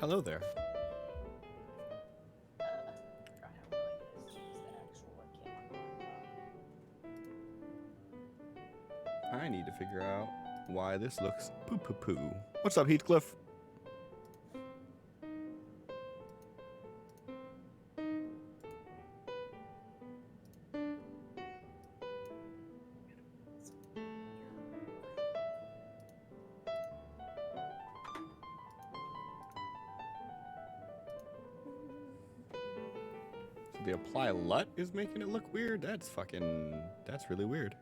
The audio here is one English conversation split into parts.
Hello there. I need to figure out why this looks poo-poo-poo. What's up, Heathcliff? So the apply LUT is making it look weird? That's really weird.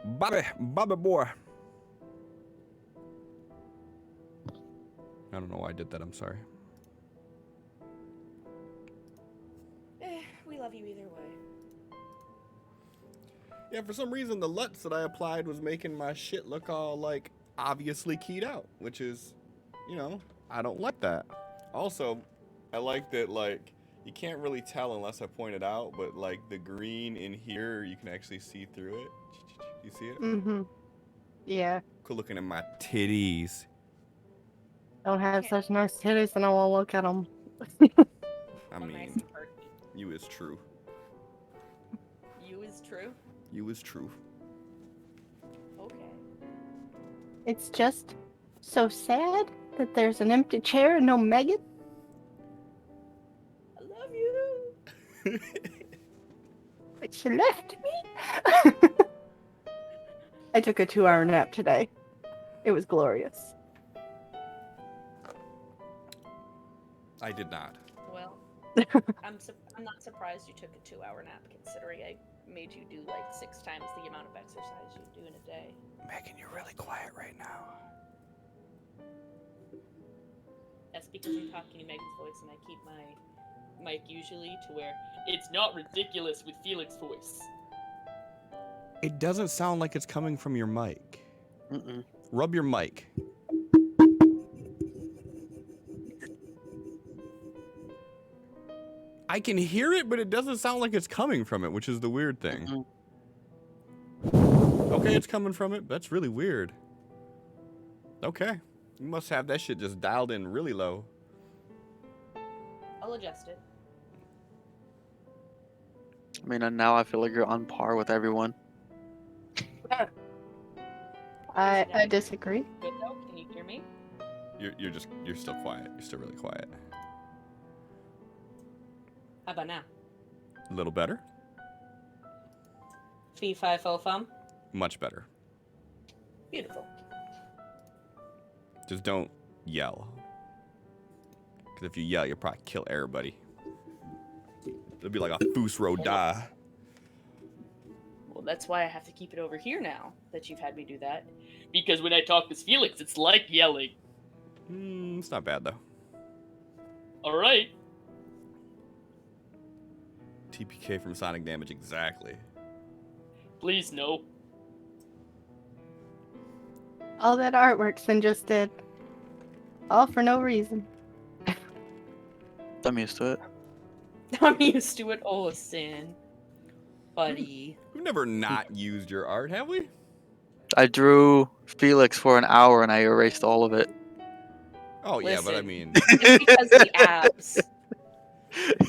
Bobby boy. I don't know why I did that, I'm sorry. We love you either way. Yeah, for some reason the LUTs that I applied was making my shit look all, like, obviously keyed out, which is, you know, I don't like that. Also, I like that, like, you can't really tell unless I point it out, but, like, the green in here, you can actually see through it. You see it? Mm-hmm. Yeah. Cool looking at my titties. Don't have such nice titties and I won't look at them. I mean, you is true. You is true? You is true. Okay. It's just so sad that there's an empty chair and no Megan. I love you. But she left me. I took a 2-hour nap today. It was glorious. I did not. Well, I'm not surprised you took a 2-hour nap, considering I made you do like 6 times the amount of exercise you do in a day. Megan, you're really quiet right now. That's because I'm talking in Megan's voice, and I keep my mic usually to where it's not ridiculous with Felix's voice. It doesn't sound like it's coming from your mic. Mm-mm. Rub your mic. I can hear it, but it doesn't sound like it's coming from it, which is the weird thing. Mm-mm. Okay, it's coming from it. That's really weird. Okay. You must have that shit just dialed in really low. I'll adjust it. I mean, and now I feel like you're on par with everyone. I disagree. Good though? Can you hear me? You're still quiet. You're still really quiet. How about now? A little better? Fee, fi, fo, fum. Much better. Beautiful. Just don't yell. Because if you yell, you'll probably kill everybody. It'll be like a Foos Road die. Well, that's why I have to keep it over here now that you've had me do that. Because when I talk with Felix, it's like yelling. It's not bad, though. Alright. TPK from Sonic Damage, exactly. Please, no. All that artwork Sin just did. All for no reason. I'm used to it. I'm used to it. Oh, Sin. Buddy. We've never not used your art, have we? I drew Felix for an hour and I erased all of it. Oh, yeah, but I Listen. mean... It's because the abs.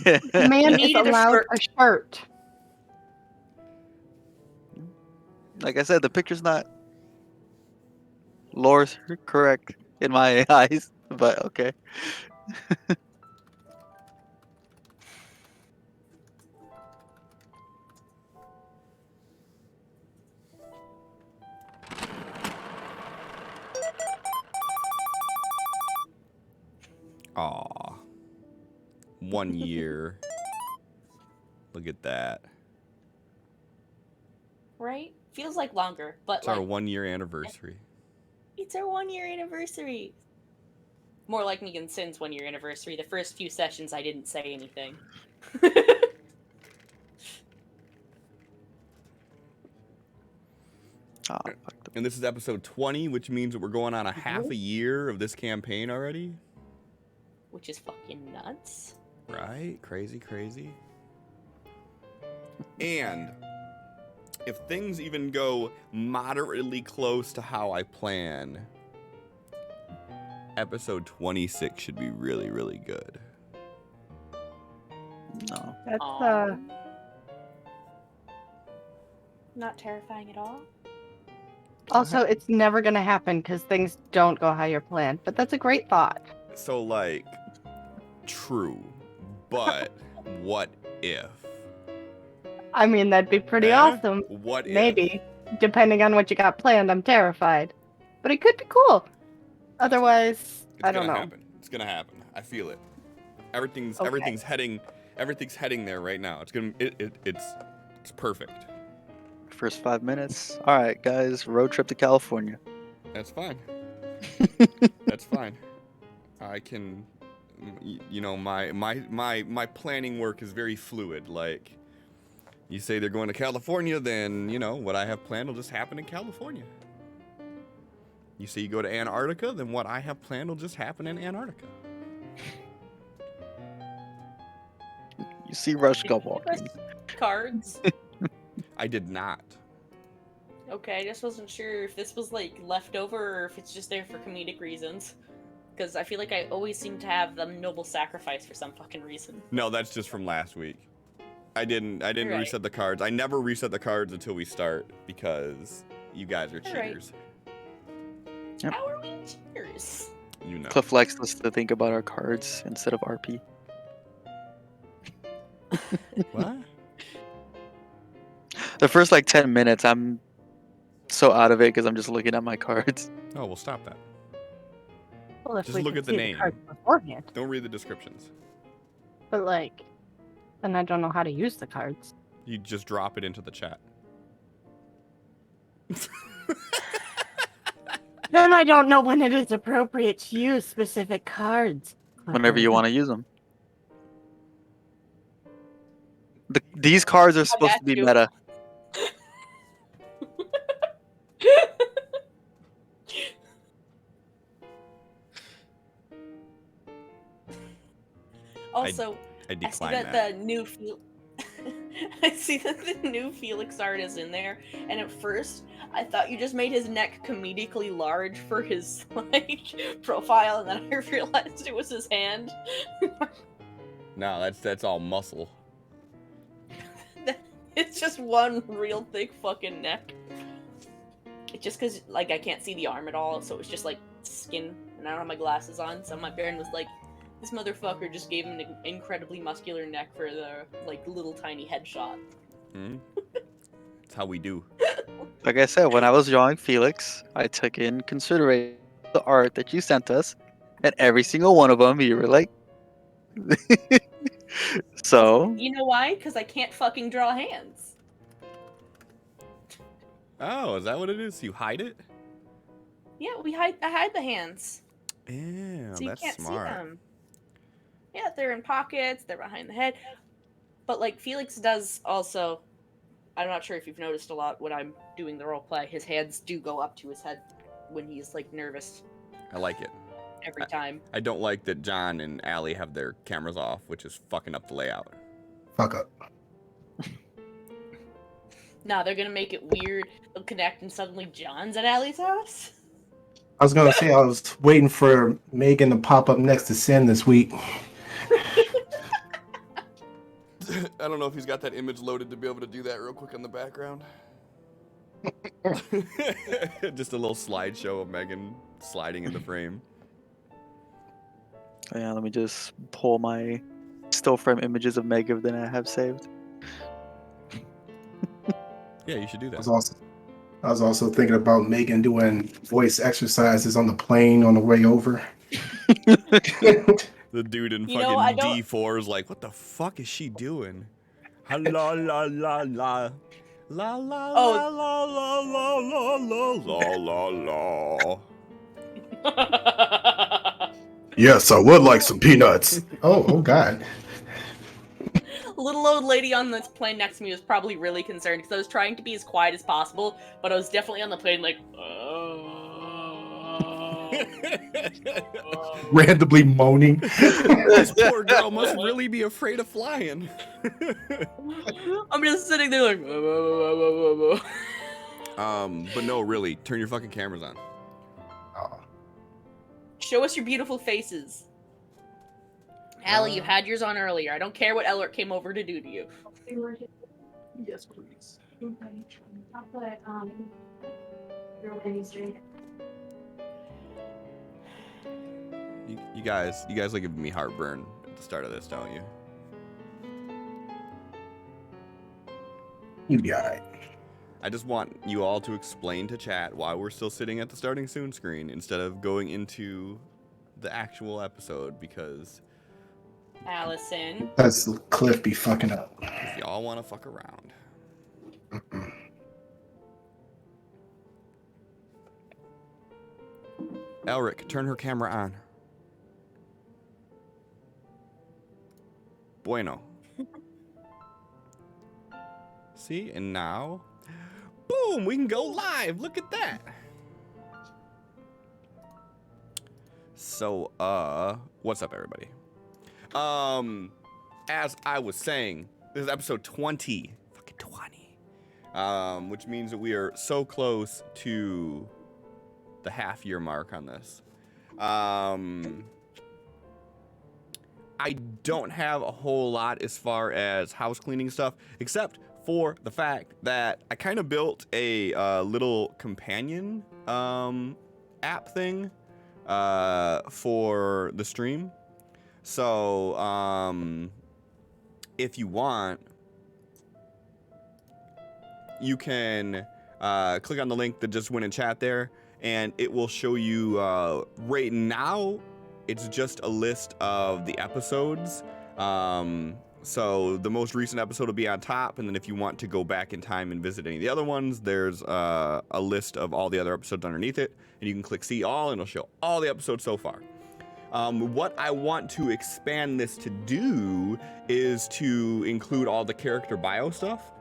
The man is needed a allowed shirt. a shirt. Like I said, the picture's not lore's correct in my eyes, but okay. Aw. 1 year. Look at that. Right? Feels like longer, but It's like our 1 year anniversary. it's our 1 year anniversary. More like me and Sin's 1 year anniversary. The first few sessions I didn't say anything. Oh, And this is episode 20, which means that we're going on a half a year of this campaign already. Which is fucking nuts. Right? Crazy, crazy. And if things even go moderately close to how I plan, episode 26 should be really, really good. No. That's Not terrifying at all. also it's never gonna happen because things don't go how you're planned. But that's a great thought. So, like, true, but what if? I mean, that'd be pretty Eh? awesome. What if? Maybe, depending on what you got planned. I'm terrified, but it could be cool. Otherwise, I don't know. Happen. It's gonna happen. I feel it. Everything's Okay. everything's heading there right now. It's perfect. First 5 minutes. All right, guys, road trip to California. That's fine. That's fine. I can, you know, my planning work is very fluid. Like, you say they're going to California, then, you know, what I have planned will just happen in California. You say you go to Antarctica, then what I have planned will just happen in Antarctica. You see Rush Did go you give walking. us cards? I did not. Okay, I just wasn't sure if this was like leftover or if it's just there for comedic reasons. Because I feel like I always seem to have the noble sacrifice for some fucking reason. No, that's just from last week. I didn't Right. reset the cards. I never reset the cards until we start because you guys are Alright. cheaters. Yep. How are we cheers? You know. Cliff likes us to think about our cards instead of RP. What? The first like 10 minutes, I'm so out of it because I'm just looking at my cards. Oh, well, stop that. Well, if Just we look could at the see name. cards beforehand, Don't read the descriptions. but like, then I don't know how to use the cards. You just drop it into the chat. Then I don't know when it is appropriate to use specific cards. Whenever you want to use them. These cards are supposed to be got you. meta. Also, I I see decline that that. the new I see that the new Felix art is in there, and at first I thought you just made his neck comedically large for his like profile, and then I realized it was his hand. No, that's all muscle. It's just one real thick fucking neck. It's just because like I can't see the arm at all, so it's just like skin, and I don't have my glasses on. So my parent was like, "This motherfucker just gave him an incredibly muscular neck for the like little tiny headshot." That's how we do. Like I said, when I was drawing Felix, I took in consideration the art that you sent us, and every single one of them, you were like, so You know why? Because I can't fucking draw hands. Oh, is that what it is? You hide it? Yeah, I hide the hands, Yeah, so you that's can't smart. see them. Yeah, they're in pockets. They're behind the head. But like Felix does also. I'm not sure if you've noticed a lot when I'm doing the roleplay. His hands do go up to his head when he's like nervous I like it. every time. I don't like that John and Allie have their cameras off, which is fucking up the layout. Fuck up. Nah, they're gonna make it weird. They'll connect and suddenly John's at Allie's house. I was gonna say I was waiting for Megan to pop up next to Sin this week. I don't know if he's got that image loaded to be able to do that real quick on the background. Just a little slideshow of Megan sliding in the frame. yeah, let me just pull my still frame images of Megan that I have saved. Yeah, you should do I that. was also thinking about Megan doing voice exercises on the plane on the way over. The dude in You know, I fucking don't- D4 is like, what the fuck is she doing? La la la la la. La la Oh. la la la la la la la. Yes, I would like some peanuts. Oh God. Little old lady on the plane next to me was probably really concerned because I was trying to be as quiet as possible, but I was definitely on the plane like, Randomly moaning. This poor girl must really be afraid of flying. I'm just sitting there like, But no, really, turn your fucking cameras on. Oh, Show us your beautiful faces. Allie, you had yours on earlier. I don't care what Elric came over to do to you. Yes, please. I'll put You guys like giving me heartburn at the start of this, don't you? You'd be alright. I just want you all to explain to chat why we're still sitting at the starting soon screen instead of going into the actual episode, because Allison. That's Cliff be fucking up. if y'all want to fuck around. Mm-mm. Elric, turn her camera on. Bueno. See, and now, boom, we can go live. Look at that. So, what's up, everybody? As I was saying, this is episode 20. Fucking 20. Which means that we are so close to the half-year mark on this. I don't have a whole lot as far as house cleaning stuff, except for the fact that I kind of built a little companion app thing for the stream. So if you want, you can click on the link that just went in chat there, and it will show you right now. It's just a list of the episodes. So the most recent episode will be on top, and then if you want to go back in time and visit any of the other ones, there's a list of all the other episodes underneath it, and you can click see all, and it'll show all the episodes so far. What I want to expand this to do is to include all the character bio stuff.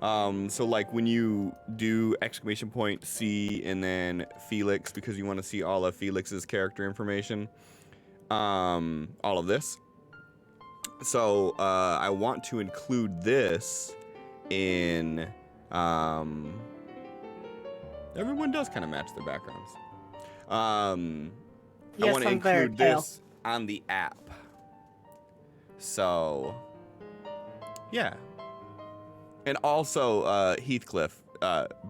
So like when you do !C and then Felix, because you want to see all of Felix's character information, all of this. So I want to include this in, everyone does kind of match their backgrounds. I want to include this on the app. So, yeah. And also, Heathcliff,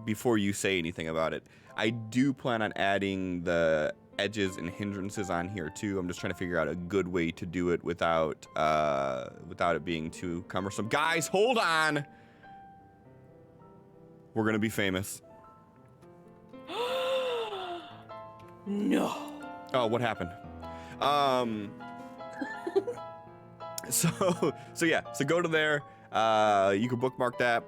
before you say anything about it, I do plan on adding the edges and hindrances on here too. I'm just trying to figure out a good way to do it without it being too cumbersome. Guys, hold on. We're gonna be famous. No. Oh, what happened? So yeah, so go to there. You can bookmark that.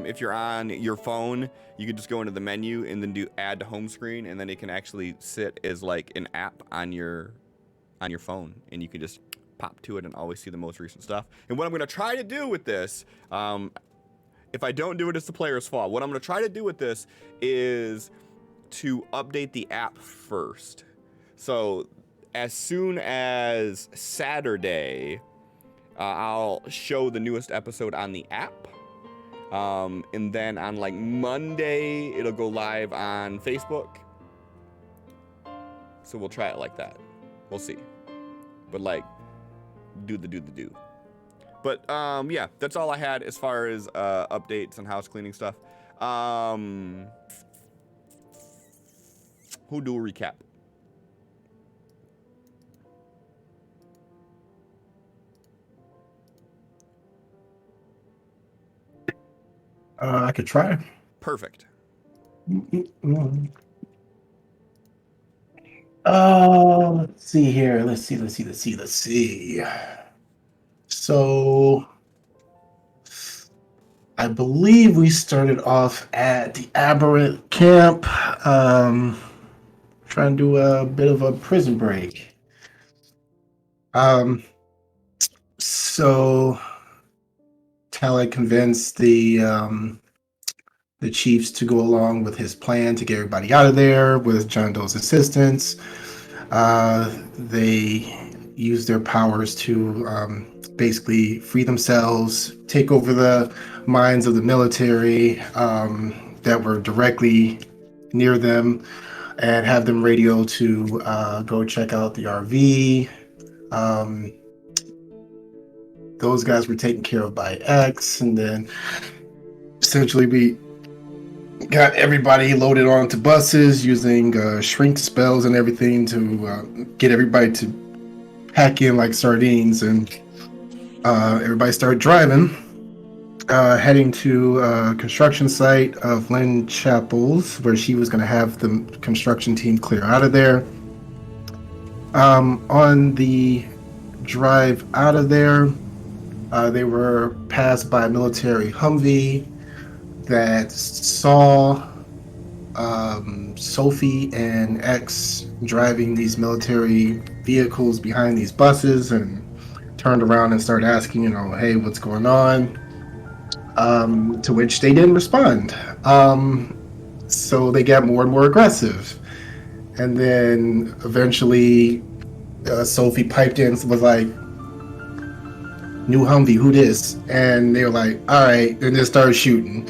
If you're on your phone, you can just go into the menu and then do add to home screen, and then it can actually sit as like an app on your phone, and you can just pop to it and always see the most recent stuff. And what I'm gonna try to do with this, if I don't do it, it's the player's fault. What I'm gonna try to do with this is to update the app first. So as soon as Saturday, I'll show the newest episode on the app. And then on like Monday, it'll go live on Facebook. So we'll try it like that. We'll see. But like, do. But yeah, that's all I had as far as updates and house cleaning stuff. Who do a recap? I could try. Perfect. Let's see here. Let's see. So, I believe we started off at the Aberrant Camp, trying to do a bit of a prison break. So Talek convinced the chiefs to go along with his plan to get everybody out of there with John Doe's assistance. They used their powers to basically free themselves, take over the minds of the military that were directly near them. and have them radio to go check out the RV. Those guys were taken care of by X, and then essentially we got everybody loaded onto buses using shrink spells and everything to get everybody to pack in like sardines, and everybody started driving, heading to a construction site of Lynn Chapels, where she was going to have the construction team clear out of there. On the drive out of there, they were passed by a military Humvee that saw Sophie and X driving these military vehicles behind these buses, and turned around and started asking, hey, what's going on? To which they didn't respond. So they got more and more aggressive. And then eventually Sophie piped in and was like, new Humvee, who this? And they were like, all right, and just started shooting.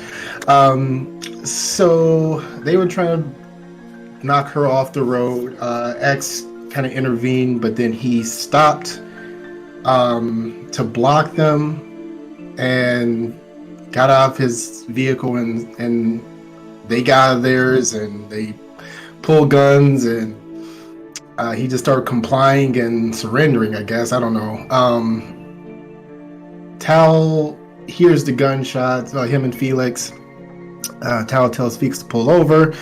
So they were trying to knock her off the road. X kind of intervened, but then he stopped to block them and got out of his vehicle, and they got out of theirs, and they pulled guns, and he just started complying and surrendering, I guess. I don't know. Tal hears the gunshots, him and Felix. Tal tells Felix to pull over.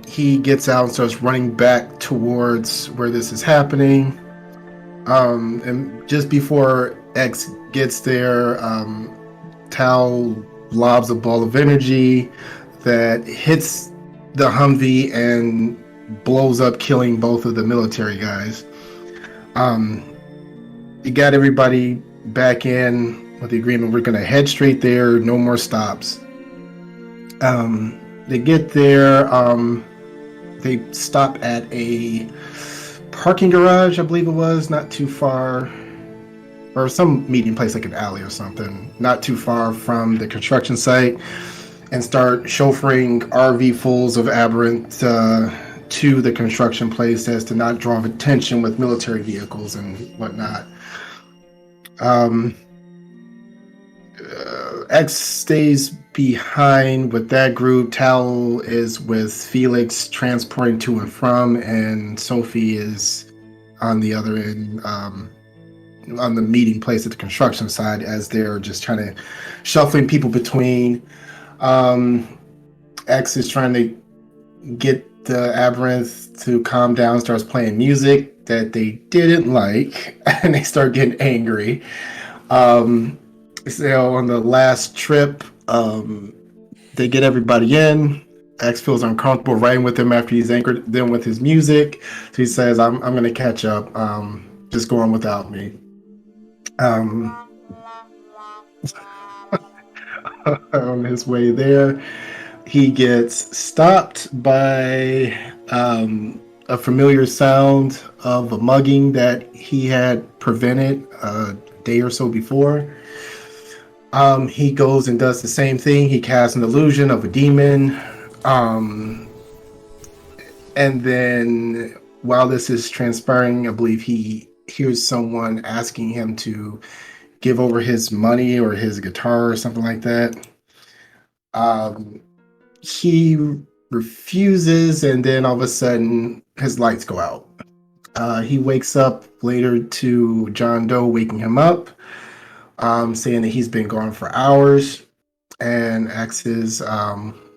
He gets out and starts running back towards where this is happening. And just before X gets there, Tal lobs a ball of energy that hits the Humvee and blows up, killing both of the military guys. You got everybody back in with the agreement, we're going to head straight there, no more stops. They get there, they stop at a parking garage, I believe it was, not too far, or some meeting place like an alley or something, not too far from the construction site, and start chauffeuring RV fulls of Aberrant to the construction place as to not draw attention with military vehicles and whatnot. X stays behind with that group. Tal is with Felix transporting to and from, and Sophie is on the other end, on the meeting place at the construction side, as they're just trying to shuffling people between. X is trying to get the Aberrant to calm down, starts playing music that they didn't like, and they start getting angry. So on the last trip, they get everybody in. X feels uncomfortable riding with him after he's anchored them with his music. So he says, I'm going to catch up. Just go on without me. On his way there, he gets stopped by a familiar sound of a mugging that he had prevented a day or so before. He goes and does the same thing. He casts an illusion of a demon. And then while this is transpiring, I believe he hears someone asking him to give over his money or his guitar or something like that. He refuses, and then all of a sudden his lights go out. He wakes up later to John Doe waking him up, saying that he's been gone for hours, and X's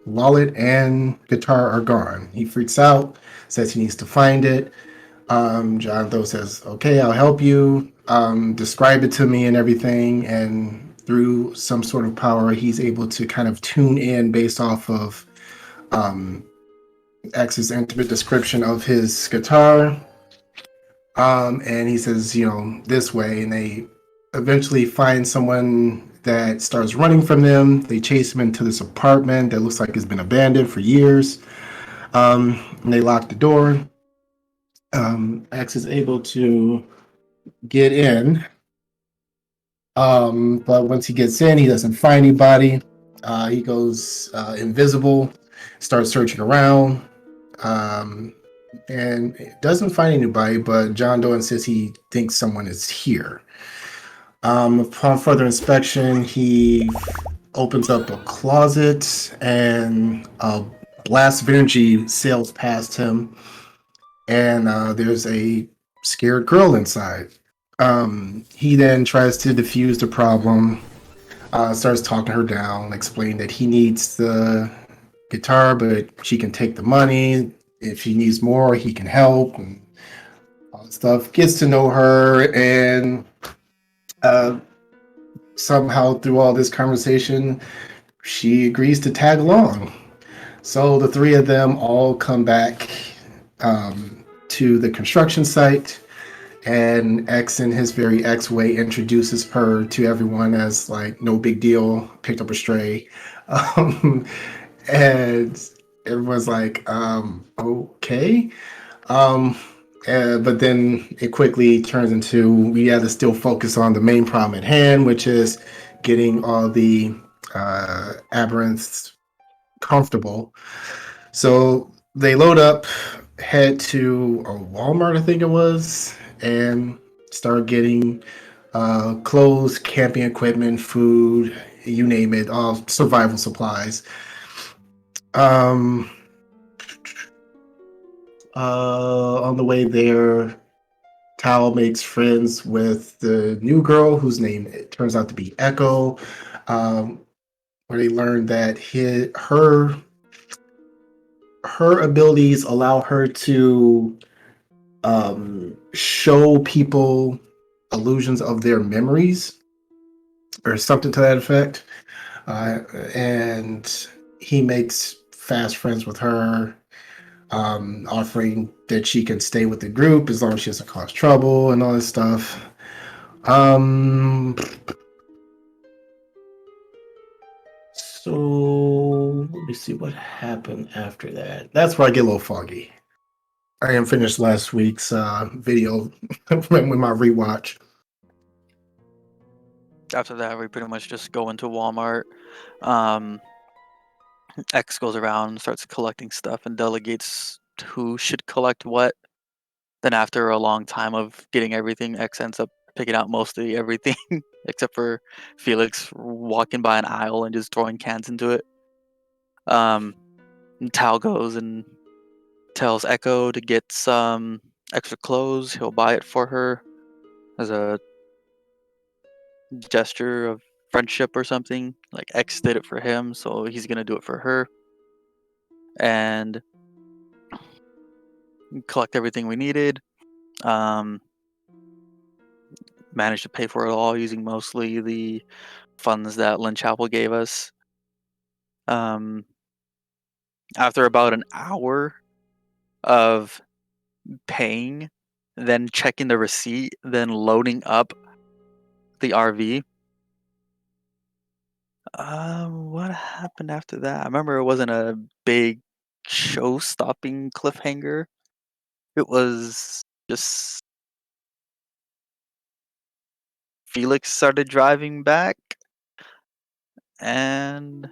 wallet and guitar are gone. He freaks out, says he needs to find it. John Doe says, okay, I'll help you. Describe it to me and everything, and through some sort of power, he's able to kind of tune in based off of X's intimate description of his guitar. And he says, this way, and they eventually find someone that starts running from them. They chase him into this apartment that looks like it's been abandoned for years. And they lock the door. X is able to get in. But once he gets in, he doesn't find anybody. He goes invisible. starts searching around, and doesn't find anybody. But John Doe insists he thinks someone is here. Upon further inspection, he opens up a closet, and a blast of energy sails past him, and there's a scared girl inside. He then tries to defuse the problem, starts talking her down, explaining that he needs the guitar, but she can take the money. If he needs more, he can help, and all that stuff. Gets to know her, and somehow through all this conversation, she agrees to tag along. So the three of them all come back to the construction site, and X, in his very X way, introduces her to everyone as like no big deal, picked up a stray. Um, and everyone's like, okay. Um, but then it quickly turns into we have to still focus on the main problem at hand, which is getting all the aberrants comfortable. So they load up, head to a Walmart, I think it was, and start getting clothes, camping equipment, food, you name it, all survival supplies. On the way there, Tao makes friends with the new girl whose name it turns out to be Echo, where they learn that her abilities allow her to show people illusions of their memories or something to that effect. And he makes fast friends with her, offering that she can stay with the group as long as she doesn't cause trouble and all this stuff. So let me see what happened after that. That's where I get a little foggy. I didn't finish last week's video with my rewatch. After that, we pretty much just go into Walmart. X goes around, starts collecting stuff, and delegates who should collect what. Then after a long time of getting everything, X ends up picking out mostly everything, except for Felix walking by an aisle and just throwing cans into it. And Tal goes and tells Echo to get some extra clothes. He'll buy it for her as a gesture of friendship or something. Like X did it for him, so he's gonna do it for her. And collect everything we needed. Managed to pay for it all using mostly the funds that Lynn Chapel gave us. After about an hour of paying, then checking the receipt, then loading up the RV. What happened after that? I remember it wasn't a big show-stopping cliffhanger. It was just Felix started driving back, and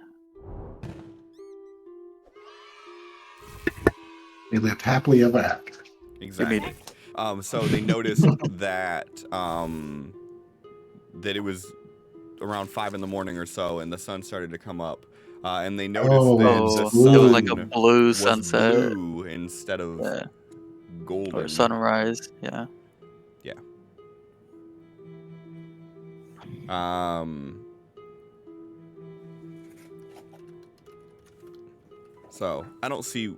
They lived happily ever after. Exactly. So they noticed that that it was around 5 in the morning or so, and the sun started to come up. And they noticed that the it was like a sun blue was sunset, blue instead of yeah, golden. or sunrise, yeah. Yeah. So I don't see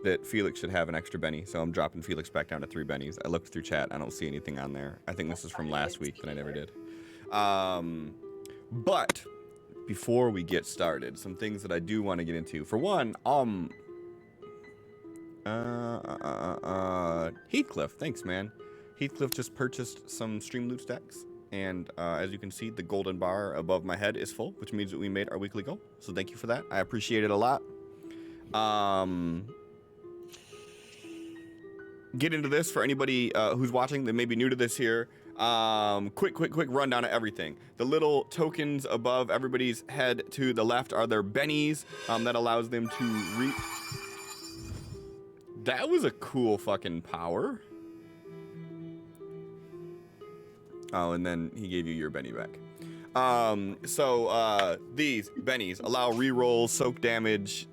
that Felix should have an extra Benny, so I'm dropping Felix back down to 3 bennies. I looked through chat, I don't see anything on there. I think this is from last week, but I never did. But before we get started, some things that I do want to get into. For one, Heathcliff, thanks, man. Heathcliff just purchased some stream loot stacks, and as you can see, the golden bar above my head is full, which means that we made our weekly goal. So thank you for that. I appreciate it a lot. Get into this for anybody who's watching that may be new to this here. Quick rundown of everything. The little tokens above everybody's head to the left are their bennies that allows them to That was a cool fucking power. Oh, and then he gave you your Benny back. These bennies allow rerolls, soak damage,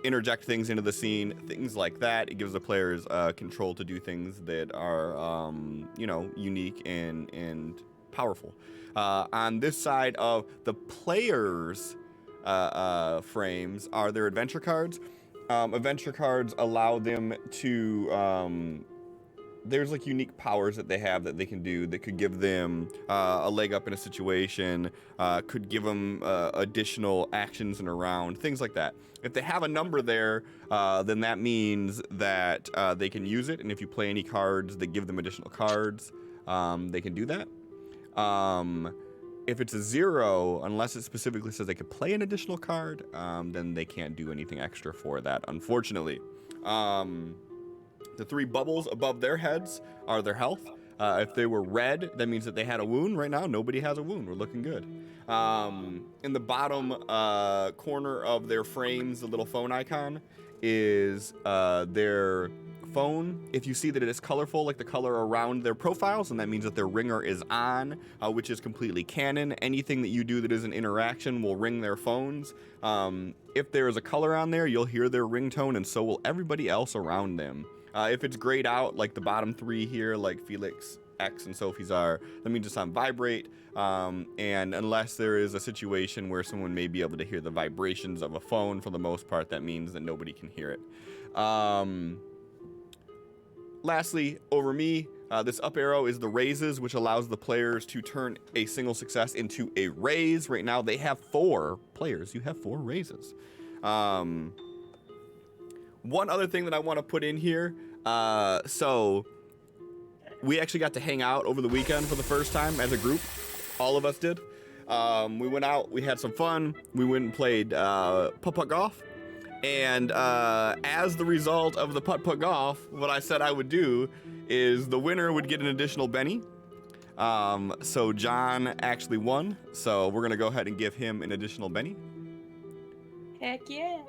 interject things into the scene, things like that. It gives the players control to do things that are, unique and powerful. On this side of the players' frames are their adventure cards. Adventure cards allow them to there's like unique powers that they have that they can do that could give them a leg up in a situation, could give them additional actions in a round, things like that. If they have a number there, then that means that they can use it, and if you play any cards that give them additional cards, they can do that. If it's a 0, unless it specifically says they could play an additional card, then they can't do anything extra for that, unfortunately. The 3 bubbles above their heads are their health. If they were red, that means that they had a wound. Right now, nobody has a wound. We're looking good. In the bottom corner of their frames, the little phone icon is their phone. If you see that it is colorful, like the color around their profiles, and that means that their ringer is on, which is completely canon. Anything that you do that is an interaction will ring their phones. If there is a color on there, you'll hear their ringtone, and so will everybody else around them. If it's grayed out, like the bottom 3 here, like Felix, X, and Sophie's are, that means it's on vibrate. And unless there is a situation where someone may be able to hear the vibrations of a phone, for the most part, that means that nobody can hear it. Lastly, over me, this up arrow is the raises, which allows the players to turn a single success into a raise. Right now, they have 4 players. You have 4 raises. One other thing that I want to put in here, so we actually got to hang out over the weekend for the first time as a group. All of us did. We went out, we had some fun. We went and played putt-putt golf. And as the result of the putt-putt golf, what I said I would do is the winner would get an additional Benny. So John actually won, so we're going to go ahead and give him an additional Benny. Heck yeah.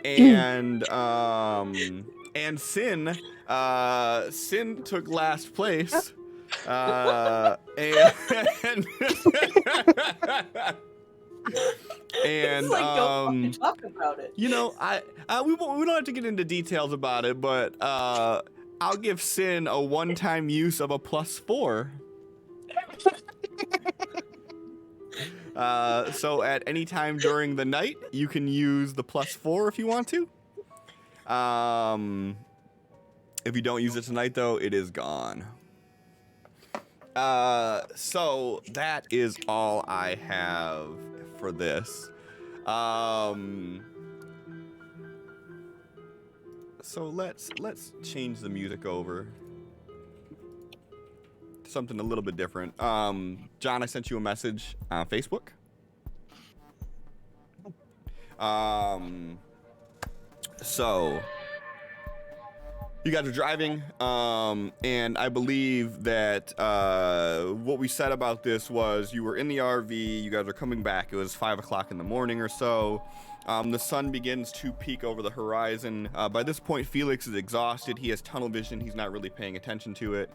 And Sin took last place. And It's like, don't fucking talk about it. we don't have to get into details about it, but I'll give Sin a one-time use of a +4. So at any time during the night, you can use the +4 if you want to. If you don't use it tonight, though, it is gone. So that is all I have for this. So let's change the music over. Something a little bit different. John, I sent you a message on Facebook. So you guys are driving, and I believe that what we said about this was you were in the RV, you guys are coming back, it was 5 o'clock in the morning or so. The sun begins to peek over the horizon. By this point, Felix is exhausted, he has tunnel vision, he's not really paying attention to it.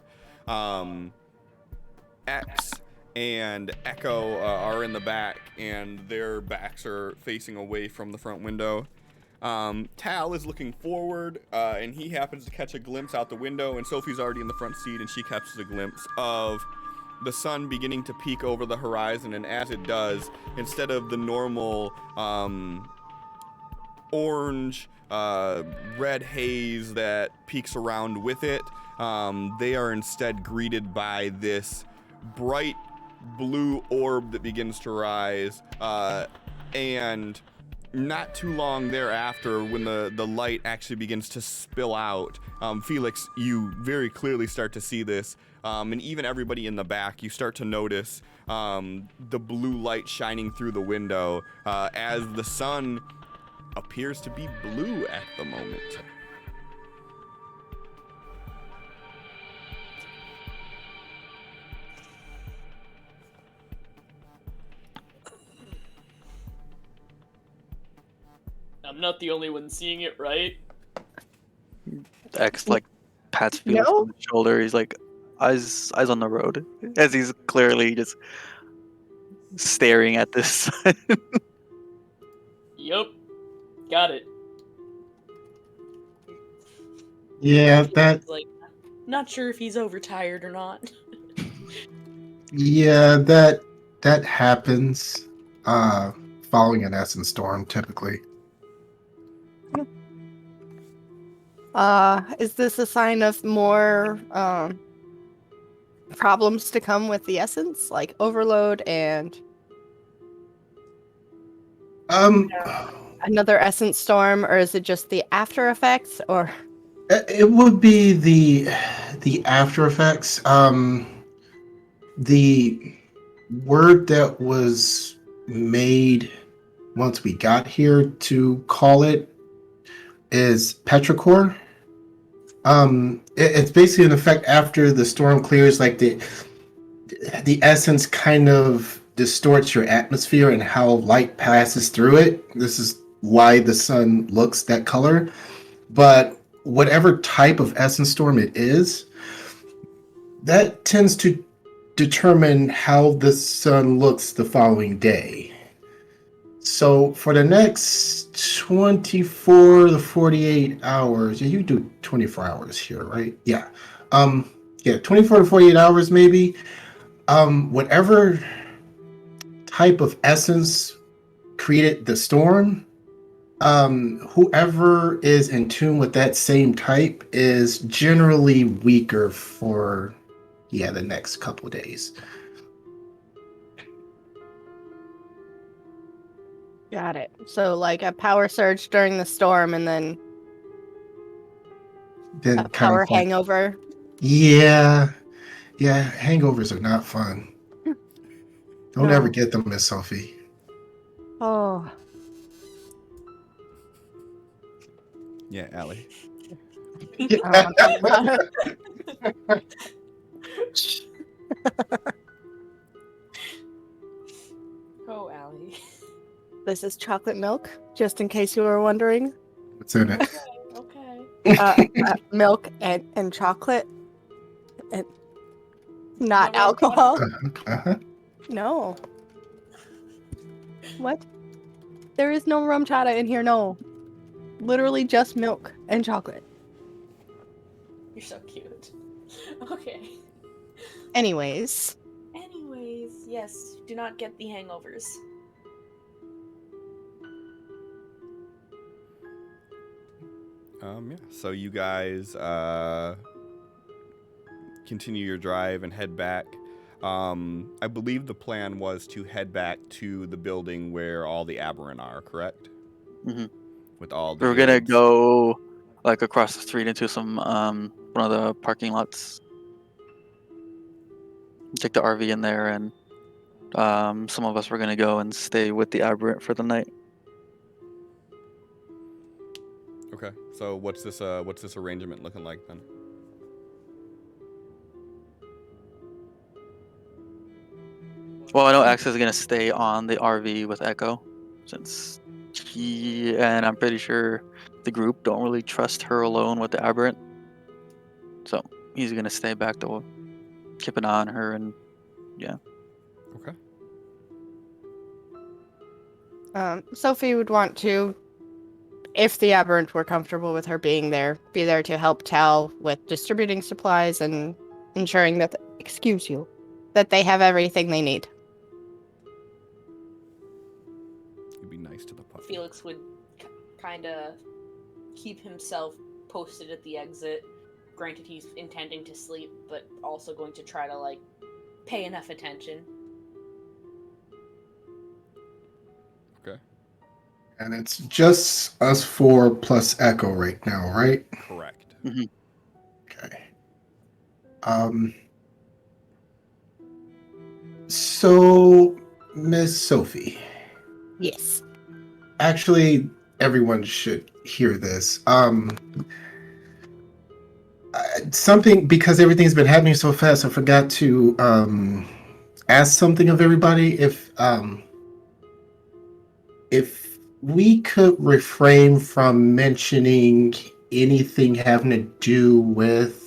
X and Echo are in the back, and their backs are facing away from the front window. Tal is looking forward, and he happens to catch a glimpse out the window, and Sophie's already in the front seat, and she catches a glimpse of the sun beginning to peek over the horizon, and as it does, instead of the normal orange, red haze that peeks around with it, they are instead greeted by this bright blue orb that begins to rise, and not too long thereafter, when the light actually begins to spill out, Felix, you very clearly start to see this, and even everybody in the back, you start to notice the blue light shining through the window as the sun appears to be blue at the moment. I'm not the only one seeing it, right? X like pats Felix No? on the shoulder. He's like, eyes on the road, as he's clearly just staring at this. Yup. Got it. Yeah, Like, not sure if he's overtired or not. that happens. Following an essence storm, typically. Is this a sign of more problems to come with the essence, like overload and Um, another essence storm, or is it just the after effects? Or it would be the after effects. The word that was made once we got here to call it is petrichor. It's basically an effect after the storm clears, like the essence kind of distorts your atmosphere and how light passes through it. This is why the sun looks that color. But whatever type of essence storm it is, that tends to determine how the sun looks the following day. So for the next 24 to 48 hours, yeah, you do 24 hours here, right? Yeah. Yeah, 24 to 48 hours maybe. Whatever type of essence created the storm, whoever is in tune with that same type is generally weaker for the next couple of days. got it. So like a power surge during the storm, and then Then a power like, hangover. yeah, hangovers are not fun. Don't No. ever get them, Miss Sophie. Oh, Yeah, Allie. Oh, Allie. this is chocolate milk, just in case you were wondering. What's in it? Okay. Milk and chocolate, and not No rum alcohol. Uh-huh. No. What? There is no rum chata in here. No. Literally just milk and chocolate. You're so cute. Okay. Anyways, Anyways, yes, do not get the hangovers. Yeah. So you guys continue your drive and head back. I believe the plan was to head back to the building where all the aberrant are, correct? Mm-hmm. With all the We're gonna aides. go like across the street into some one of the parking lots. Take the RV in there, and some of us were gonna go and stay with the aberrant for the night. Okay. So what's this arrangement looking like then? Well, I know X is gonna stay on the RV with Echo, since he and I'm pretty sure the group don't really trust her alone with the aberrant. So he's gonna stay back to keep an eye on her, and Okay. Sophie would want to, if the aberrant were comfortable with her being there, be there to help Tal with distributing supplies and ensuring that, that they have everything they need. You'd be nice to the puppy. Felix would kind of keep himself posted at the exit. Granted, he's intending to sleep, but also going to try to, like, pay enough attention. Okay. And it's just us four plus Echo right now, right? Correct. Okay. So, Miss Sophie, Yes. actually, everyone should hear this. Something, because everything's been happening so fast, I forgot to ask something of everybody. If we could refrain from mentioning anything having to do with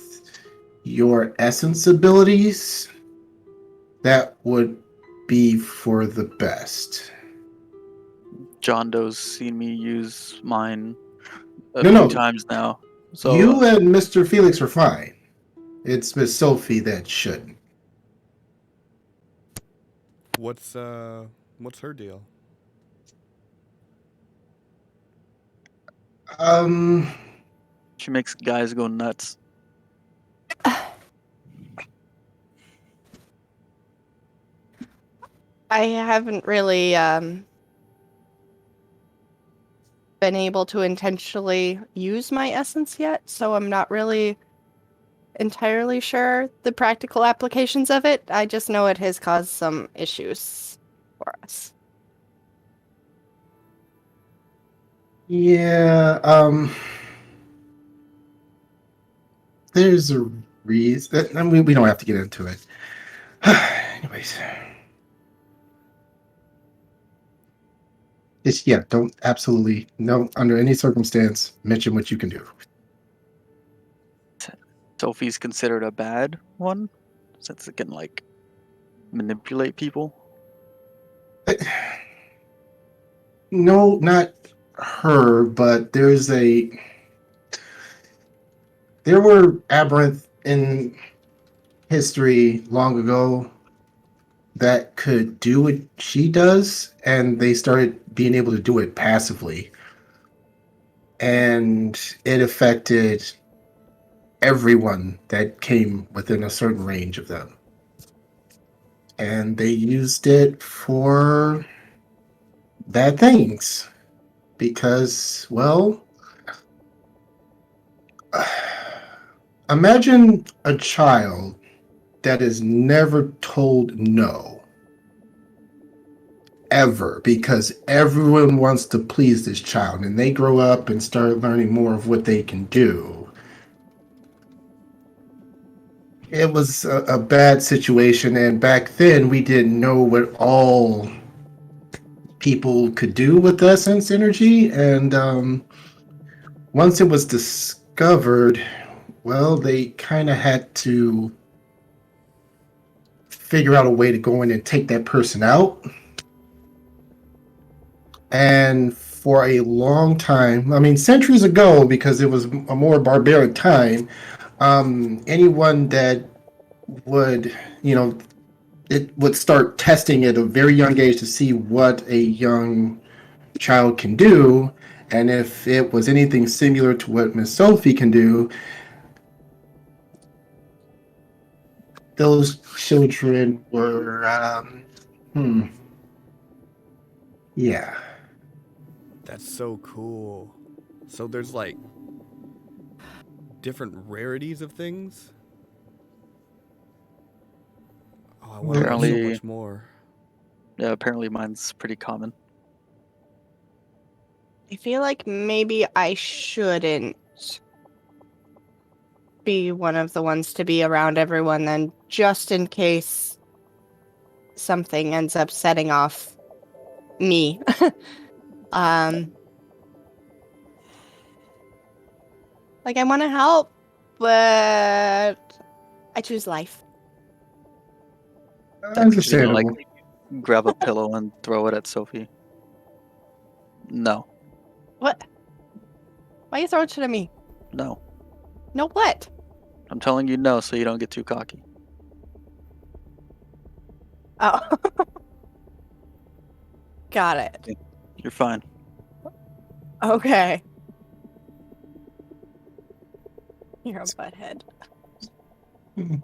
your essence abilities, that would be for the best. John Doe's seen me use mine a No, few no, times now. So you and Mr. Felix are fine. It's Miss Sophie that shouldn't. What's her deal? Um, she makes guys go nuts. I haven't really been able to intentionally use my essence yet, so I'm not really entirely sure the practical applications of it. I just know it has caused some issues for us. yeah, there's a reason. I mean, we don't have to get into it. Anyways. Just, yeah, don't absolutely, no, under any circumstance, mention what you can do. Sophie's considered a bad one since it can like manipulate people. No, not her, but there were aberrant in history long ago that could do what she does, and they started being able to do it passively. And it affected everyone that came within a certain range of them. And they used it for bad things because, well, imagine a child that is never told no ever because everyone wants to please this child and they grow up and start learning more of what they can do. It was a bad situation, and back then we didn't know what all people could do with essence energy, and once it was discovered, well, they kind of had to figure out a way to go in and take that person out. And for a long time, I mean, centuries ago, because it was a more barbaric time, anyone that would, it would start testing at a very young age to see what a young child can do. And if it was anything similar to what Miss Sophie can do, those children were, yeah. That's so cool. So there's like different rarities of things. Oh, I want to know so Apparently, much more. yeah, apparently mine's pretty common. I feel like maybe I shouldn't be one of the ones to be around everyone then, just in case something ends up setting off me. Like I want to help, but I choose life. Technically, you know, like Understandable. grab a pillow and throw it at Sophie. No, What? Why you throwing shit at me? no. No, what? I'm telling you no, so you don't get too cocky. Oh. Got it. You're fine. Okay. You're a butthead. I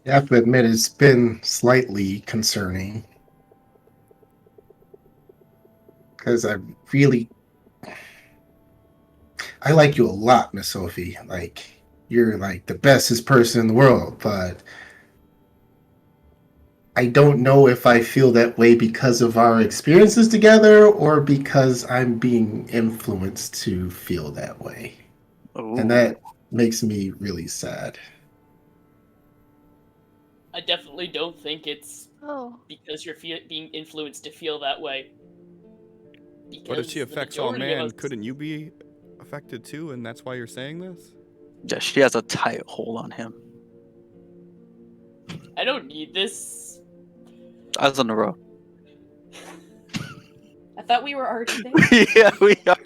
have to admit, it's been slightly concerning because I like you a lot, Miss Sophie. Like, you're like the bestest person in the world, but I don't know if I feel that way because of our experiences together or because I'm being influenced to feel that way. And Ooh. that makes me really sad. I definitely don't think it's Oh. because you're being influenced to feel that way. Because But if she the affects all majority of man, us- couldn't you be affected too? And that's why you're saying this? Yeah, she has a tight hold on him. I don't need this. Eyes on the road. I thought we were already there. Yeah, we are.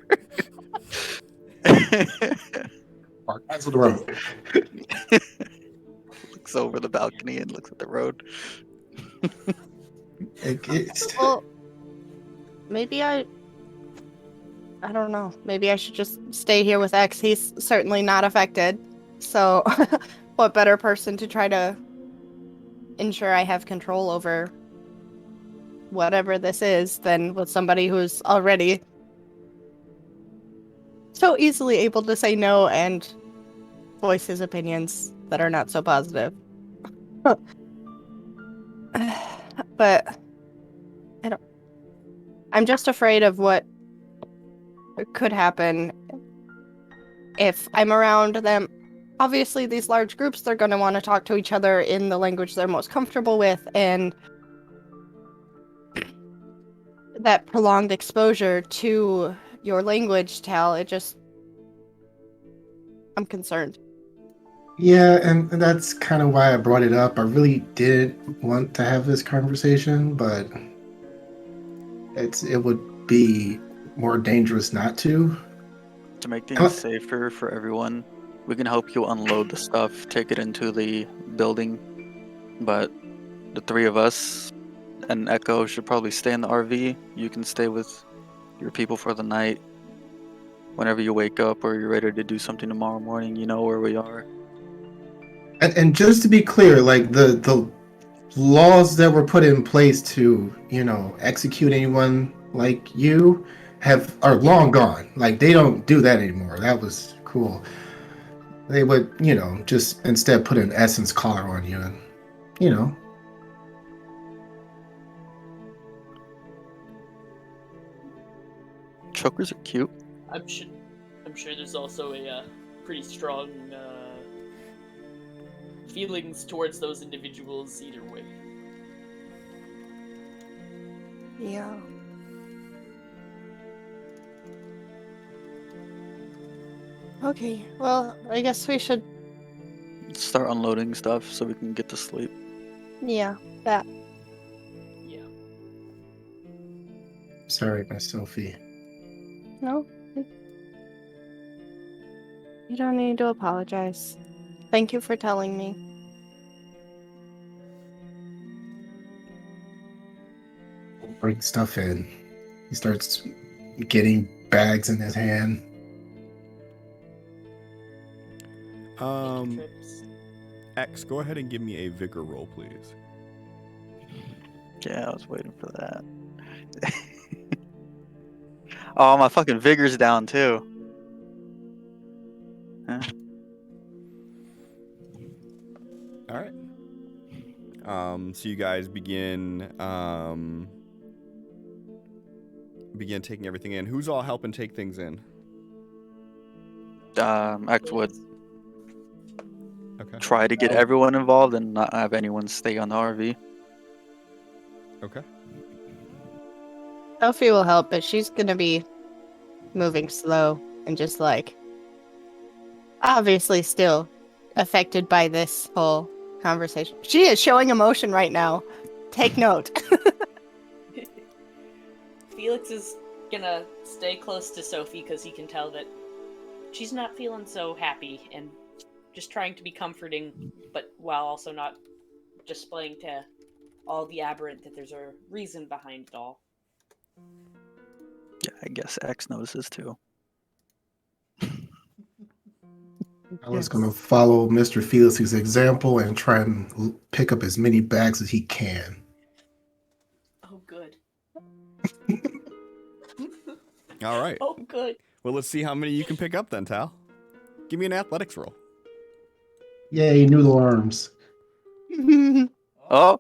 Eyes on the road. Looks over the balcony and looks at the road. Well, maybe I don't know. Maybe I should just stay here with X. He's certainly not affected. So, what better person to try to ensure I have control over whatever this is than with somebody who's already so easily able to say no and voice his opinions that are not so positive. But I'm just afraid of what could happen if I'm around them. Obviously, these large groups, they're going to want to talk to each other in the language they're most comfortable with, and that prolonged exposure to your language, Tal, I'm concerned. Yeah, and that's kind of why I brought it up. I really didn't want to have this conversation, but it would be more dangerous not to. To make things safer for everyone, we can help you unload the stuff, take it into the building. But the three of us and Echo should probably stay in the RV. You can stay with your people for the night. Whenever you wake up or you're ready to do something tomorrow morning, you know where we are. And just to be clear, like the laws that were put in place to, execute anyone like you are long gone. Like they don't do that anymore. That was cool. They would, just instead put an essence collar on you and, Chokers are cute. I'm sure there's also a pretty strong feelings towards those individuals either way. Yeah. Okay, well, I guess we should, Start unloading stuff so we can get to sleep. yeah, that. Yeah. Sorry, Miss Sophie. No? You don't need to apologize. Thank you for telling me. Bring stuff in. He starts getting bags in his hand. Trips. X, go ahead and give me a vigor roll, please. Yeah, I was waiting for that. Oh, my fucking vigor's down too. Huh? All right. So you guys begin taking everything in. Who's all helping take things in? X would Okay. try to get everyone involved and not have anyone stay on the RV. Okay. Sophie will help, but she's gonna be moving slow and just obviously still affected by this whole conversation. She is showing emotion right now. Take note. Felix is gonna stay close to Sophie because he can tell that she's not feeling so happy and just trying to be comforting, but while also not displaying to all the aberrant that there's a reason behind it all. Yeah, I guess X notices too. I was going to follow Mr. Felix's example and try and pick up as many bags as he can. Oh, good. All right. Oh, good. Well, let's see how many you can pick up then, Tal. Give me an athletics roll. Yay, noodle arms. Oh,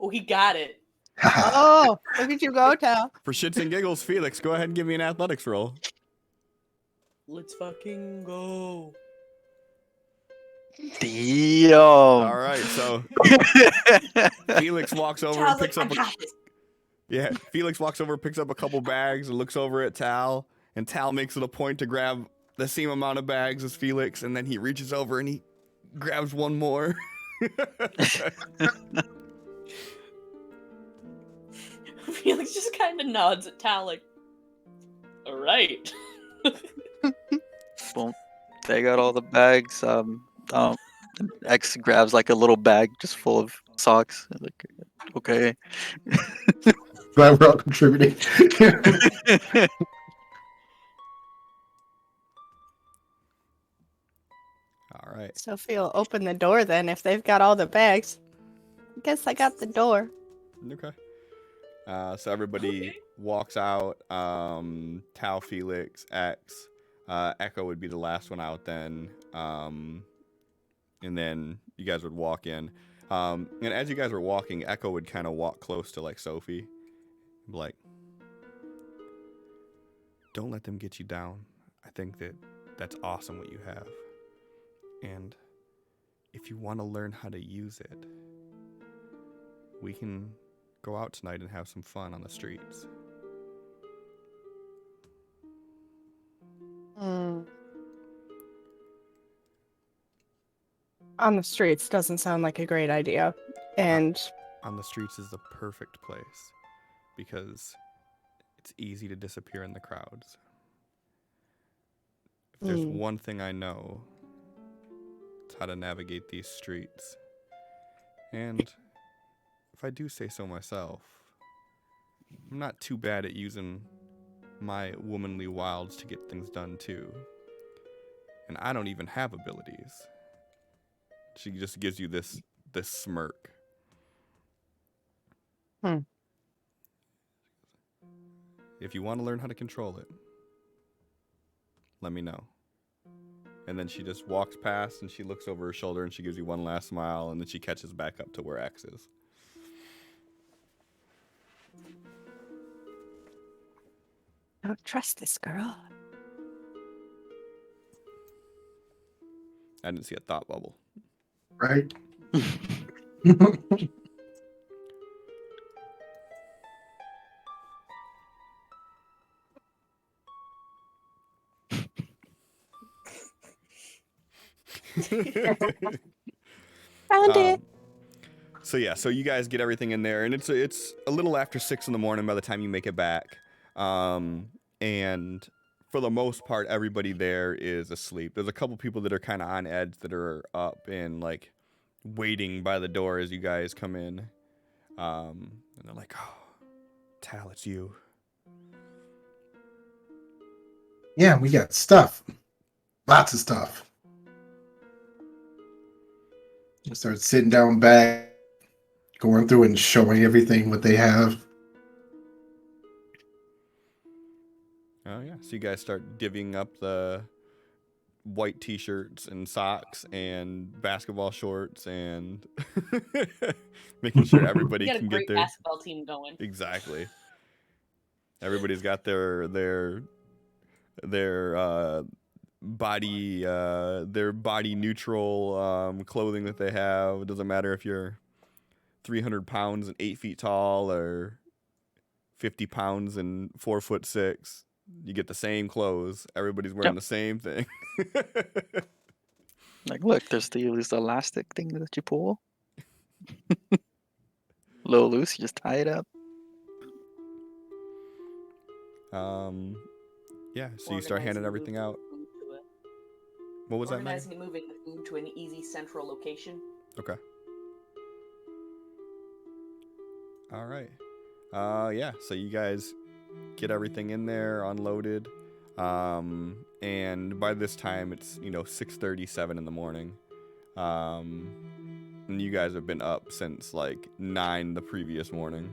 Oh, he got it. Oh, look at you go, Tal. For shits and giggles, Felix, go ahead and give me an athletics roll. Let's fucking go. damn. All right, so Felix walks over and picks up Yeah, Felix walks over, picks up a couple bags, and looks over at Tal. And Tal makes it a point to grab the same amount of bags as Felix, and then he reaches over and he grabs one more. Felix just kind of nods at Tal, like, all right. Boom. They got all the bags. X grabs like a little bag just full of socks. Like, okay. Glad we're all contributing. All right. Sophie will open the door then if they've got all the bags. Guess I got the door. Okay. So everybody walks out. Tal, Felix, X. Echo would be the last one out then. And then you guys would walk in. And as you guys were walking, Echo would kind of walk close to like Sophie. Like, don't let them get you down. I think that's awesome what you have. And if you want to learn how to use it, we can go out tonight and have some fun on the streets. On the streets doesn't sound like a great idea. And On the streets is the perfect place because it's easy to disappear in the crowds. If there's one thing I know, it's how to navigate these streets. And if I do say so myself, I'm not too bad at using my womanly wilds to get things done too. And I don't even have abilities. She just gives you this smirk. If you want to learn how to control it, let me know. And then she just walks past and she looks over her shoulder and she gives you one last smile and then she catches back up to where X is. don't trust this girl. I didn't see a thought bubble. Right? Found it. So yeah, so you guys get everything in there, and it's a little after 6 a.m. by the time you make it back, and for the most part, everybody there is asleep. There's a couple people that are kind of on edge that are up and like waiting by the door as you guys come in, and they're like, "Oh, Tal, it's you." Yeah, we got stuff. Lots of stuff. Just start sitting down back, going through and showing everything what they have. Oh yeah, so you guys start divvying up the white t-shirts and socks and basketball shorts and making sure everybody We got a can great get their basketball team going. exactly. Everybody's got their body neutral clothing that they have. It doesn't matter if you're 300 pounds and 8 feet tall or 50 pounds and 4'6". You get the same clothes. Everybody's wearing the same thing. Like, look, there's this elastic thing that you pull. A little loose, you just tie it up. Yeah, so you start handing everything out. What was that, Megan? Organizing and moving the food to an easy central location. Okay. All right. Yeah, so you guys get everything in there, unloaded. And by this time it's, 6:37 in the morning. And you guys have been up since like 9 the previous morning.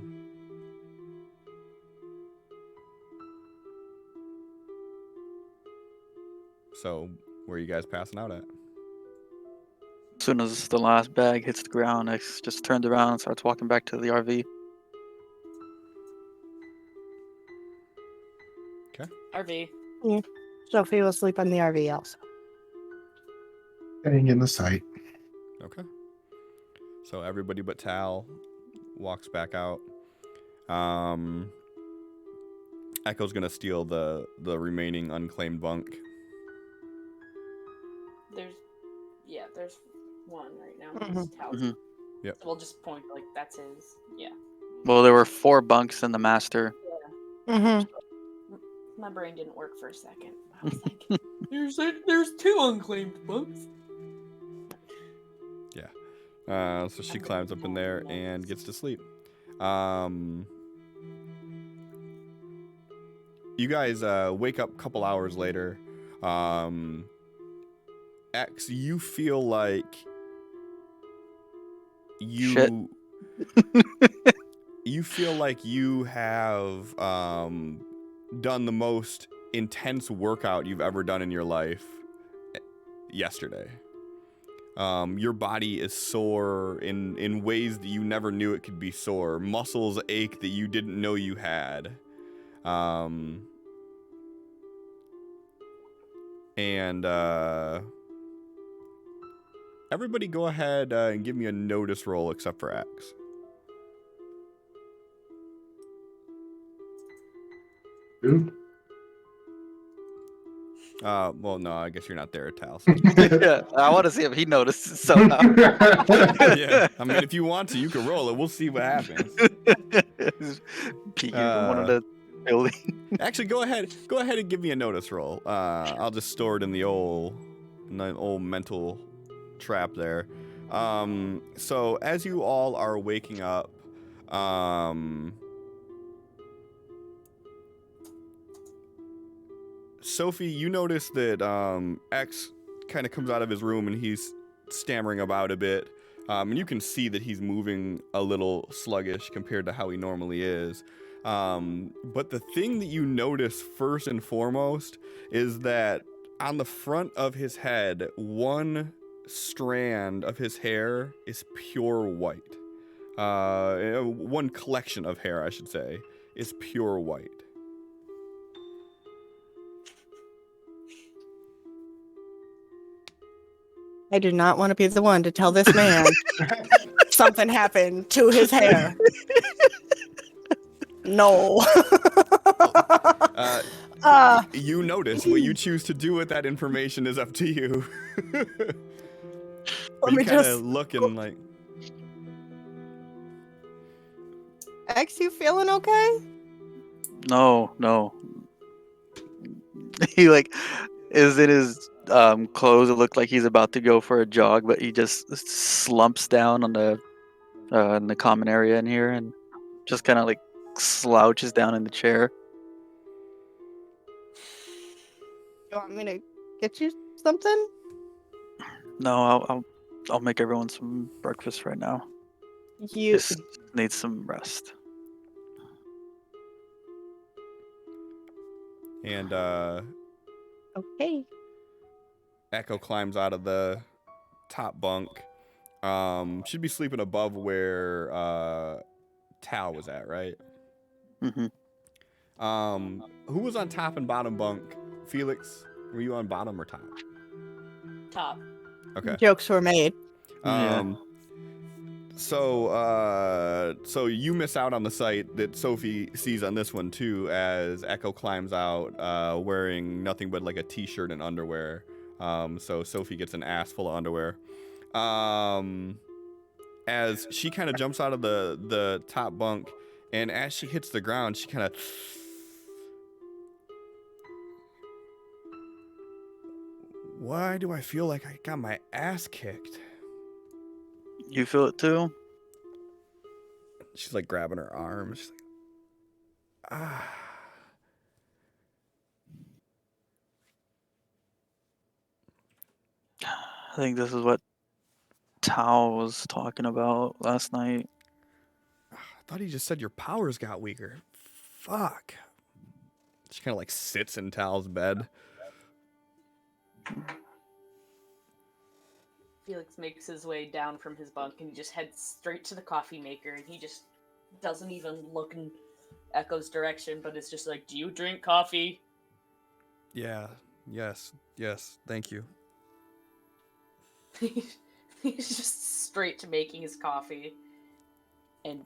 So, where are you guys passing out at? As soon as the last bag hits the ground, X just turns around and starts walking back to the RV. RV. Sophie will sleep in the RV also. Getting in the sight. Okay. So everybody but Tal walks back out. Echo's gonna steal the remaining unclaimed bunk. There's one right now. Mhm. His house. Mhm. Yep. So we'll just point like that's his. Yeah. Well, there were 4 bunks in the master. Mm-hmm. My brain didn't work for a second. I was like, there's 2 unclaimed bunks. So she climbs up in there and gets to sleep. You guys wake up a couple hours later. X, you feel like Shit. you feel like you have done the most intense workout you've ever done in your life yesterday. Your body is sore in ways that you never knew it could be sore. Muscles ache that you didn't know you had. And everybody go ahead and give me a notice roll except for X. Ooh. Well, no, I guess you're not there, Tal. So. Yeah, I want to see if he notices somehow. Yeah, I mean, if you want to, you can roll it. We'll see what happens. Peeking from one of the buildings. Actually, go ahead and give me a notice roll. I'll just store it in the old mental trap there. So as you all are waking up, Sophie, you notice that X kind of comes out of his room and he's stammering about a bit. And you can see that he's moving a little sluggish compared to how he normally is. But the thing that you notice first and foremost is that on the front of his head, one strand of his hair is pure white. One collection of hair, I should say, is pure white. I do not want to be the one to tell this man something happened to his hair. No. You notice what you choose to do with that information is up to you. Let You me kind just of looking like. X, you feeling okay? No. He like is in his clothes. It looked like he's about to go for a jog, but he just slumps down on the in the common area in here and just kind of like slouches down in the chair. You want me to get you something? No, I'll make everyone some breakfast right now. You Just need some rest. And okay? Echo climbs out of the top bunk. Should be sleeping above where Tal was at, right? Mm-hmm. Who was on top and bottom bunk? Felix, were you on bottom or top? Top. Okay. Jokes were made. Yeah. So you miss out on the sight that Sophie sees on this one too, as Echo climbs out wearing nothing but like a t-shirt and underwear. So Sophie gets an ass full of underwear. As she kind of jumps out of the top bunk, and as she hits the ground, she kind of. Why do I feel like I got my ass kicked? You feel it too? She's like grabbing her arms. She's like, ah. I think this is what Tao was talking about last night. I thought he just said your powers got weaker. Fuck. She kind of like sits in Tal's bed. Felix makes his way down from his bunk and he just heads straight to the coffee maker and he just doesn't even look in Echo's direction, but it's just like, do you drink coffee? Yeah. Yes. Thank you. He's just straight to making his coffee and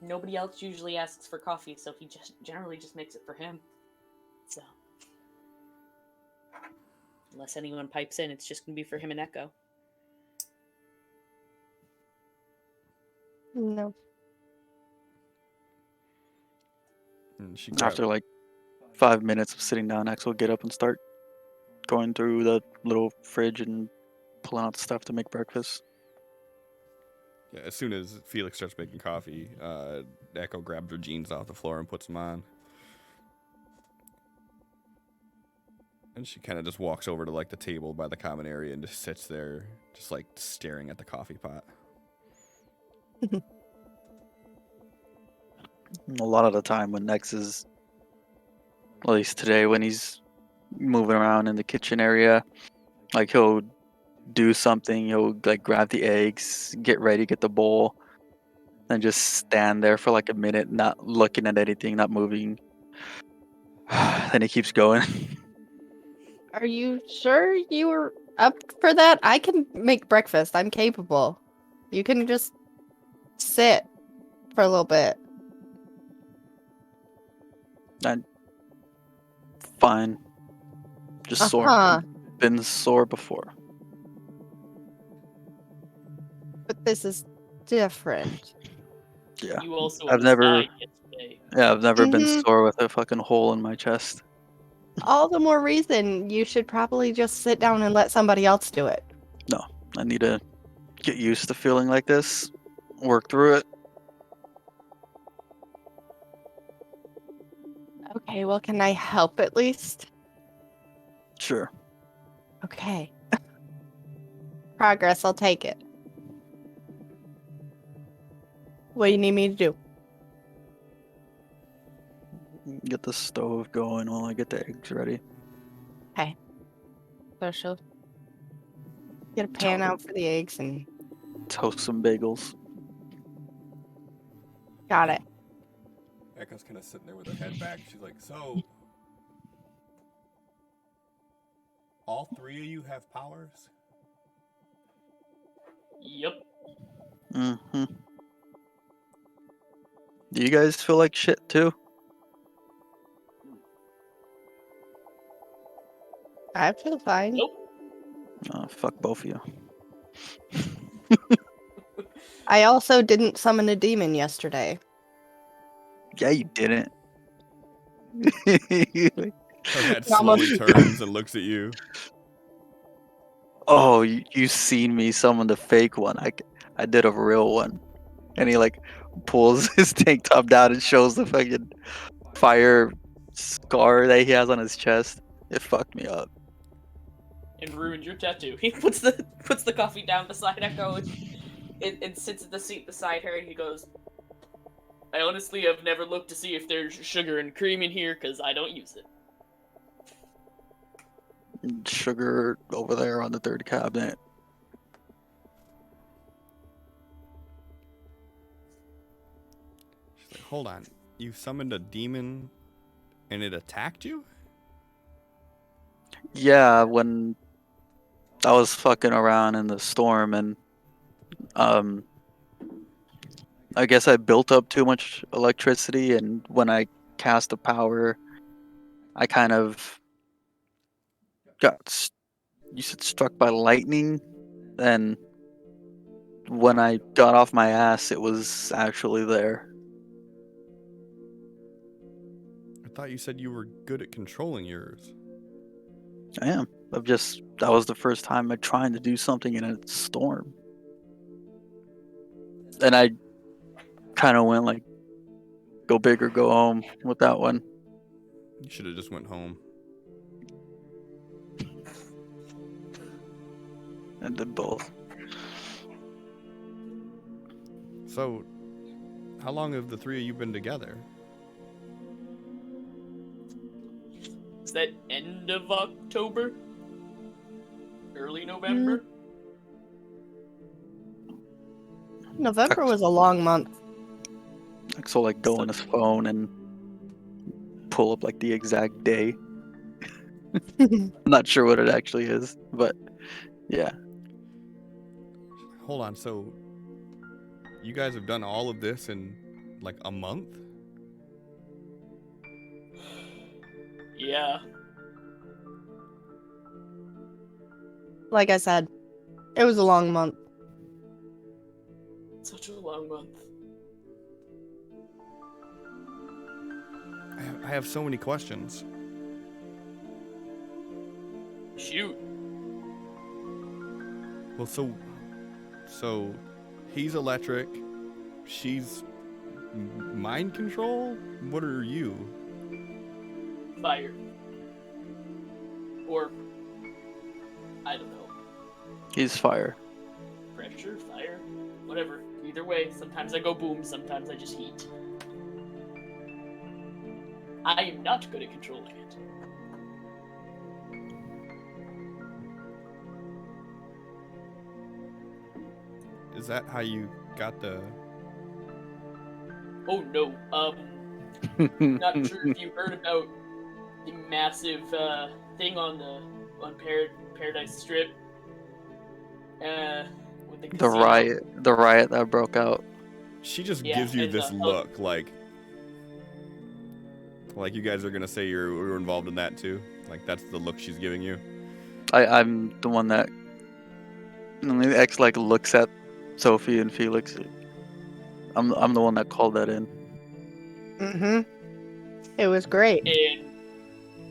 Nobody else usually asks for coffee, so he just generally just makes it for him. So, unless anyone pipes in, it's just gonna be for him and Echo. No. And she After like 5 minutes of sitting down, X will get up and start going through the little fridge and pulling out the stuff to make breakfast. Yeah, as soon as Felix starts making coffee, Echo grabs her jeans off the floor and puts them on. And she kind of just walks over to like the table by the common area and just sits there, just like staring at the coffee pot. A lot of the time when X is, at least today, when he's moving around in the kitchen area, like he'll do something, he'll like grab the eggs, get ready, get the bowl, and just stand there for like a minute, not looking at anything, not moving. Then he keeps going. Are you sure you were up for that? I can make breakfast. I'm capable. You can just sit for a little bit. Fine. Just sore. Uh-huh. Been sore before. But this is different. Yeah. You also I've never- died yesterday. Yeah, I've never been Mhm. sore with a fucking hole in my chest. All the more reason you should probably just sit down and let somebody else do it. I need to get used to feeling like this, work through it. Okay, well, can I help at least? Sure. Okay. Progress, I'll take it. What do you need me to do? Get the stove going while I get the eggs ready. So she'll get a pan out for the eggs and Toast some bagels. got it. Echo's kind of sitting there with her head back. She's like, so, all three of you have powers? Yep. Mm-hmm. Do you guys feel like shit too? I feel fine. Nope. Oh, fuck both of you. I also didn't summon a demon yesterday. Yeah, you didn't. Her head Almost. slowly turns and looks at you. Oh, you seen me summon the fake one. I did a real one. And he like pulls his tank top down and shows the fucking fire scar that he has on his chest. It fucked me up. And ruined your tattoo. He puts the coffee down beside Echo and sits at the seat beside her, and he goes, I honestly have never looked to see if there's sugar and cream in here, because I don't use it. Sugar over there on the third cabinet. She's like, hold on. You summoned a demon and it attacked you? Yeah, when I was fucking around in the storm and I guess I built up too much electricity, and when I cast the power, I kind of got you said struck by lightning, and when I got off my ass, it was actually there. I thought you said you were good at controlling yours. I am. That was the first time I tried to do something in a storm. And I kind of went like, go big or go home with that one. You should have just went home. And did both. So, how long have the three of you been together? Is that end of October? Early November? November was a long month. Like, so like go on his phone and pull up like the exact day. I'm not sure what it actually is, but yeah. Hold on, so you guys have done all of this in like a month? Yeah. Like I said, it was a long month. Such a long month. I have so many questions. Shoot. Well, so he's electric. She's mind control? What are you? Fire. Or, I don't know. He's fire. Pressure, fire, whatever. Either way, sometimes I go boom, sometimes I just heat. I am not good at controlling it. Is that how you got the... Oh no, not sure if you heard about the massive thing on Paradise Strip. With the casino. The riot that broke out. She just Yeah, gives you and this the- look, like you guys are gonna say you're involved in that too. Like that's the look she's giving you. I'm the one that. And the ex like looks at Sophie and Felix. I'm the one that called that in. It was great. And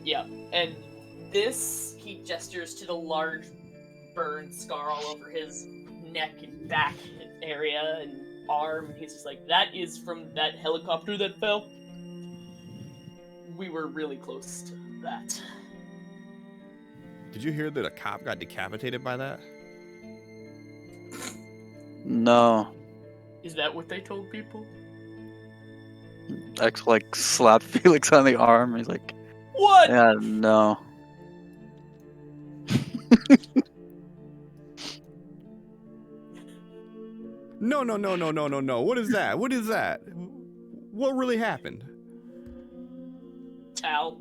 yeah, and this he gestures to the large burn scar all over his neck and back area and arm. And he's just like, that is from that helicopter that fell. We were really close to that. Did you hear that a cop got decapitated by that? No. Is that what they told people? Ex like slapped Felix on the arm. He's like, What? yeah, no. No. What is that? What is that? What really happened? Tal.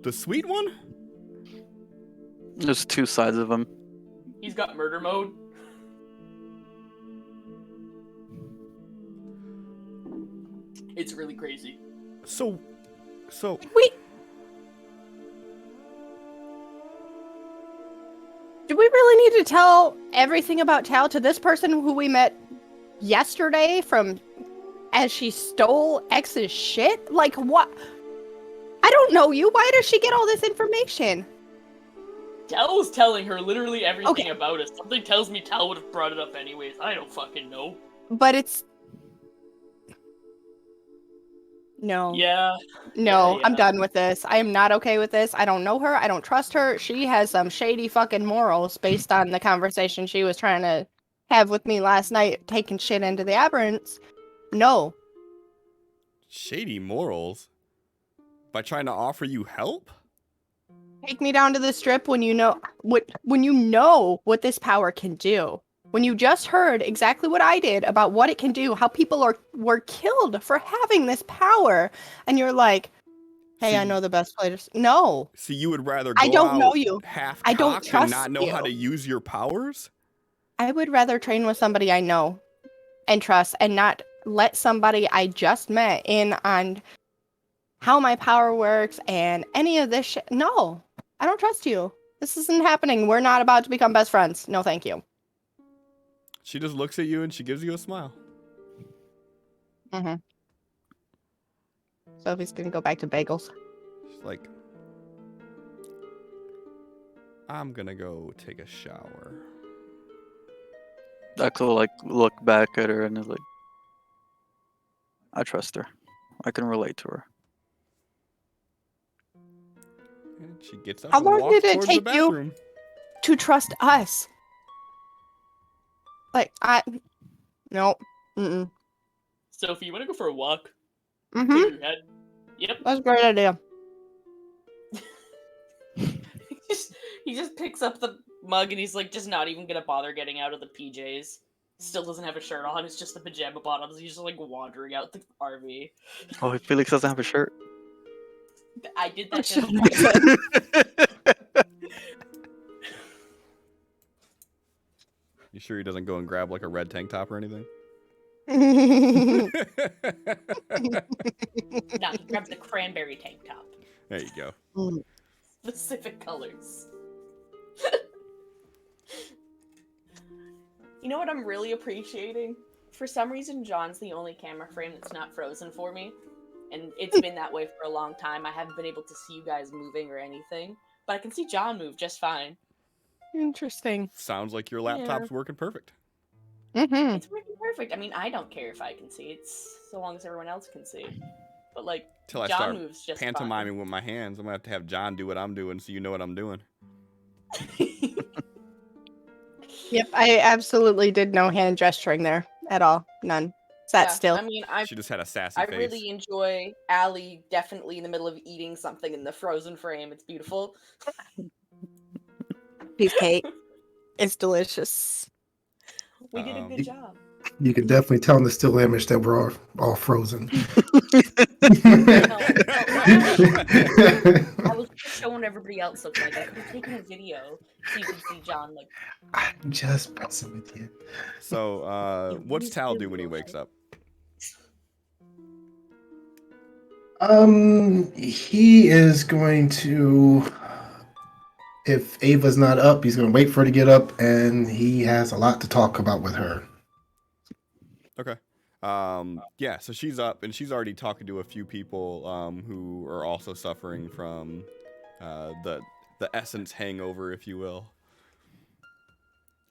The sweet one? There's two sides of him. He's got murder mode. It's really crazy. So Wait. Do we really need to tell everything about Tal to this person who we met yesterday from as she stole X's shit? Like, what? I don't know you. Why does she get all this information? Tal was telling her literally everything Okay. about it. Something tells me Tal would have brought it up anyways. I don't fucking know. But it's... No. Yeah. No, Yeah. I'm done with this. I am not okay with this. I don't know her. I don't trust her. She has some shady fucking morals based on the conversation she was trying to have with me last night, taking shit into the aberrants. No. shady morals by trying to offer you help? Take me down to the strip when you know what this power can do. When you just heard exactly what I did about what it can do, how people were killed for having this power, and you're like, "Hey, I know the best place." No, So you would rather I go don't know out you. half I don't cocked and trust not know how you. to use your powers? I would rather train with somebody I know and trust, and not let somebody I just met in on how my power works and any of this shit. No, I don't trust you. This isn't happening. We're not about to become best friends. No, thank you. She just looks at you and she gives you a smile. Mm-hmm. Sophie's gonna go back to bagels. She's like, I'm gonna go take a shower. Echo like look back at her and is like, I trust her. I can relate to her. And she gets up How and long walks did it towards the take you? bathroom. To trust us. Like, no. Mm-mm. Sophie, you want to go for a walk? Mm-hmm. Clear your head. Yep. That's a great idea. He just picks up the mug and he's like, just not even gonna bother getting out of the PJs. Still doesn't have a shirt on. It's just the pajama bottoms. He's just like wandering out the RV. Oh, Felix doesn't have a shirt. I did that. Shut just up. You sure he doesn't go and grab like a red tank top or anything? No, he grabbed the cranberry tank top. There you go. Specific colors. You know what I'm really appreciating? For some reason, John's the only camera frame that's not frozen for me. And it's been that way for a long time. I haven't been able to see you guys moving or anything. But I can see John move just fine. Interesting. Sounds like your laptop's working perfect. Mm-hmm. It's working perfect. I mean, I don't care if I can see. It's so long as everyone else can see. But, like, Till I John start moves just pantomiming with my hands. I'm going to have John do what I'm doing so you know what I'm doing. fine. Yep, I absolutely did no hand gesturing there at all. None. Sat still. I mean, She just had a sassy I face. really enjoy Allie definitely in the middle of eating something in the frozen frame. It's beautiful. Cheesecake. It's delicious. We did a good job. You can definitely tell in the still image that we're all frozen. I was just showing everybody else looked like I could have taken a video so you could see John like. I'm just messing with you. So, You what's really Tal still do when he look wakes like- up? He is going to, if Ava's not up, he's going to wait for her to get up, and he has a lot to talk about with her. Okay. Yeah, so she's up and she's already talking to a few people who are also suffering from the essence hangover, if you will.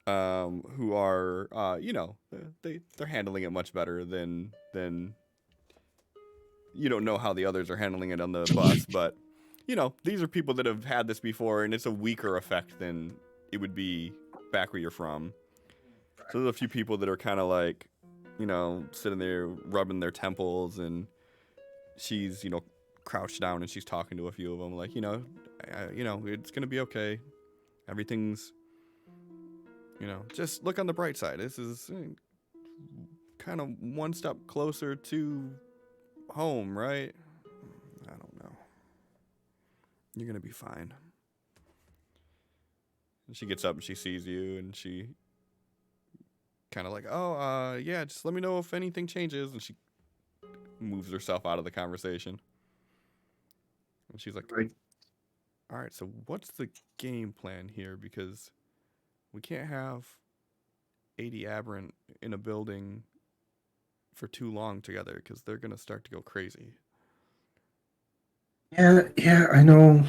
Who are they're handling it much better than you don't know how the others are handling it on the bus, but these are people that have had this before, and it's a weaker effect than it would be back where you're from. So there's a few people that are kind of like, sitting there rubbing their temples, and she's, crouched down and she's talking to a few of them like, it's going to be okay. Everything's, just look on the bright side. This is kind of one step closer to home, right? I don't know. You're going to be fine. And she gets up and she sees you and she kind of like, yeah, just let me know if anything changes. And she moves herself out of the conversation. And she's like, Right. all right, so what's the game plan here? Because we can't have 80 Aberrant in a building for too long together because they're going to start to go crazy. Yeah, I know.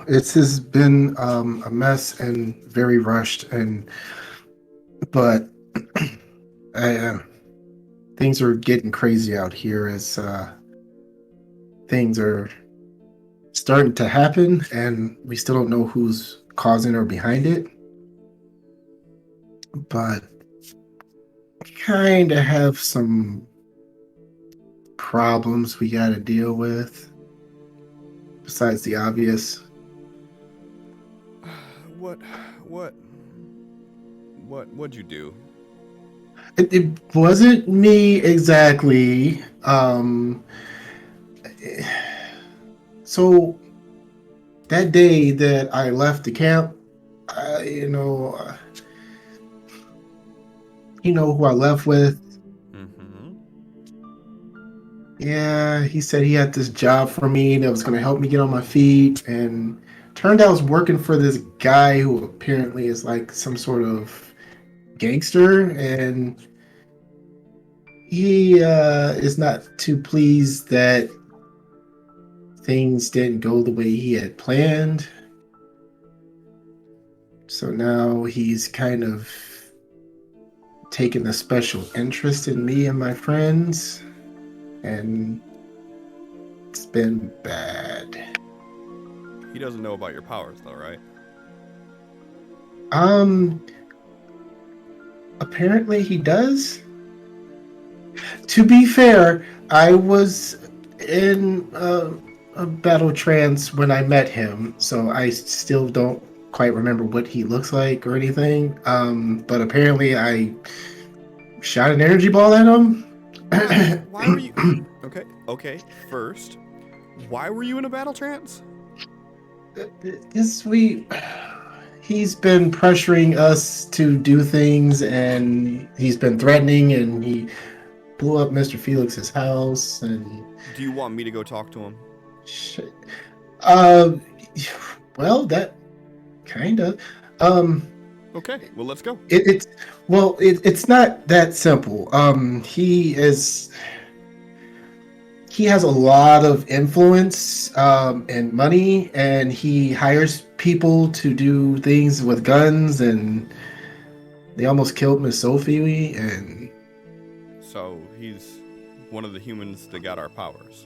It has been a mess and very rushed, but things are getting crazy out here as things are starting to happen, and we still don't know who's causing or behind it. But kind of have some problems we got to deal with. Besides the obvious. What'd you do? It wasn't me exactly. So that day that I left the camp, you know who I left with. Mm-hmm. Yeah, he said he had this job for me that was going to help me get on my feet, and turned out I was working for this guy who apparently is like some sort of gangster, and he is not too pleased that things didn't go the way he had planned. So now he's kind of taken a special interest in me and my friends, and it's been bad. He doesn't know about your powers, though, right? Apparently he does. To be fair, I was in a battle trance when I met him, so I still don't quite remember what he looks like or anything. But apparently I shot an energy ball at him. Why were you... Okay. First, why were you in a battle trance? He's been pressuring us to do things, and he's been threatening, and he blew up Mr. Felix's house and Do you want me to go talk to him? shit. Uh, well, that kind of. Okay, well, let's go. It's not that simple. He has a lot of influence and money, and he hires people to do things with guns, and they almost killed Miss Sophie, and So he's one of the humans that got our powers.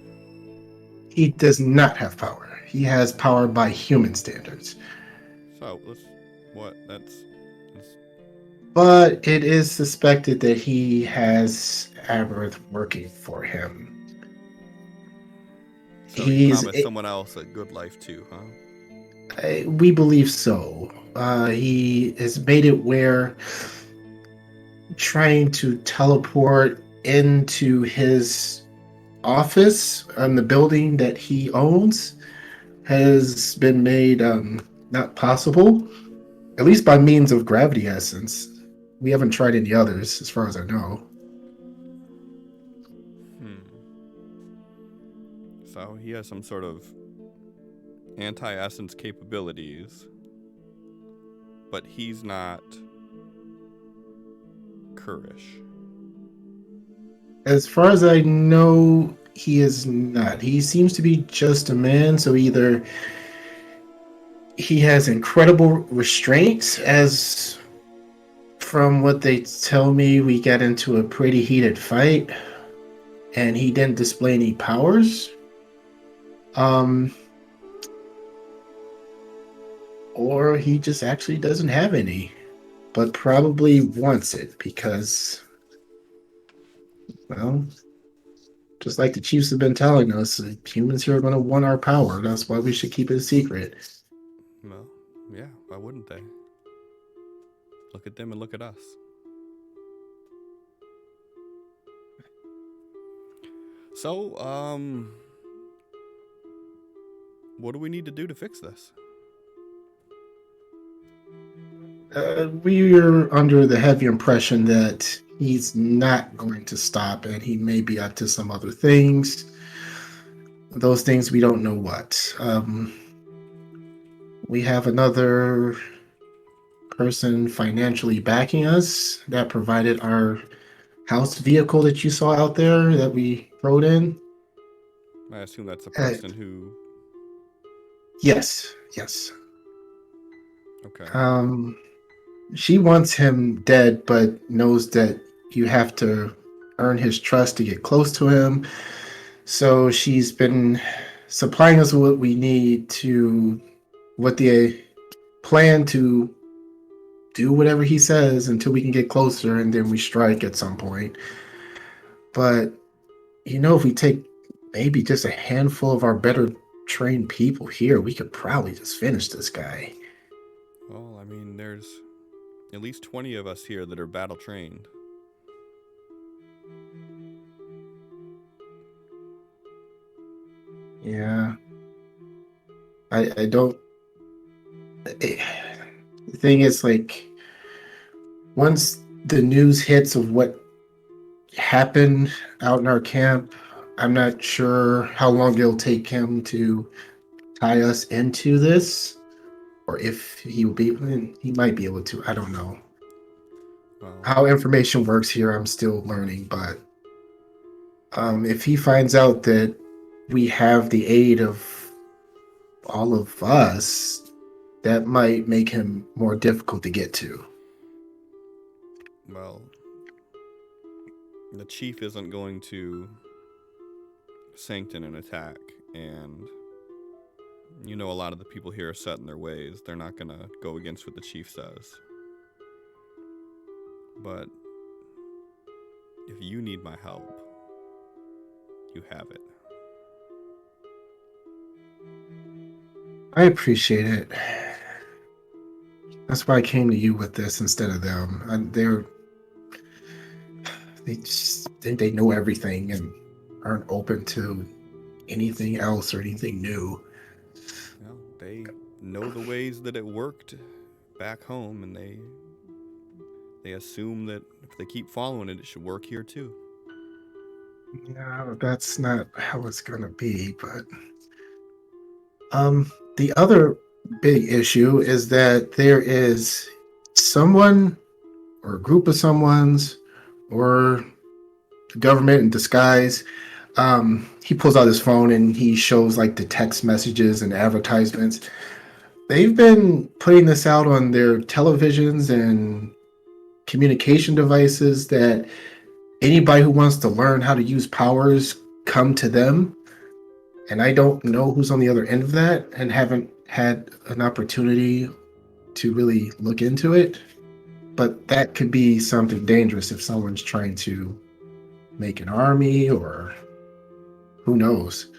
he does not have power. He has power by human standards. So that's But it is suspected that he has Aberth working for him. so he He's promised someone else a good life too, huh? We believe so. He has made it where trying to teleport into his office on the building that he owns has been made not possible, at least by means of gravity essence. We haven't tried any others, as far as I know. So he has some sort of anti-essence capabilities, but he's not Kurish. As far as I know, he is not. He seems to be just a man, so either he has incredible restraints, as from what they tell me, we got into a pretty heated fight, and he didn't display any powers. Or he just actually doesn't have any, but probably wants it because, well, just like the chiefs have been telling us, humans here are going to want our power. That's why we should keep it a secret. Well, yeah, why wouldn't they? Look at them and look at us. So, what do we need to do to fix this? We're under the heavy impression that he's not going to stop and he may be up to some other things. Those things we don't know what. We have another person financially backing us that provided our house vehicle that you saw out there that we rode in. I assume that's a person who... Yes. Okay. She wants him dead, but knows that you have to earn his trust to get close to him. So she's been supplying us with what we need to, what the plan to do whatever he says until we can get closer, and then we strike at some point. But, if we take maybe just a handful of our better trained people here, we could probably just finish this guy. Well, I mean, there's at least 20 of us here that are battle trained. Yeah. I don't... The thing is, like, once the news hits of what happened out in our camp, I'm not sure how long it'll take him to tie us into this, or if he might be able to. I don't know. Well, How information works here, I'm still learning, but if he finds out that we have the aid of all of us, that might make him more difficult to get to. well, the chief isn't going to sanction an attack, and a lot of the people here are set in their ways. They're not going to go against what the chief says. But if you need my help, you have it. I appreciate it. That's why I came to you with this instead of them. They just think they know everything and aren't open to anything else or anything new. Well, they know the ways that it worked back home, and they assume that if they keep following it, it should work here too. No, that's not how it's gonna be, but the other big issue is that there is someone or a group of someone's or the government in disguise. He pulls out his phone and he shows like the text messages and advertisements. They've been putting this out on their televisions and communication devices that anybody who wants to learn how to use powers come to them. And I don't know who's on the other end of that and haven't had an opportunity to really look into it. But that could be something dangerous if someone's trying to make an army or who knows.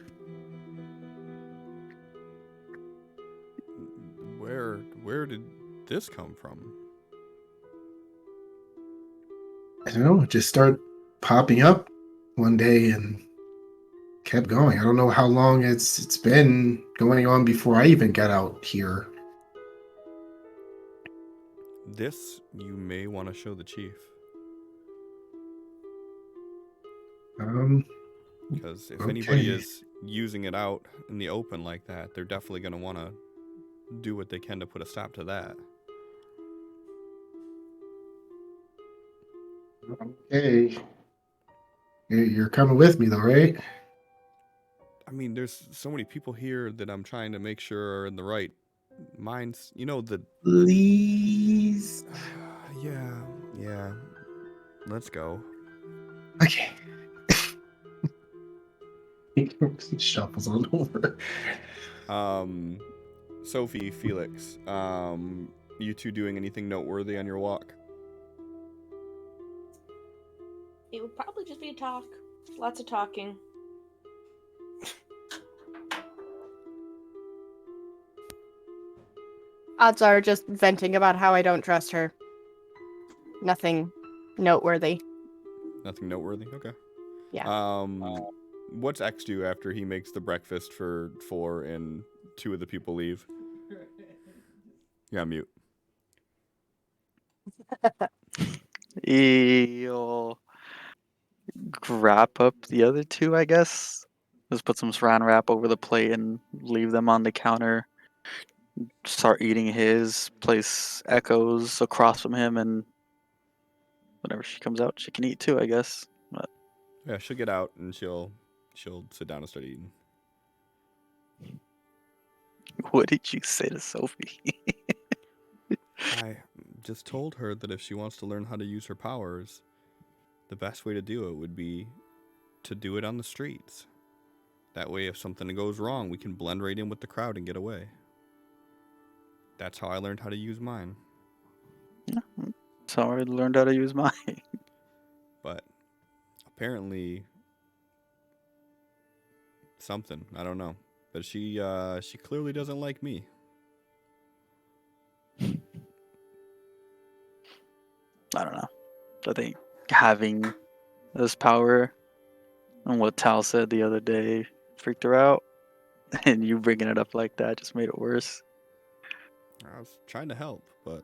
Where did this come from? I don't know, it just started popping up one day and kept going. I don't know how long it's been going on before I even got out here. This you may want to show the chief. Because if anybody Okay. is using it out in the open like that, they're definitely going to want to do what they can to put a stop to that. Okay. You're coming with me though, right? I mean, there's so many people here that I'm trying to make sure are in the right minds. You know, Please. yeah. Let's go. Okay. He shuffles on over. Sophie, Felix, you two doing anything noteworthy on your walk? It would probably just be a talk. Lots of talking. Odds are just venting about how I don't trust her. Nothing noteworthy. Nothing noteworthy? Okay. Yeah. What's X do after he makes the breakfast for 4 and 2 of the people leave? Yeah, mute. He'll wrap up the other 2, I guess. Just put some saran wrap over the plate and leave them on the counter. Start eating his. Place Echoes across from him, and whenever she comes out, she can eat too, I guess. But Yeah, she'll get out and she'll sit down and start eating. what did you say to Sophie? I just told her that if she wants to learn how to use her powers, the best way to do it would be to do it on the streets. That way, if something goes wrong, we can blend right in with the crowd and get away. That's how I learned how to use mine. So I learned how to use mine. But apparently, something, I don't know. But she clearly doesn't like me. I don't know. I think having this power and what Tal said the other day freaked her out, and you bringing it up like that just made it worse. I was trying to help, but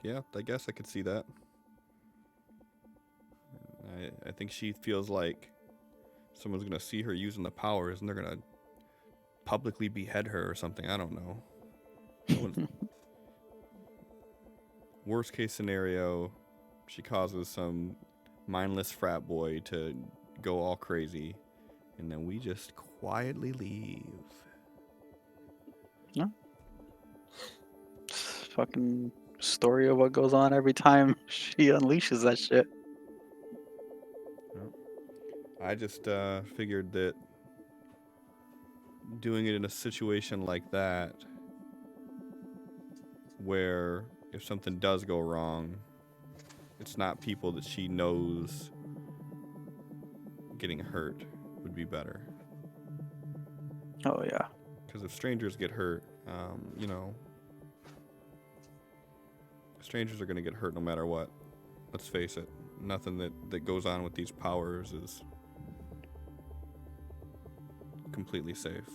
yeah, I guess I could see that. I think she feels like someone's gonna see her using the powers and they're gonna publicly behead her or something. I don't know. Worst case scenario, she causes some mindless frat boy to go all crazy, and then we just quietly leave. No. Fucking story of what goes on every time she unleashes that shit. I just figured that doing it in a situation like that, where if something does go wrong, it's not people that she knows getting hurt, would be better. Oh yeah. Because if strangers get hurt, you know, strangers are going to get hurt no matter what. Let's face it. Nothing that goes on with these powers is completely safe.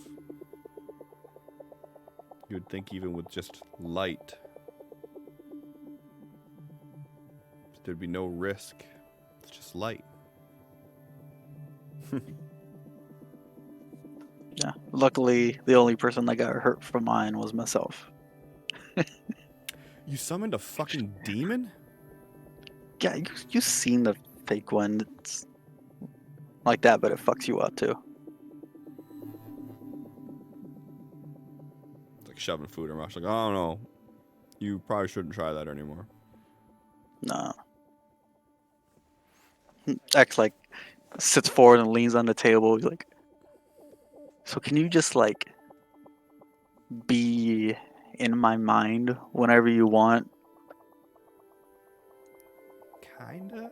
You would think even with just light, there'd be no risk. It's just light. Yeah. Luckily, the only person that got hurt from mine was myself. You summoned a fucking demon? Yeah, you seen the fake one. It's like that, but it fucks you up too. It's like shoving food in her mouth. She's like, oh no, you probably shouldn't try that anymore. Nah. X like sits forward and leans on the table. He's like, so can you just like be in my mind whenever you want? Kinda.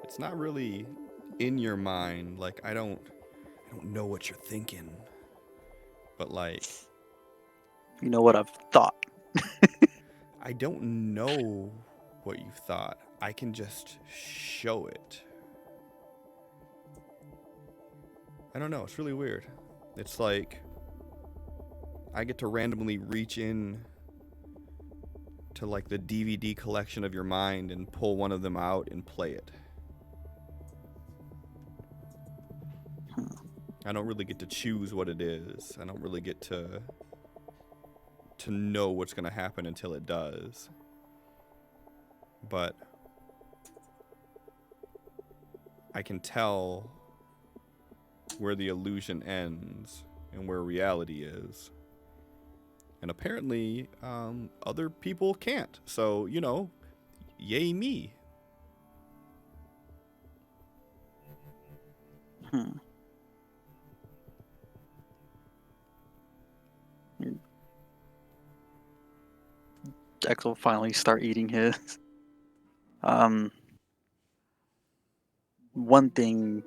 It's not really in your mind. Like I don't know what you're thinking. But like, You know what I've thought. I don't know what you've thought. I can just show it. I don't know. It's really weird. It's like I get to randomly reach in to like the DVD collection of your mind and pull one of them out and play it. I don't really get to choose what it is. I don't really get to know what's going to happen until it does. But I can tell where the illusion ends and where reality is. And apparently, other people can't. So, you know, yay me. X will finally start eating his. One thing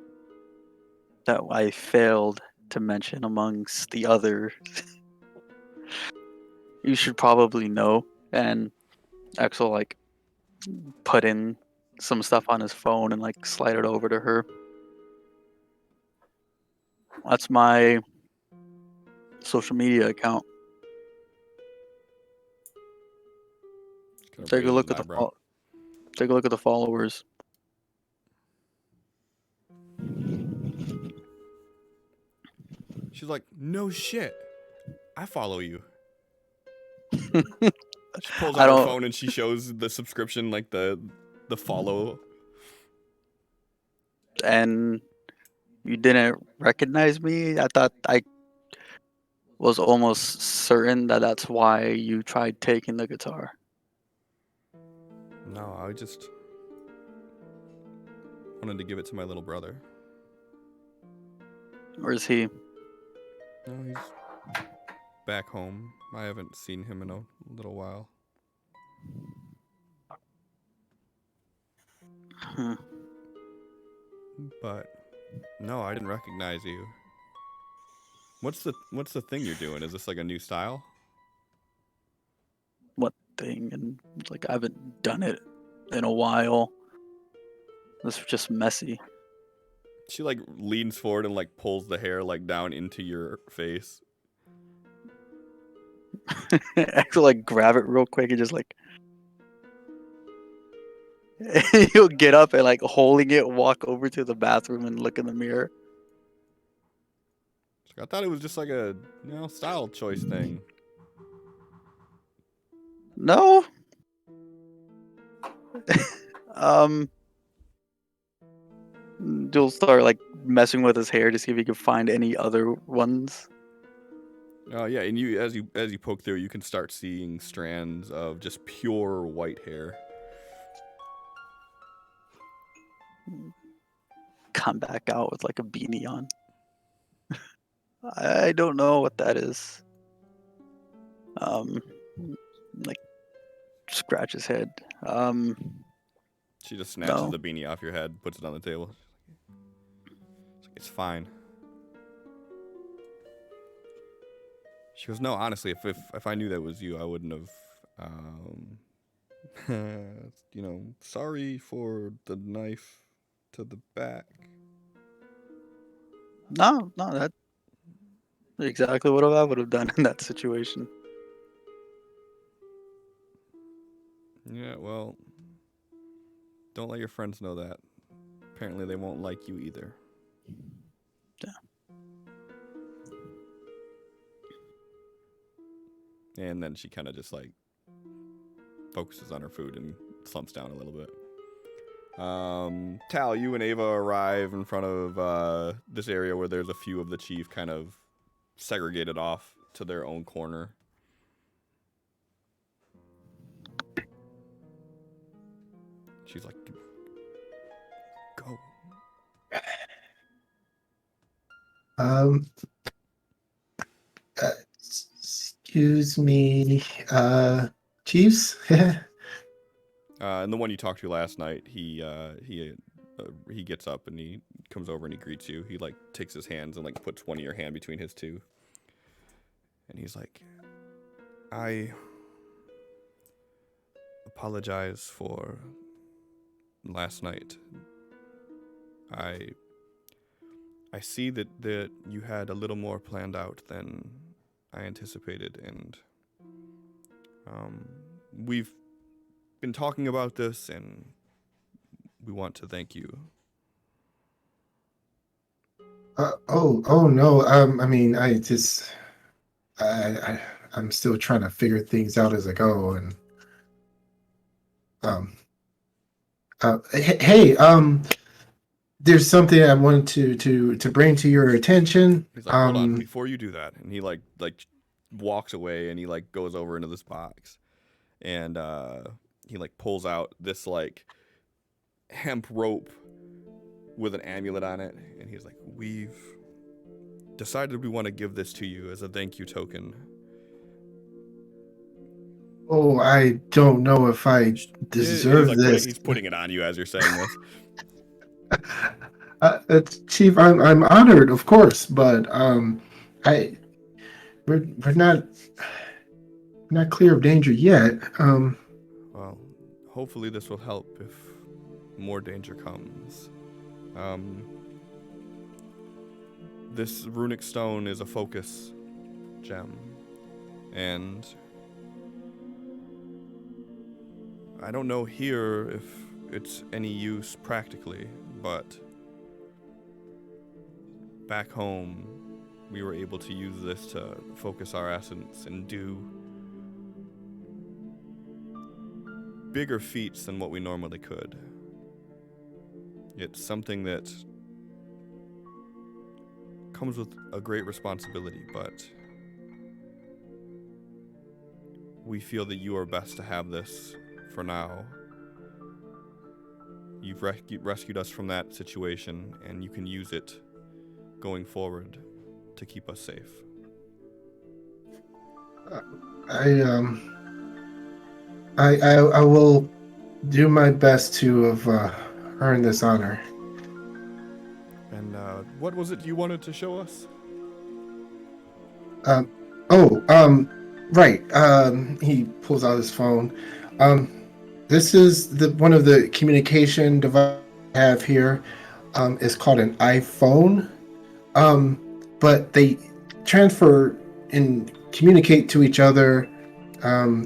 that I failed to mention amongst the other, you should probably know, and X will like put in some stuff on his phone and like slide it over to her. That's my social media account. Kinda Take a raise look his at eyebrow. take a look at the followers. She's like, no shit. I follow you. She pulls I out her don't, phone and she shows the subscription, like the follow. and you didn't recognize me. I thought I was almost certain that that's why you tried taking the guitar. No, I just wanted to give it to my little brother. Where's he? No, he's back home. I haven't seen him in a little while. Hmm. But no, I didn't recognize you. What's the thing you're doing? Is this like a new style? What thing? And like I haven't done it in a while. This is just messy. She like leans forward and like pulls the hair like down into your face. X will like grab it real quick and just like he'll get up and like holding it, walk over to the bathroom and look in the mirror. I thought it was just like a style choice thing. No. um You'll start like messing with his hair to see if he can find any other ones. Oh yeah, and you as you poke through, you can start seeing strands of just pure white hair. Come back out with like a beanie on. I don't know what that is. Like scratch his head. She just snatches No. the beanie off your head, puts it on the table. It's fine. She goes, no, honestly, if I knew that was you, I wouldn't have. Sorry for the knife to the back. No, that's exactly what I would have done in that situation. Yeah, well, don't let your friends know that. Apparently, they won't like you either. And then she kind of just like focuses on her food and slumps down a little bit. Tal, you and Ava arrive in front of this area where there's a few of the chief kind of segregated off to their own corner. She's like, go. Excuse me, Chiefs? And the one you talked to last night, he gets up and he comes over and he greets you. He like takes his hands and like puts one of your hand between his two. And he's like, I apologize for last night. I see that you had a little more planned out than I anticipated, and we've been talking about this, and we want to thank you. Oh no. I mean, I'm still trying to figure things out as I go, and hey, there's something I wanted to bring to your attention. He's like, hold on, before you do that, and he like walks away, and he like goes over into this box, and he like pulls out this like hemp rope with an amulet on it, and he's like, we've decided we want to give this to you as a thank you token. Oh, I don't know if I deserve this. He's putting it on you as you're saying this. Chief, I'm honored, of course, but we're not clear of danger yet. Well, hopefully this will help if more danger comes. This runic stone is a focus gem, and I don't know here if it's any use practically, but back home we were able to use this to focus our essence and do bigger feats than what we normally could. It's something that comes with a great responsibility, but we feel that you are best to have this for now. You've rescued us from that situation, and you can use it going forward to keep us safe. I will do my best to have earned this honor. And what was it you wanted to show us? Right. He pulls out his phone. This is one of the communication devices I have here. It's called an iPhone. But they transfer and communicate to each other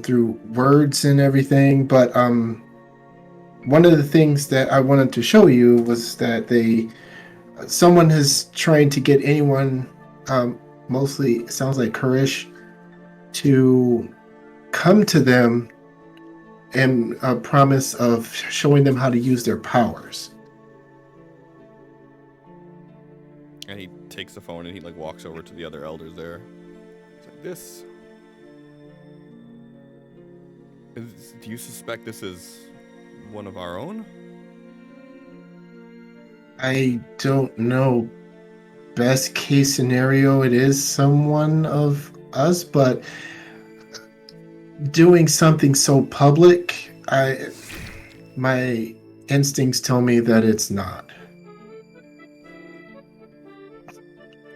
through words and everything. But one of the things that I wanted to show you was that someone is trying to get anyone, mostly it sounds like Kurish, to come to them and a promise of showing them how to use their powers. And he takes the phone and he like walks over to the other elders there. He's like, do you suspect this is one of our own? I don't know. Best case scenario, it is someone of us, but doing something so public, my instincts tell me that it's not.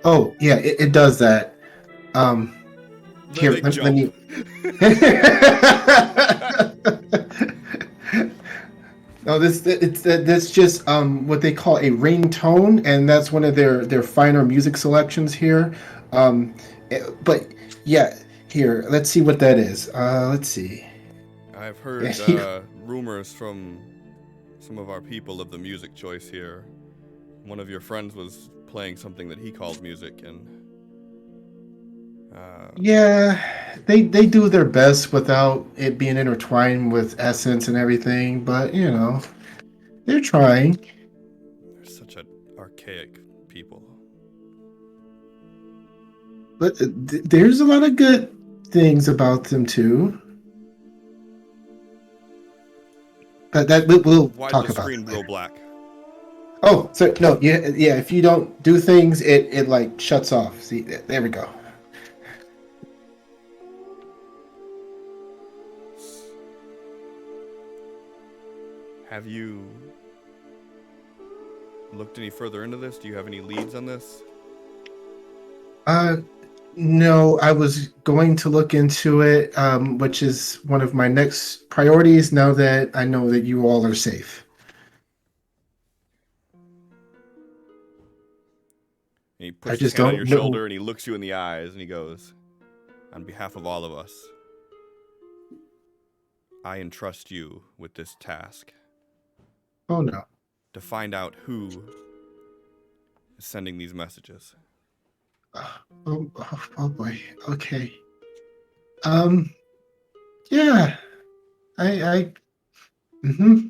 Oh, yeah, it does that. Here, let me. No, that's just what they call a ringtone, and that's one of their finer music selections here. But yeah, here, let's see what that is. Let's see. I've heard rumors from some of our people of the music choice here. One of your friends was playing something that he called music, and Yeah, they do their best without it being intertwined with essence and everything, but they're trying. They're such an archaic people. But there's a lot of good things about them too. But that we'll Why did talk the about screen it go later. black? Oh, so no, yeah. If you don't do things, it like shuts off. See, there we go. Have you looked any further into this? Do you have any leads on this? No, I was going to look into it, which is one of my next priorities now that I know that you all are safe. And he I puts his just hand on don't your know. shoulder and he looks you in the eyes and he goes, "On behalf of all of us, I entrust you with this task Oh no. to find out who is sending these messages." Oh boy. Okay. Um. Yeah. I. Mm-hmm.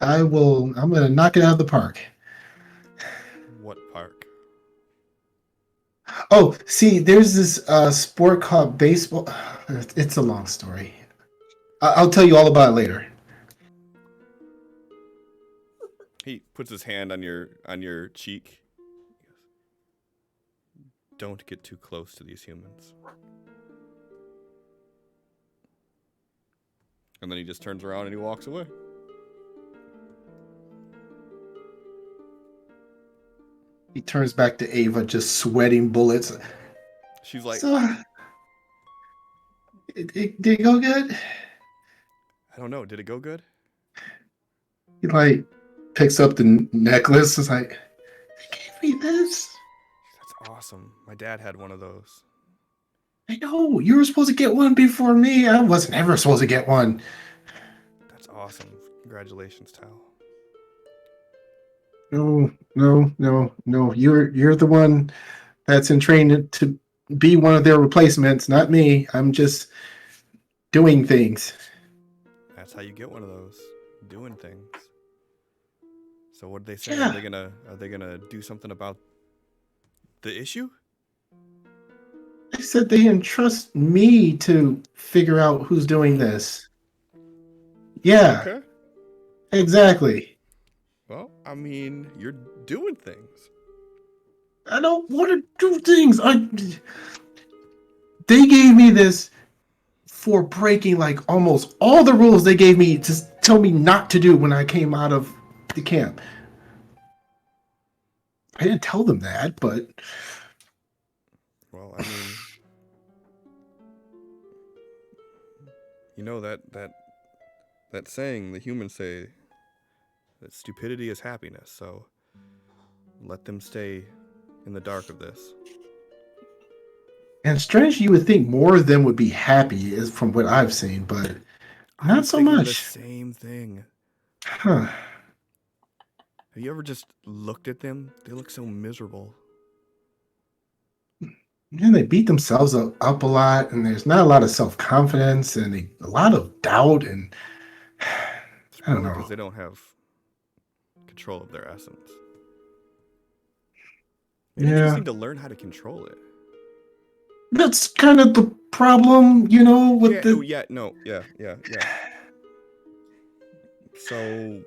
I will. I'm gonna knock it out of the park. What park? Oh, see, there's this sport called baseball. It's a long story. I'll tell you all about it later. He puts his hand on your cheek. He goes, "Don't get too close to these humans." And then he just turns around and he walks away. He turns back to Ava, just sweating bullets. She's like, So, it did it go good? "I don't know. Did it go good?" He like picks up the necklace. It's like, they gave me this. "That's awesome. My dad had one of those." I know you were supposed to get one before me. I wasn't ever supposed to get one. "That's awesome. Congratulations, Tal." No. You're the one that's in training to be one of their replacements, not me. I'm just doing things. That's how you get one of those. Doing things. So what did they say? Yeah. Are they gonna do something about the issue? They said they entrust me to figure out who's doing this. Yeah, Okay. exactly. Well, I mean, you're doing things. I don't want to do things. They gave me this for breaking like almost all the rules they gave me to tell me not to do when I came out of the camp. I didn't tell them that, but Well, I mean, you know that saying the humans say that stupidity is happiness. So let them stay in the dark of this. and strange you would think more of them would be happy is from what I've seen, but I not was so thinking the much. same thing. Huh. Have you ever just looked at them? They look so miserable. And they beat themselves up a lot, and there's not a lot of self-confidence and a lot of doubt, and It's I don't probably know. because they don't have control of their essence. Maybe they just Yeah, need to learn how to control it. that's kind of the problem, with Oh, the. yeah, no, yeah. So,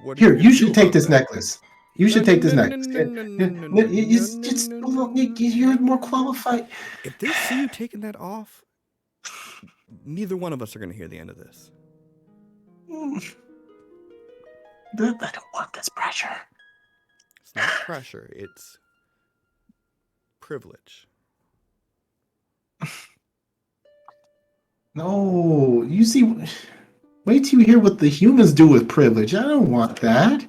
what are you Here, gonna you do should take about this that? necklace. You No, should no, take this no, no, necklace. no, no, no, no, no, It's no, no, no, you're more no. qualified. If they see you taking that off, neither one of us are gonna hear the end of this. I don't want this pressure. It's not pressure, it's privilege. No, you see, wait till you hear what the humans do with privilege. I don't want that.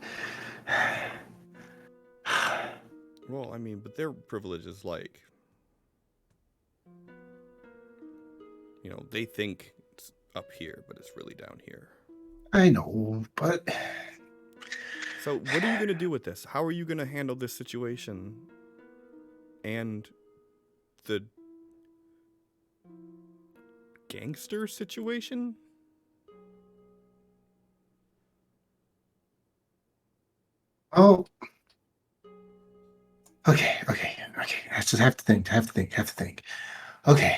Well, I mean, but their privilege is like, they think it's up here, but it's really down here. I know, but So, what are you gonna do with this? How are you gonna handle this situation and the gangster situation? Oh. Okay. I just have to think. Okay.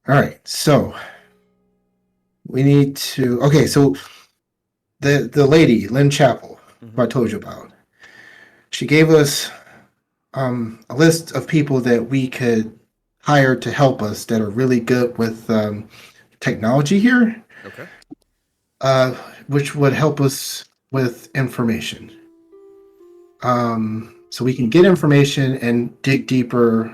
All right. So we need to. Okay. So the lady Lynn Chapel, who I told you about, she gave us a list of people that we could hire to help us that are really good with technology here, Okay. which would help us with information. So we can get information and dig deeper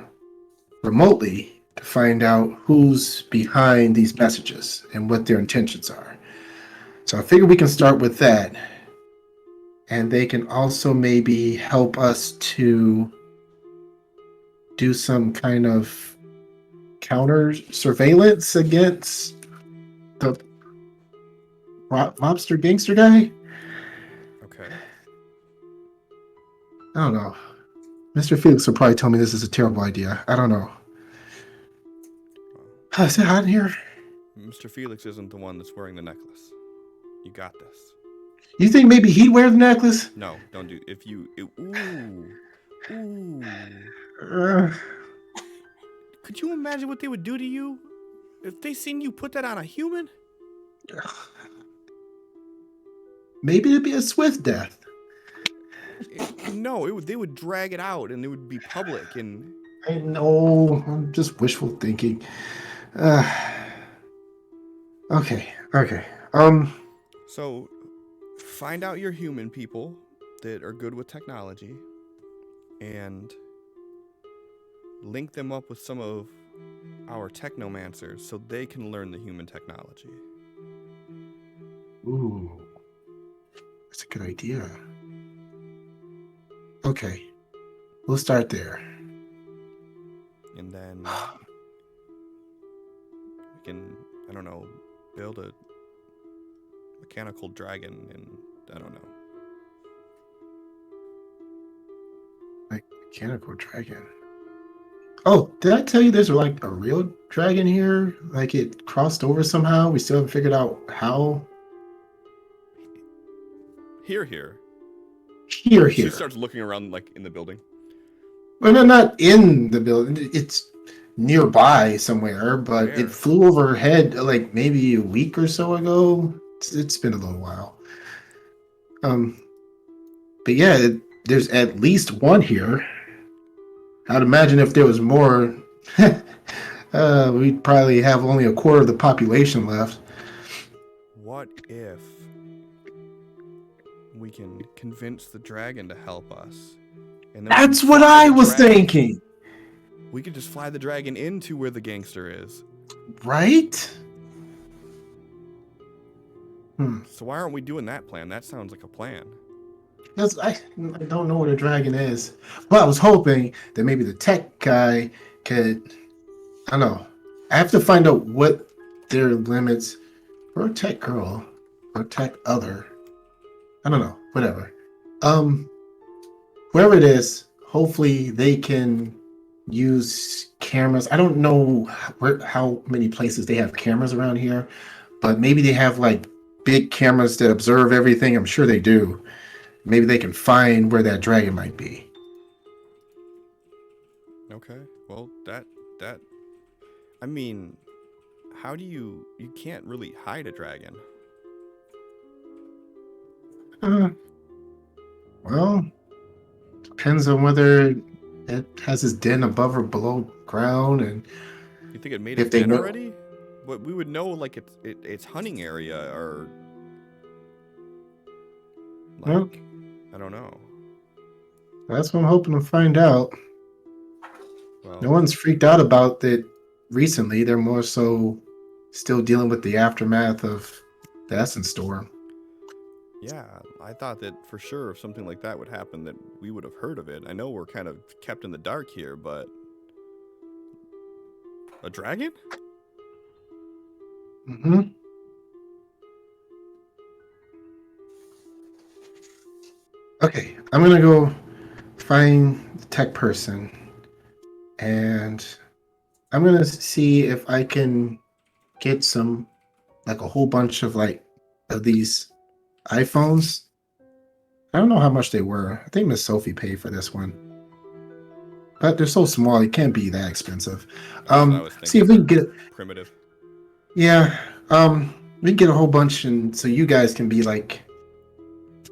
remotely to find out who's behind these messages and what their intentions are. So I figure we can start with that. And they can also maybe help us to do some kind of counter surveillance against the mobster gangster guy. Okay. I don't know. Mr. Felix will probably tell me this is a terrible idea. I don't know. Is it hot in here? Mr. Felix isn't the one that's wearing the necklace. You got this. You think maybe he'd wear the necklace? No, don't do. If you, ooh. Could you imagine what they would do to you if they seen you put that on a human? Maybe it'd be a swift death. No, they would drag it out, and it would be public. And I know. I'm just wishful thinking. Okay. So, find out your human people that are good with technology, and link them up with some of our technomancers so they can learn the human technology. Ooh, that's a good idea. Okay, we'll start there. And then we can, I don't know, build a mechanical dragon, and I don't know. Mechanical dragon. Oh, did I tell you there's like a real dragon here? Like it crossed over somehow? We still haven't figured out how? Here. Here. She starts looking around, like, in the building. Well, no, not in the building. It's nearby somewhere, but Where? it flew over her head like maybe a week or so ago. It's been a little while. But yeah, there's at least one here. I'd imagine if there was more, we'd probably have only a quarter of the population left. What if we can convince the dragon to help us? And then That's what I was thinking. We could just fly the dragon into where the gangster is. Right? So why aren't we doing that plan? That sounds like a plan. Because I don't know what a dragon is. Well, I was hoping that maybe the tech guy could, I don't know. I have to find out what their limits, or a tech girl, or tech other. I don't know. Whatever. Whoever it is, hopefully they can use cameras. I don't know how many places they have cameras around here, but maybe they have like big cameras that observe everything. I'm sure they do. Maybe they can find where that dragon might be. Okay. Well, that I mean, how do you can't really hide a dragon. Well, depends on whether it has its den above or below ground, and You think it made if its they den know- already? But we would know, like, its hunting area, or like, Well- I don't know. that's what I'm hoping to find out. Well, No one's freaked out about it recently. They're more so still dealing with the aftermath of the Essence Storm. yeah, I thought that for sure if something like that would happen that we would have heard of it. I know we're kind of kept in the dark here, but a dragon? Mm-hmm. Okay, I'm gonna go find the tech person and I'm gonna see if I can get some, like a whole bunch of of these iPhones. I don't know how much they were. I think Miss Sophie paid for this one, but they're so small it can't be that expensive. That's what I was See if thinking. we can get. Primitive. Yeah. We can get a whole bunch, and so you guys can be like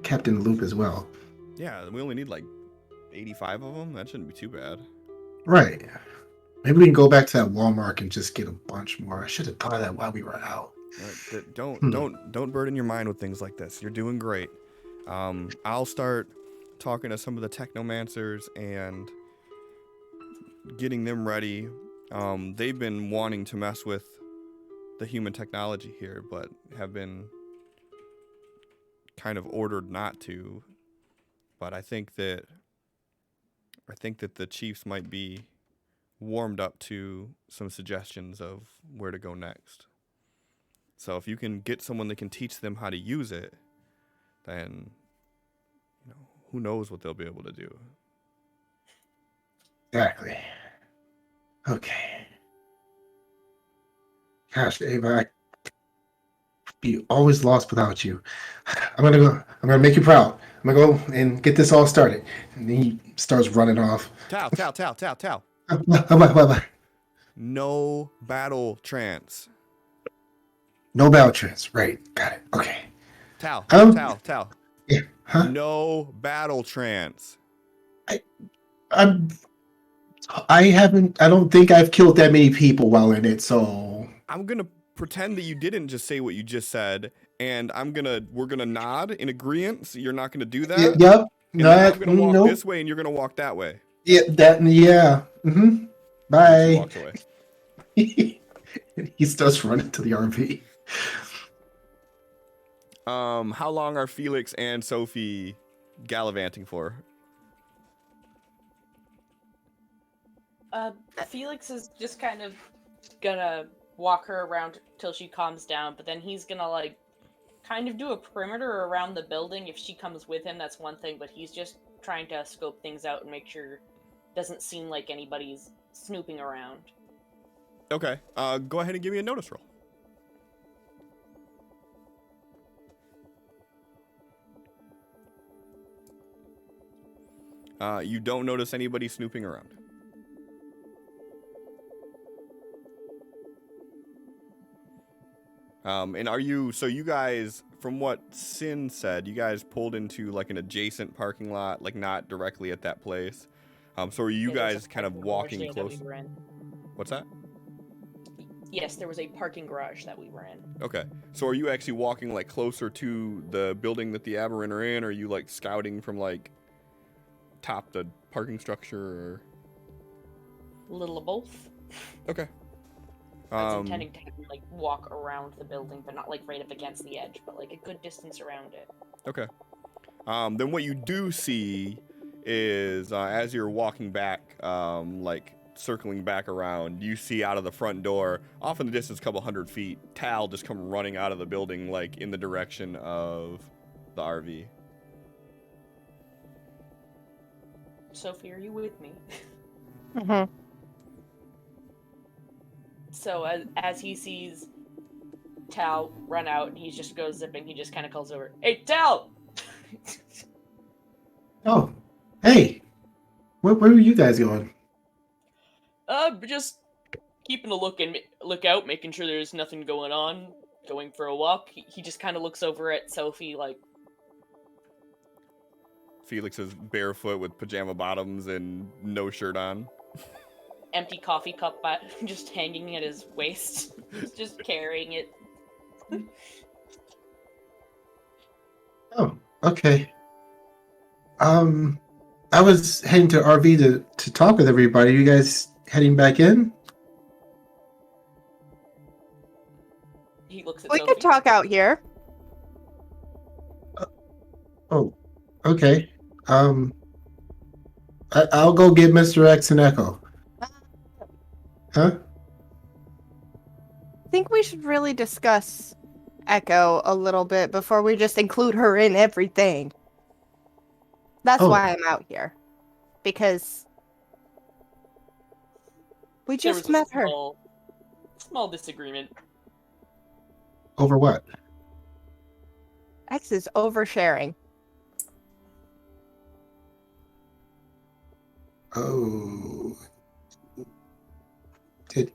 kept in the loop as well. Yeah, we only need like 85 of them. That shouldn't be too bad. Right. Maybe we can go back to that Walmart and just get a bunch more. I should have thought of that while we were out. Don't burden your mind with things like this. You're doing great. I'll start talking to some of the technomancers and getting them ready. They've been wanting to mess with the human technology here, but have been kind of ordered not to. But I think that the chiefs might be warmed up to some suggestions of where to go next. So if you can get someone that can teach them how to use it, then who knows what they'll be able to do. Exactly. Okay. Gosh, Ava, I'd be always lost without you. I'm gonna make you proud. I'm gonna go and get this all started. And then he starts running off. Tao. Bye. No battle trance. No battle trance. Right. Got it. Okay. Tao. Yeah. Huh? No battle trance. I don't think I've killed that many people while in it, so I'm gonna pretend that you didn't just say what you just said, and we're gonna nod in agreement. So you're not gonna do that. Yep. And then I'm gonna walk this way, and you're gonna walk that way. Yeah. Yeah. Mm-hmm. Bye. She walks away. He starts running to the RV. How long are Felix and Sophie gallivanting for? Felix is just kind of gonna walk her around till she calms down, but then he's gonna like kind of do a perimeter around the building. If she comes with him, that's one thing, but he's just trying to scope things out and make sure it doesn't seem like anybody's snooping around. Okay. Go ahead and give me a notice roll. You don't notice anybody snooping around. And so you guys, from what Sin said, you guys pulled into like an adjacent parking lot, like not directly at that place. So are you guys kind of walking close? What's that? Yes, there was a parking garage that we were in. Okay. So are you actually walking like closer to the building that the Aberrant are in, or are you like scouting from like top the parking structure, or? A little of both. Okay. I was intending to like walk around the building, but not like right up against the edge, but like a good distance around it. Okay. Then what you do see is as you're walking back, like circling back around, you see out of the front door, off in the distance, a couple 100 feet, Tal just come running out of the building, like in the direction of the RV. Sophie, are you with me? Mm-hmm. So as he sees Tal run out and he just goes zipping, he just kind of calls over, "Hey, Tal!" Oh, hey, where are you guys going? Just keeping a look out, making sure there's nothing going on. Going for a walk. He just kind of looks over at Sophie like. Felix is barefoot with pajama bottoms and no shirt on. Empty coffee cup just hanging at his waist. He's just carrying it. Oh, okay. I was heading to RV to talk with everybody. You guys heading back in? He looks at We Sophie. could talk out here. Oh, okay. I'll go get Mr. X and Echo. Huh? I think we should really discuss Echo a little bit before we just include her in everything. That's Oh. why I'm out here. Because We There just was met a her. small disagreement. Over what? X is oversharing. Oh, did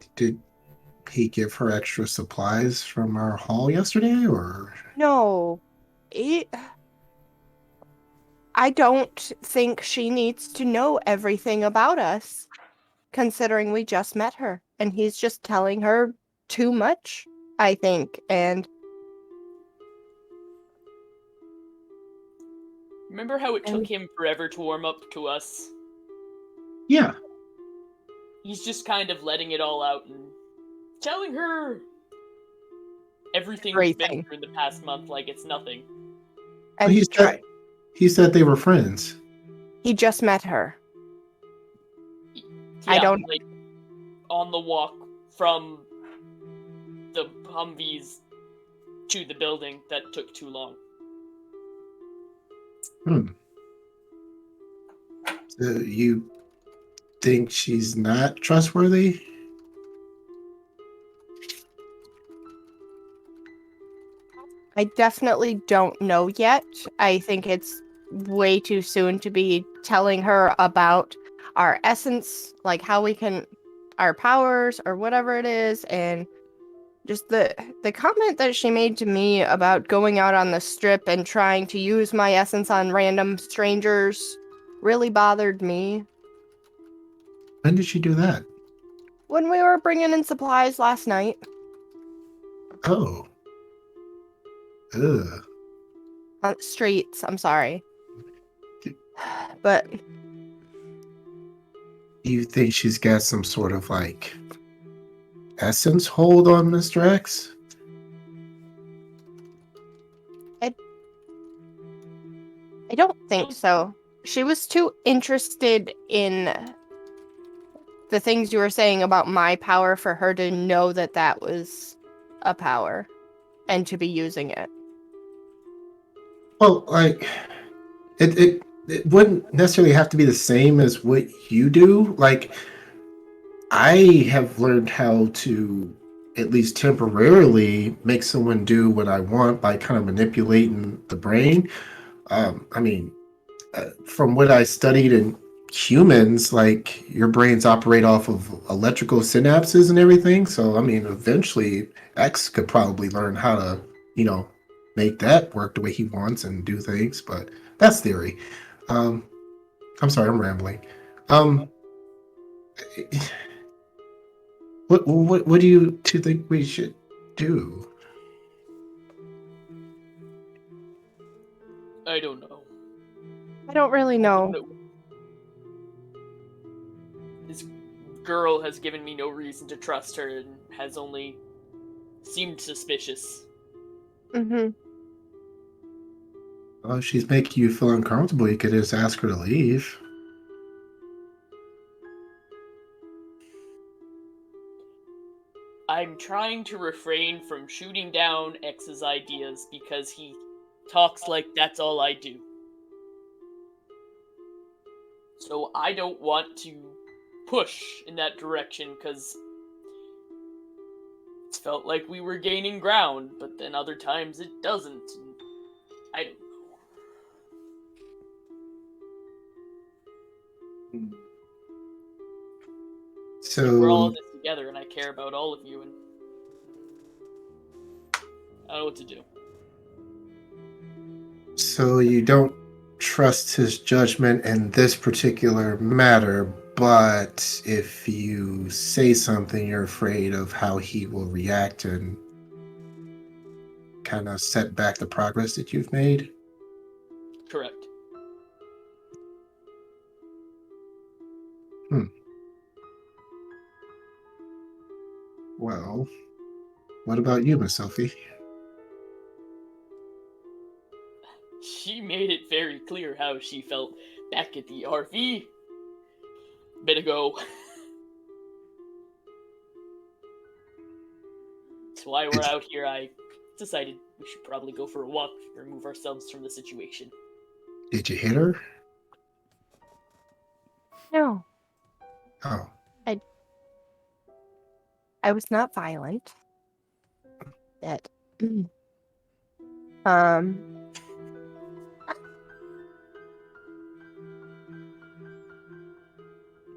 he give her extra supplies from our haul yesterday, or? No. It, I don't think she needs to know everything about us, considering we just met her. And he's just telling her too much, I think. And Remember how it took him forever to warm up to us? Yeah. He's just kind of letting it all out and telling her everything we've been everything. through in the past month like it's nothing. But And he said they were friends. he just met her. I Yeah, don't- like on the walk from the Humvees to the building that took too long. So you think she's not trustworthy? I definitely don't know yet. I think it's way too soon to be telling her about our essence, like how we can, our powers or whatever it is, and just the comment that she made to me about going out on the strip and trying to use my essence on random strangers really bothered me. When did she do that? When we were bringing in supplies last night. Oh. Ugh. On the streets, I'm sorry. But You think she's got some sort of like essence hold on Mr. X? I don't think so. She was too interested in the things you were saying about my power for her to know that that was a power and to be using it. Well, like it wouldn't necessarily have to be the same as what you do. Like I have learned how to at least temporarily make someone do what I want by kind of manipulating the brain. I mean, from what I studied in humans, like your brains operate off of electrical synapses and everything. So, I mean, eventually X could probably learn how to, make that work the way he wants and do things. But that's theory. Um, I'm sorry, I'm rambling. Um, what do you two think we should do? I don't know. I don't really know. This girl has given me no reason to trust her and has only seemed suspicious. Mm-hmm. Well, if she's making you feel uncomfortable, you could just ask her to leave. I'm trying to refrain from shooting down X's ideas because he talks like that's all I do. So I don't want to push in that direction because it's felt like we were gaining ground, but then other times it doesn't. And I don't know. So We're all in this together, and I care about all of you, and I don't know what to do. So you don't trust his judgment in this particular matter, but if you say something, you're afraid of how he will react and kind of set back the progress that you've made? Correct. Well, what about you, Miss Sophie? She made it very clear how she felt back at the RV a bit ago. That's why we're out here. I decided we should probably go for a walk to remove ourselves from the situation. Did you hit her? No. Oh. I was not violent. That. I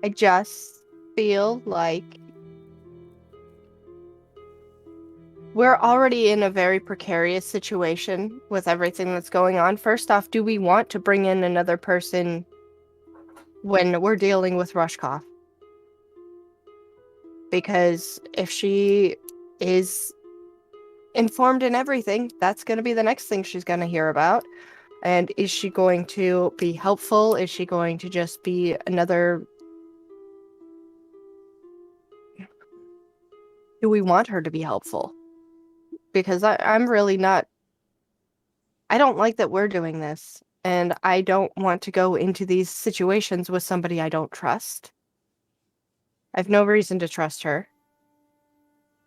just feel like we're already in a very precarious situation with everything that's going on. First off, do we want to bring in another person when we're dealing with Rushkoff? Because if she is informed in everything, that's going to be the next thing she's going to hear about. And is she going to be helpful? Is she going to just be another... Do we want her to be helpful? Because I'm really not... I don't like that we're doing this. And I don't want to go into these situations with somebody I don't trust. I have no reason to trust her.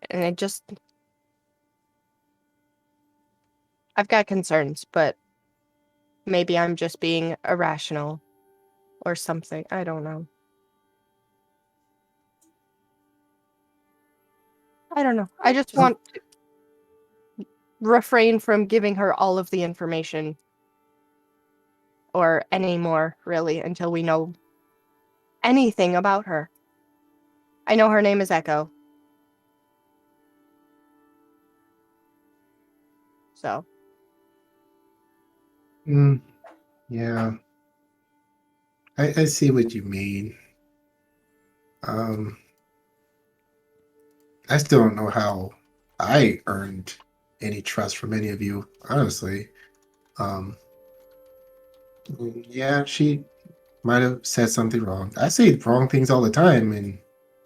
And I've got concerns, but maybe I'm just being irrational or something. I don't know. I don't know. I just want to refrain from giving her all of the information or any more, really, until we know anything about her. I know her name is Echo. So. Yeah. I see what you mean. I still don't know how I earned any trust from any of you, honestly. Yeah, she might have said something wrong. I say wrong things all the time, and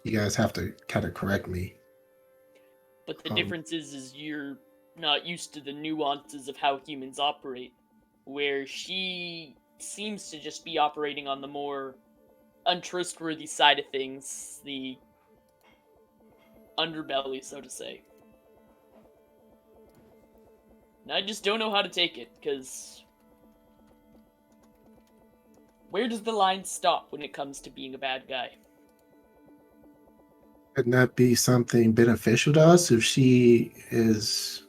you guys have to kind of correct me. But the difference is you're not used to the nuances of how humans operate, where she seems to just be operating on the more untrustworthy side of things, the underbelly, so to say. And I just don't know how to take it, because where does the line stop when it comes to being a bad guy? Could that be something beneficial to us if she is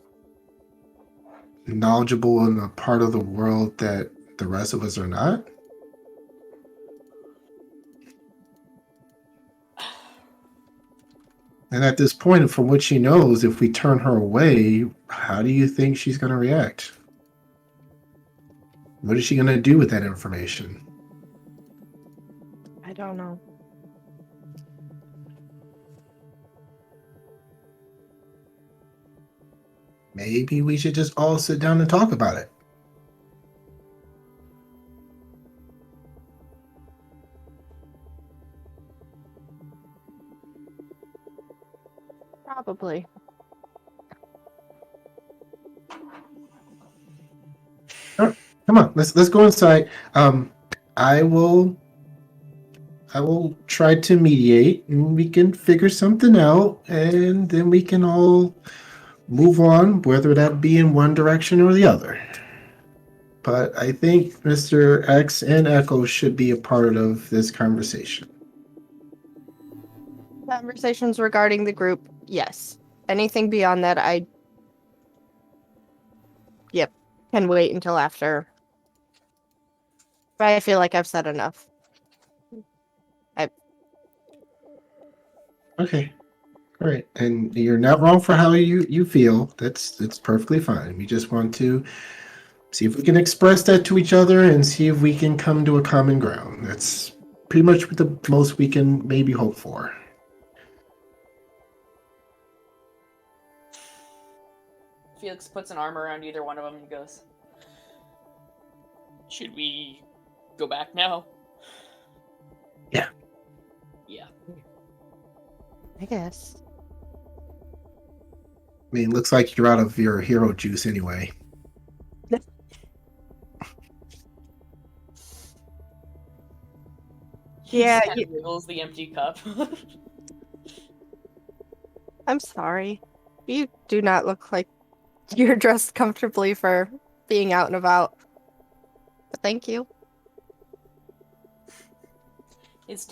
knowledgeable in a part of the world that the rest of us are not? And at this point, from what she knows, if we turn her away, how do you think she's going to react? What is she going to do with that information? I don't know. Maybe we should just all sit down and talk about it. Probably. All right, come on, let's go inside. I will try to mediate, and we can figure something out, and then we can all move on, whether that be in one direction or the other. But I think Mr. X and Echo should be a part of this conversation. Conversations regarding the group, yes. Anything beyond that, can wait until after. But I feel like I've said enough. Okay. All right. And you're not wrong for how you feel. That's perfectly fine. We just want to see if we can express that to each other and see if we can come to a common ground. That's pretty much the most we can maybe hope for. Felix puts an arm around either one of them and goes, Should we go back now? Yeah. Yeah. I guess. I mean, looks like you're out of your hero juice anyway. Yeah, he wiggles the empty cup. I'm sorry. You do not look like you're dressed comfortably for being out and about. But thank you. His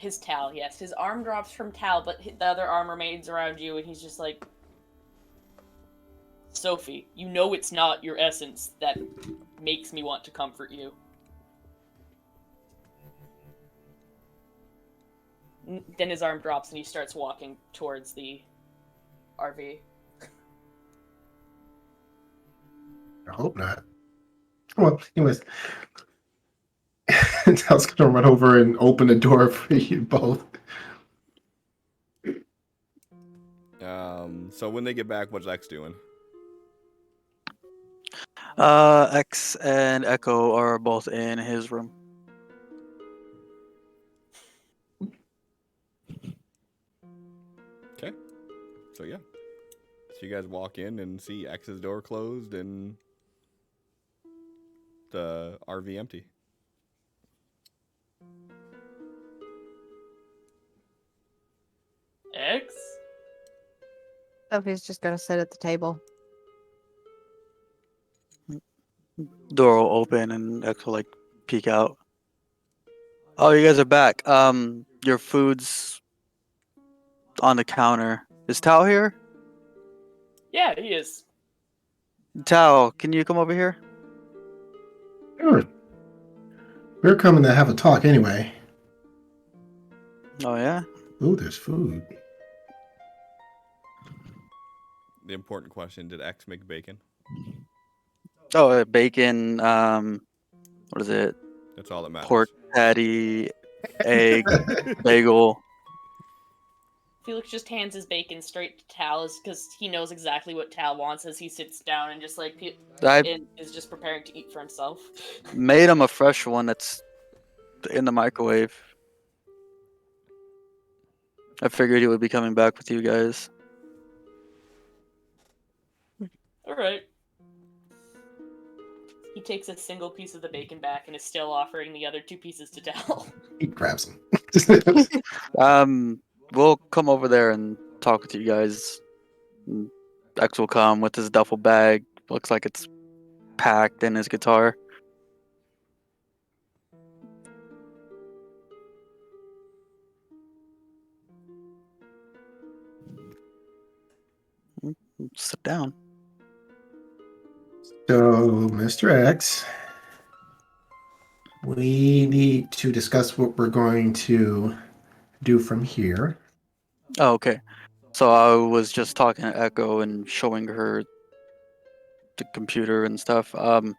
His Tal, yes. His arm drops from Tal, but the other arm remains around you, and he's just like, Sophie, you know it's not your essence that makes me want to comfort you. Then his arm drops, and he starts walking towards the RV. I hope not. Well, anyways, Tal's gonna run over and open the door for you both. So when they get back, what's X doing? X and Echo are both in his room. Okay. So yeah. So you guys walk in and see X's door closed and the RV empty. X? Sophie's just gonna sit at the table. Door will open and X will like peek out. Oh, you guys are back. Your food's on the counter. Is Tao here? Yeah, he is. Tao, can you come over here? Sure. We're coming to have a talk anyway. Oh yeah. Ooh, there's food. The important question, did X make bacon? Oh, bacon. What is it? That's all that matters. Pork patty, egg, bagel. Felix just hands his bacon straight to Tal, because he knows exactly what Tal wants as he sits down and just like I and is just preparing to eat for himself. made him a fresh one that's in the microwave. I figured he would be coming back with you guys. Alright. He takes a single piece of the bacon back and is still offering the other 2 pieces to Tal. He grabs them. We'll come over there and talk with you guys. X will come with his duffel bag. Looks like it's packed in his guitar. Sit down. So, Mr. X, we need to discuss what we're going to do from here. Oh, okay. So I was just talking to Echo and showing her the computer and stuff. I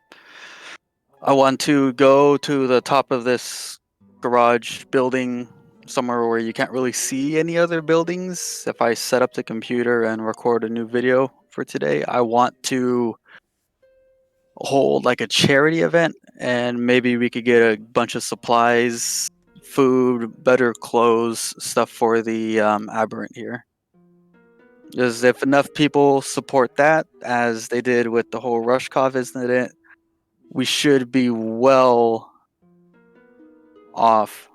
want to go to the top of this garage building, somewhere where you can't really see any other buildings. If I set up the computer and record a new video for today, I want to hold like a charity event, and maybe we could get a bunch of supplies, food, better clothes, stuff for the aberrant here. Because if enough people support that, as they did with the whole Rushkov incident, we should be well off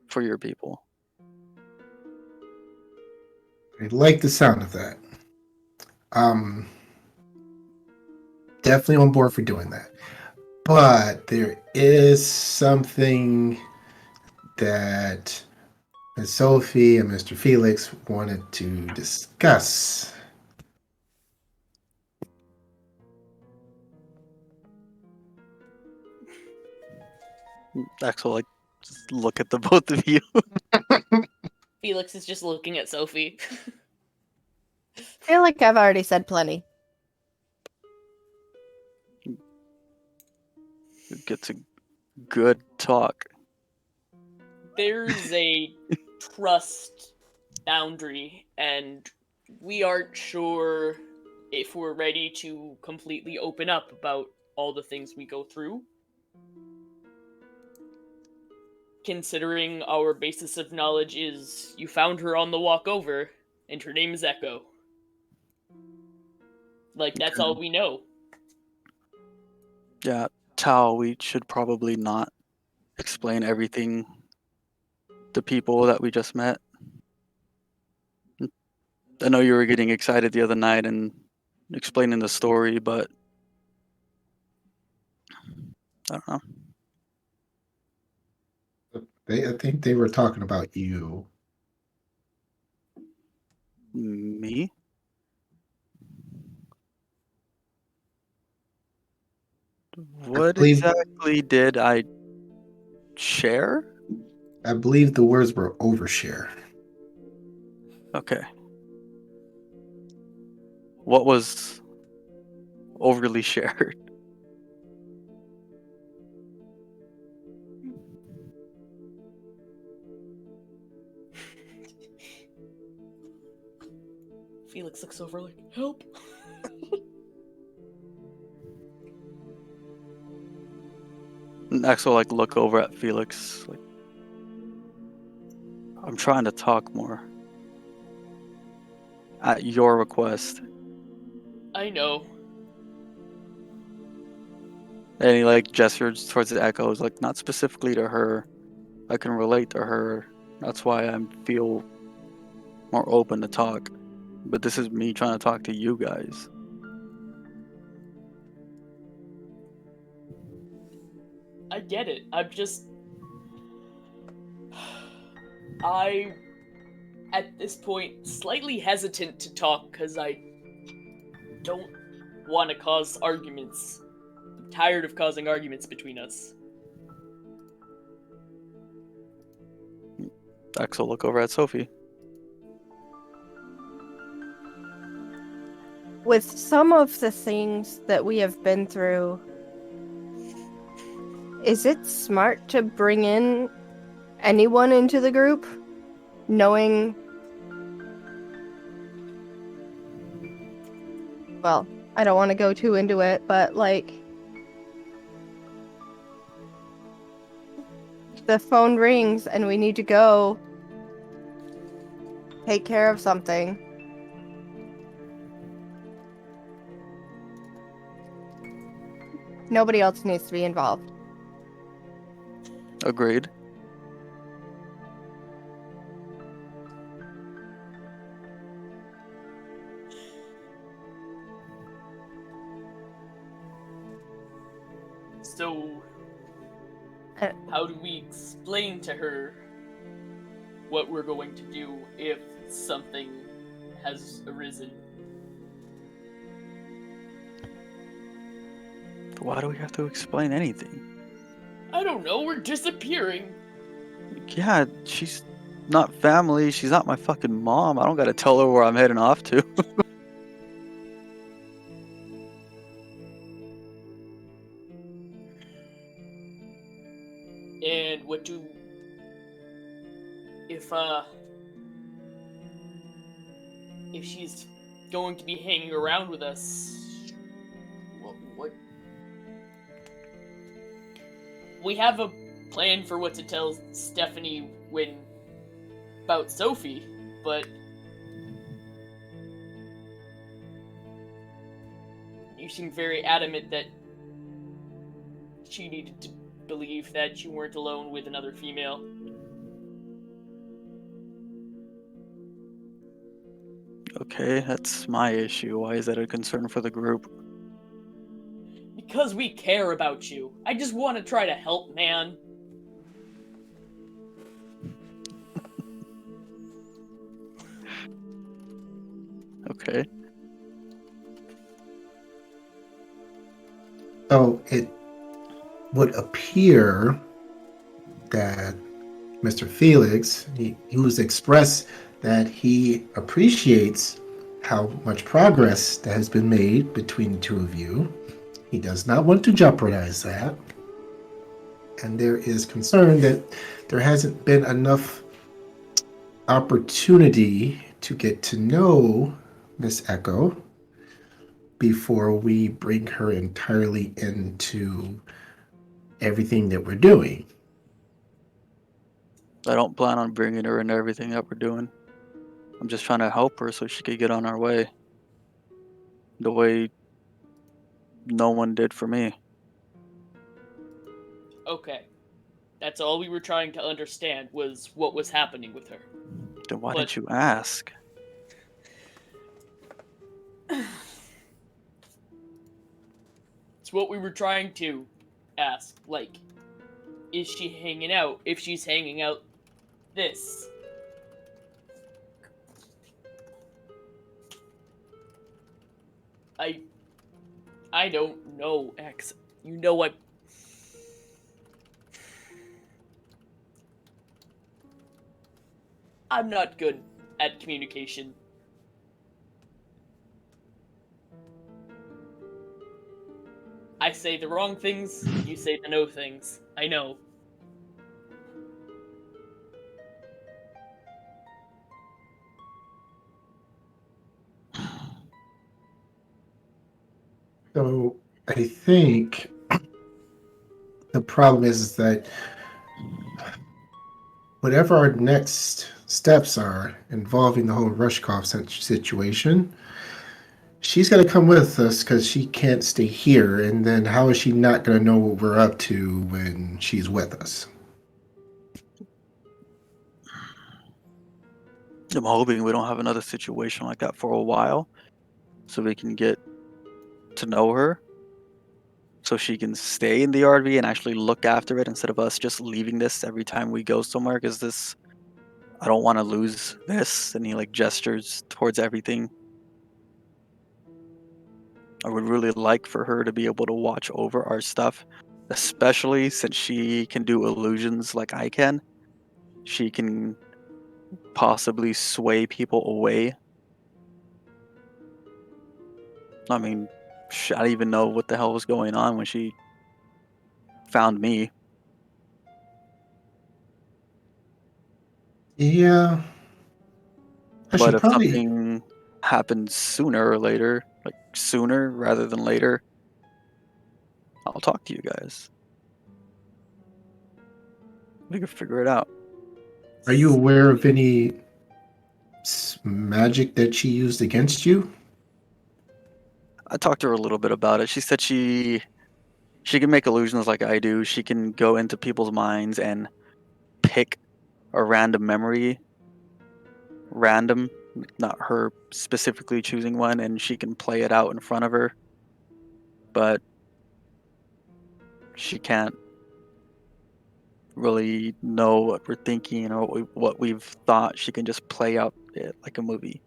for your people. I like the sound of that. Definitely on board for doing that. But there is something that Ms. Sophie and Mr. Felix wanted to discuss. Axel, like, just look at the both of you. Felix is just looking at Sophie. I feel like I've already said plenty. Get to good talk. There's a trust boundary, and we aren't sure if we're ready to completely open up about all the things we go through. Considering our basis of knowledge is you found her on the walk over, and her name is Echo. Like, that's all we know. Yeah, Tao, we should probably not explain everything to people that we just met. I know you were getting excited the other night and explaining the story, but I don't know. I think they were talking about you. Me? What believe- exactly did I share? I believe the words were overshare. Okay. What was overly shared? Felix looks over like, help. Next, will like look over at Felix. Like, I'm trying to talk more. At your request. I know. And he like gestures towards the echoes, like not specifically to her. I can relate to her. That's why I feel more open to talk. But this is me trying to talk to you guys. I get it. I'm just. I, at this point, slightly hesitant to talk because I don't want to cause arguments. I'm tired of causing arguments between us. Axel look over at Sophie. With some of the things that we have been through, is it smart to bring in anyone into the group, knowing... Well, I don't want to go too into it, but, like... The phone rings and we need to go take care of something. Nobody else needs to be involved. Agreed. So, Uh, how do we explain to her what we're going to do if something has arisen? Why do we have to explain anything? I don't know, we're disappearing. Yeah, she's not family. She's not my fucking mom. I don't gotta tell her where I'm heading off to. And what do... If she's going to be hanging around with us... What... We have a plan for what to tell Stephanie when... about Sophie, but... You seem very adamant that she needed to believe that you weren't alone with another female. Okay, that's my issue. Why is that a concern for the group? Because we care about you. I just want to try to help, man. Okay. So it would appear that Mr. Felix, he was expressed that he appreciates how much progress that has been made between the two of you. He does not want to jeopardize that. And there is concern that there hasn't been enough opportunity to get to know Miss Echo before we bring her entirely into everything that we're doing. I don't plan on bringing her into everything that we're doing. I'm just trying to help her so she could get on our way. The way no one did for me. Okay. That's all we were trying to understand was what was happening with her. Then why But- didn't you ask? It's what we were trying to ask. Like, is she hanging out? If she's hanging out this. I don't know, X. You know what? I'm not good at communication. I say the wrong things, you say the no things. I know. So I think the problem is that whatever our next steps are involving the whole Rushkoff situation, she's going to come with us because she can't stay here. And then how is she not going to know what we're up to when she's with us? I'm hoping we don't have another situation like that for a while, so we can get to know her, so she can stay in the RV and actually look after it instead of us just leaving this every time we go somewhere. Because this, I don't want to lose this. And he like gestures towards everything. I would really like for her to be able to watch over our stuff, especially since she can do illusions like I can. She can possibly sway people away. I mean, I didn't even know what the hell was going on when she found me. Yeah. I But should if probably. something happens sooner or later, like sooner rather than later, I'll talk to you guys. We can figure it out. Are you aware of any magic that she used against you? I talked to her a little bit about it. She said she can make illusions like I do. She can go into people's minds and pick a random memory, random, not her specifically choosing one, and she can play it out in front of her. But she can't really know what we're thinking or what we've thought. She can just play out it like a movie.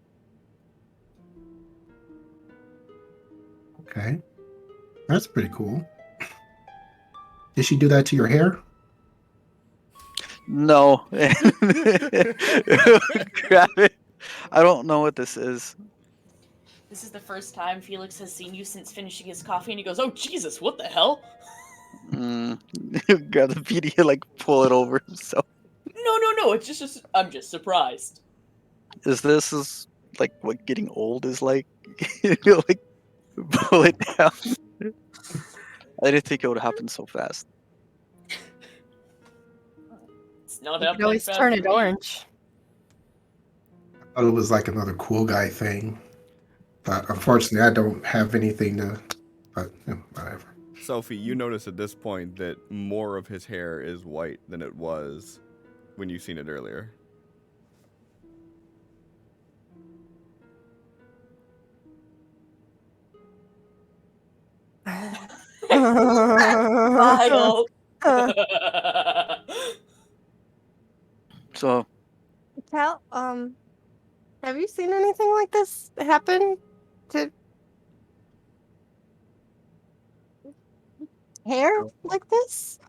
Okay. That's pretty cool. Did she do that to your hair? No. Grab it. I don't know what this is. This is the first time Felix has seen you since finishing his coffee, and he goes, "Oh Jesus, what the hell?" Grab the PD and like pull it over himself. No. It's just I'm just surprised. This is like what getting old is like? Like pull it down. I didn't think it would happen so fast. It's not You could happening always fast turn for it me. orange. I thought it was like another cool guy thing. But unfortunately, I don't have anything to. But whatever. Sophie, you notice at this point that more of his hair is white than it was when you seen it earlier. Vile. So Cal, have you seen anything like this happen to hair like this?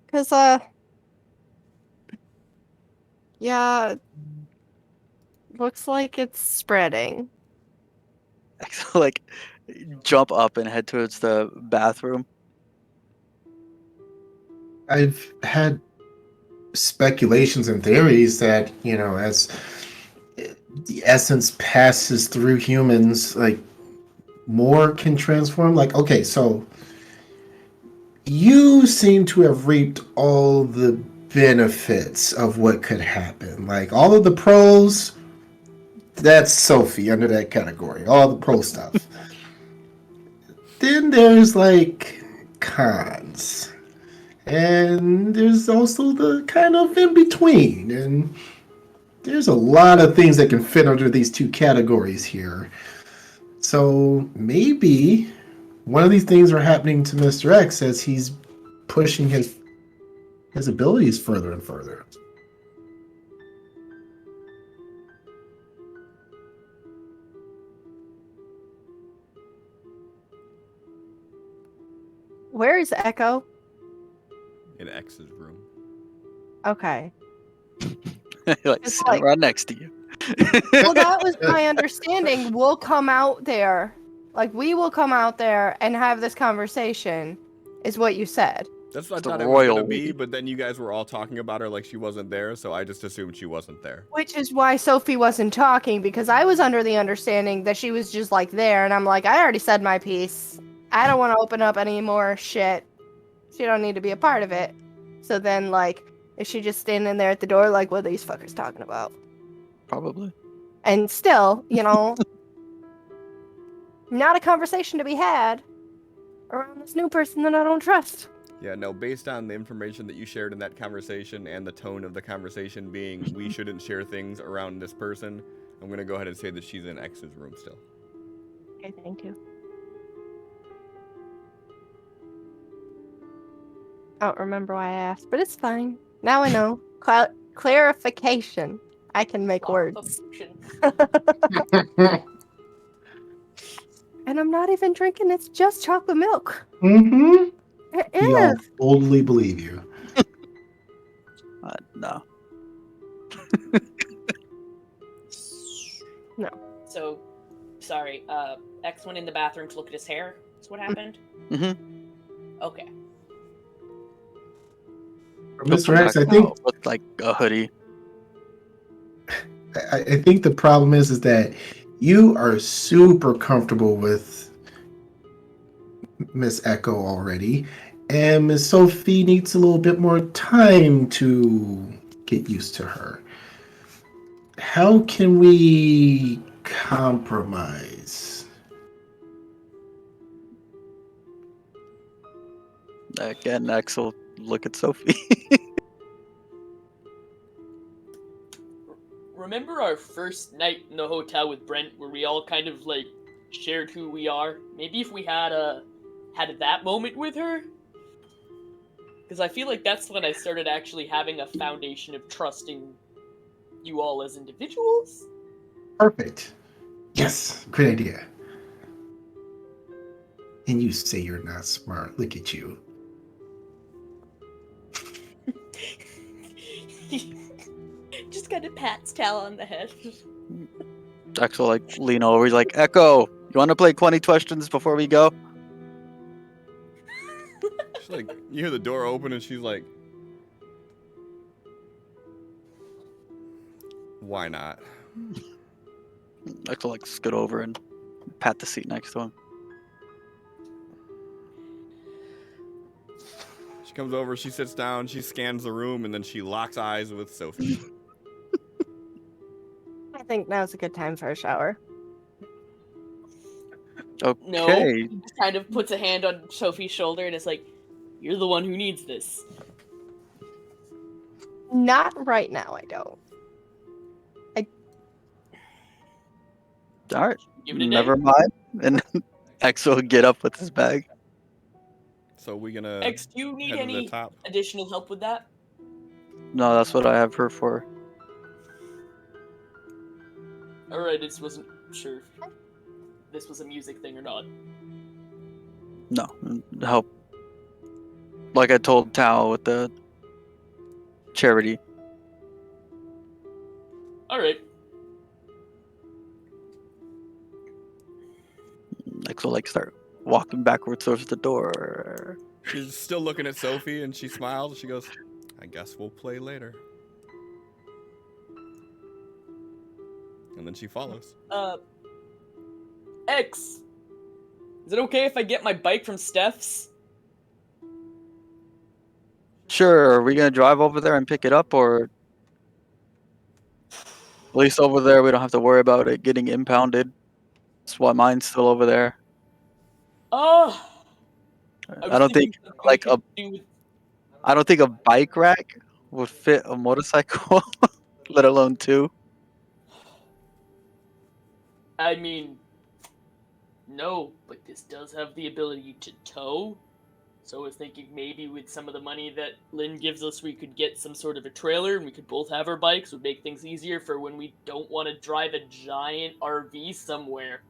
Because, yeah, looks like it's spreading. like jump up and head towards the bathroom. I've had speculations and theories that, as the essence passes through humans, like more can transform. Like, okay, so you seem to have reaped all the benefits of what could happen. Like, all of the pros, that's Sophie under that category. All the pro stuff. Then there's like cons. And there's also the kind of in between. And there's a lot of things that can fit under these two categories here. So maybe one of these things are happening to Mr. X as he's pushing his his abilities further and further. Where is Echo? In X's room. Okay. Like It's sitting like- right next to you. Well, that was my understanding. We'll come out there. Like, we will come out there and have this conversation, is what you said. That's what The I thought it was gonna royal be, we. but then you guys were all talking about her like she wasn't there, so I just assumed she wasn't there. Which is why Sophie wasn't talking, because I was under the understanding that she was just, like, there, and I'm like, I already said my piece. I don't want to open up any more shit. She don't need to be a part of it. So then, like, is she just standing there at the door like, what are these fuckers talking about? Probably. And still, you know, not a conversation to be had around this new person that I don't trust. Yeah, no, based on the information that you shared in that conversation and the tone of the conversation being we shouldn't share things around this person, I'm gonna go ahead and say that she's in X's room still. Okay, thank you. I don't remember why I asked, but it's fine. Now I know. Clarification. I can make words. And I'm not even drinking, it's just chocolate milk. Mm-hmm. It We all is. boldly believe you. No. So, sorry. X went in the bathroom to look at his hair. That's what happened. Okay. Mr. X, I think with like a hoodie. I think the problem is that you are super comfortable with Miss Echo already, and Miss Sophie needs a little bit more time to get used to her. How can we compromise? Again, Axel, look at Sophie. Remember our first night in the hotel with Brent, where we all kind of like shared who we are? Maybe if we had that moment with her, because I feel like that's when I started actually having a foundation of trusting you all as individuals. Perfect. Yes, great idea. And you say you're not smart. Look at you. Just got a Pat's towel on the head. Axel like lean over. He's like, Echo, you want to play 20 questions before we go? She's like, you hear the door open and she's like, why not? Axel like scoot over and pat the seat next to him. She comes over, she sits down, she scans the room, and then she locks eyes with Sophie. I think now's a good time for a shower. Okay. No, he just kind of puts a hand on Sophie's shoulder and is like, "You're the one who needs this." Not right now, I don't. All right. Give it a Never day. mind. And Axel would get up with his bag. So we gonna X, do you need head to the any top. additional help with that? No, that's what I have her for. Alright, I just wasn't sure if this was a music thing or not. No, help. Like I told Tao with the charity. Alright. Axel like start walking backwards towards the door. She's still looking at Sophie and she smiles. She goes, I guess we'll play later. And then she follows. X! Is it okay if I get my bike from Steph's? Sure, are we gonna drive over there and pick it up, or at least over there we don't have to worry about it getting impounded? That's why mine's still over there. Oh! I don't think like I don't think a bike rack would fit a motorcycle, let alone two. I mean, no, but this does have the ability to tow. So I was thinking maybe with some of the money that Lynn gives us, we could get some sort of a trailer and we could both have our bikes. Would make things easier for when we don't want to drive a giant RV somewhere.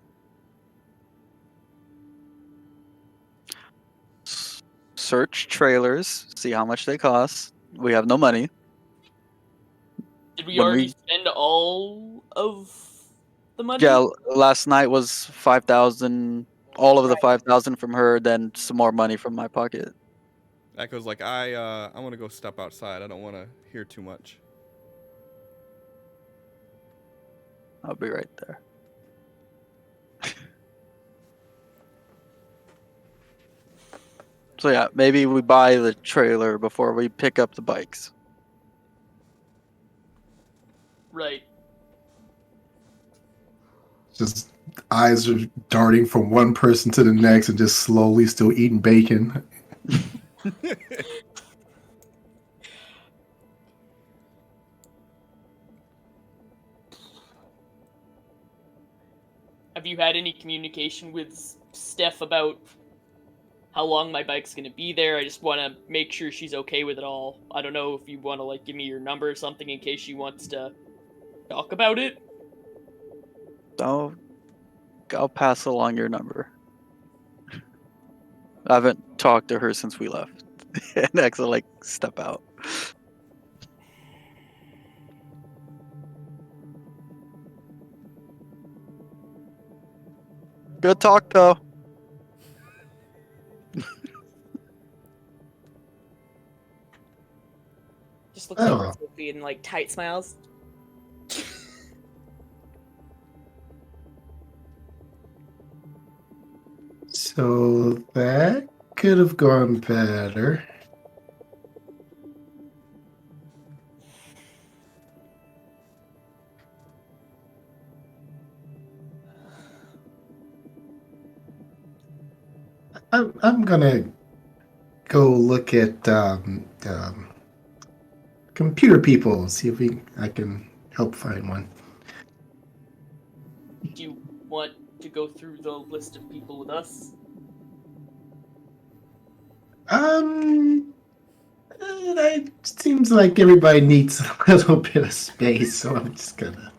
Search trailers, see how much they cost. We have no money. Did we When already we spend all of the money? Yeah, last night was 5,000. All of the Right. 5,000 from her, then some more money from my pocket. Echo's like, I want to go step outside. I don't want to hear too much. I'll be right there. So yeah, maybe we buy the trailer before we pick up the bikes. Right. Just eyes are darting from one person to the next and just slowly still eating bacon. Have you had any communication with Steph about how long my bike's gonna be there? I just want to make sure she's okay with it all. I don't know if you want to like give me your number or something in case she wants to talk about it. I'll pass along your number. I haven't talked to her since we left. And X will like step out. Good talk though. Just looks over Oh. at Sophie and like tight smiles. So that could have gone better. I'm gonna go look at computer people, see if I can help find one. Do you want to go through the list of people with us? It seems like everybody needs a little bit of space, so I'm just gonna.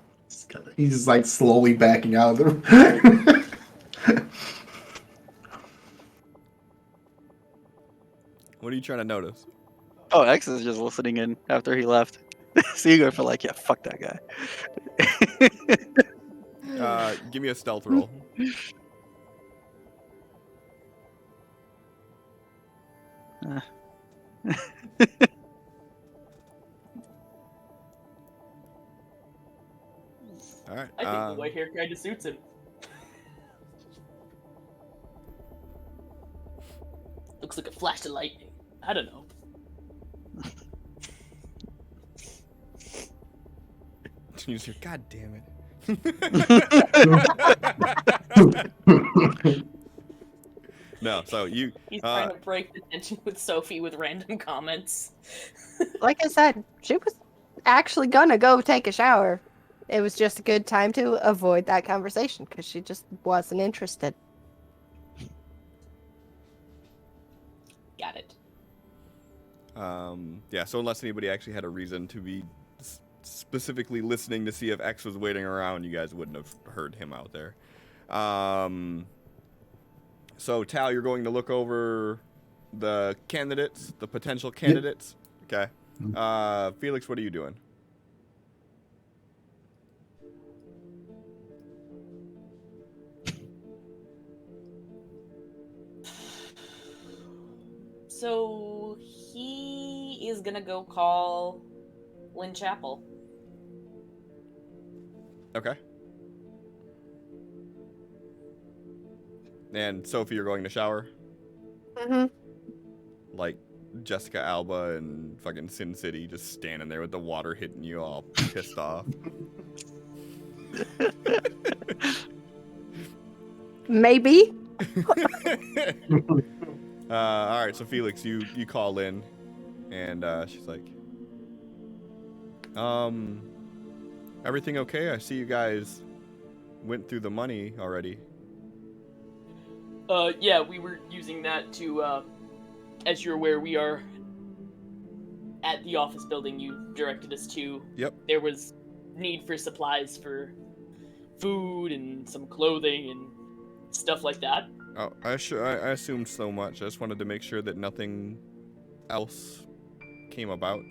He's just like slowly backing out of the room. What are you trying to notice? Oh, X is just listening in after he left. So you go for like, yeah, fuck that guy. Give me a stealth roll. All right. I think the white hair kind of suits him. Looks like a flash of lightning. I don't know. You just hear, God damn it. No, so you. He's trying to break the tension with Sophie with random comments. Like I said, she was actually gonna go take a shower. It was just a good time to avoid that conversation because she just wasn't interested. Got it. Yeah, so unless anybody actually had a reason to be specifically listening to see if X was waiting around, you guys wouldn't have heard him out there. So, Tal, you're going to look over the candidates, the potential candidates? Yep. Okay. Felix, what are you doing? So he is gonna go call Lynn Chapel. Okay. And Sophie, you're going to shower? Mm-hmm. Like Jessica Alba and fucking Sin City just standing there with the water hitting you all pissed off. Maybe. All right, so Felix, you call in, and she's like, everything okay? I see you guys went through the money already. Yeah, we were using that to as you're aware, we are at the office building you directed us to. Yep. There was need for supplies for food and some clothing and stuff like that. Oh, I assumed so much. I just wanted to make sure that nothing else came about.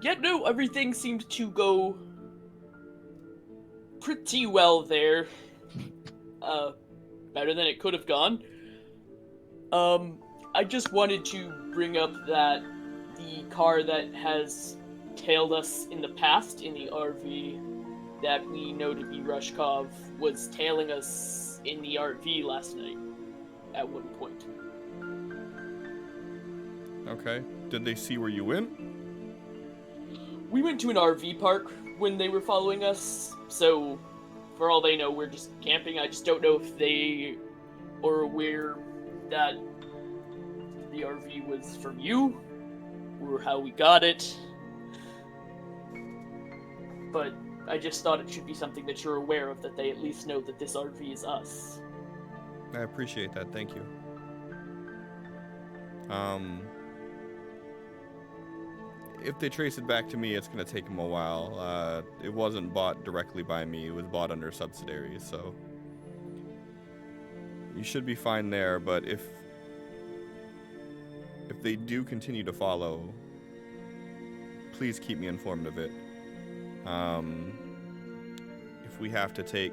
Yeah, no, everything seemed to go pretty well there. Better than it could have gone. I just wanted to bring up that the car that has tailed us in the past in the RV that we know to be Rushkov was tailing us in the RV last night at one point. Okay. Did they see where you went? We went to an RV park when they were following us, so for all they know, we're just camping. I just don't know if they are aware that the RV was from you, or how we got it. But I just thought it should be something that you're aware of, that they at least know that this RV is us. I appreciate that. Thank you. If they trace it back to me, it's gonna take them a while. It wasn't bought directly by me. It was bought under subsidiaries, so you should be fine there. But if they do continue to follow, please keep me informed of it. If we have to take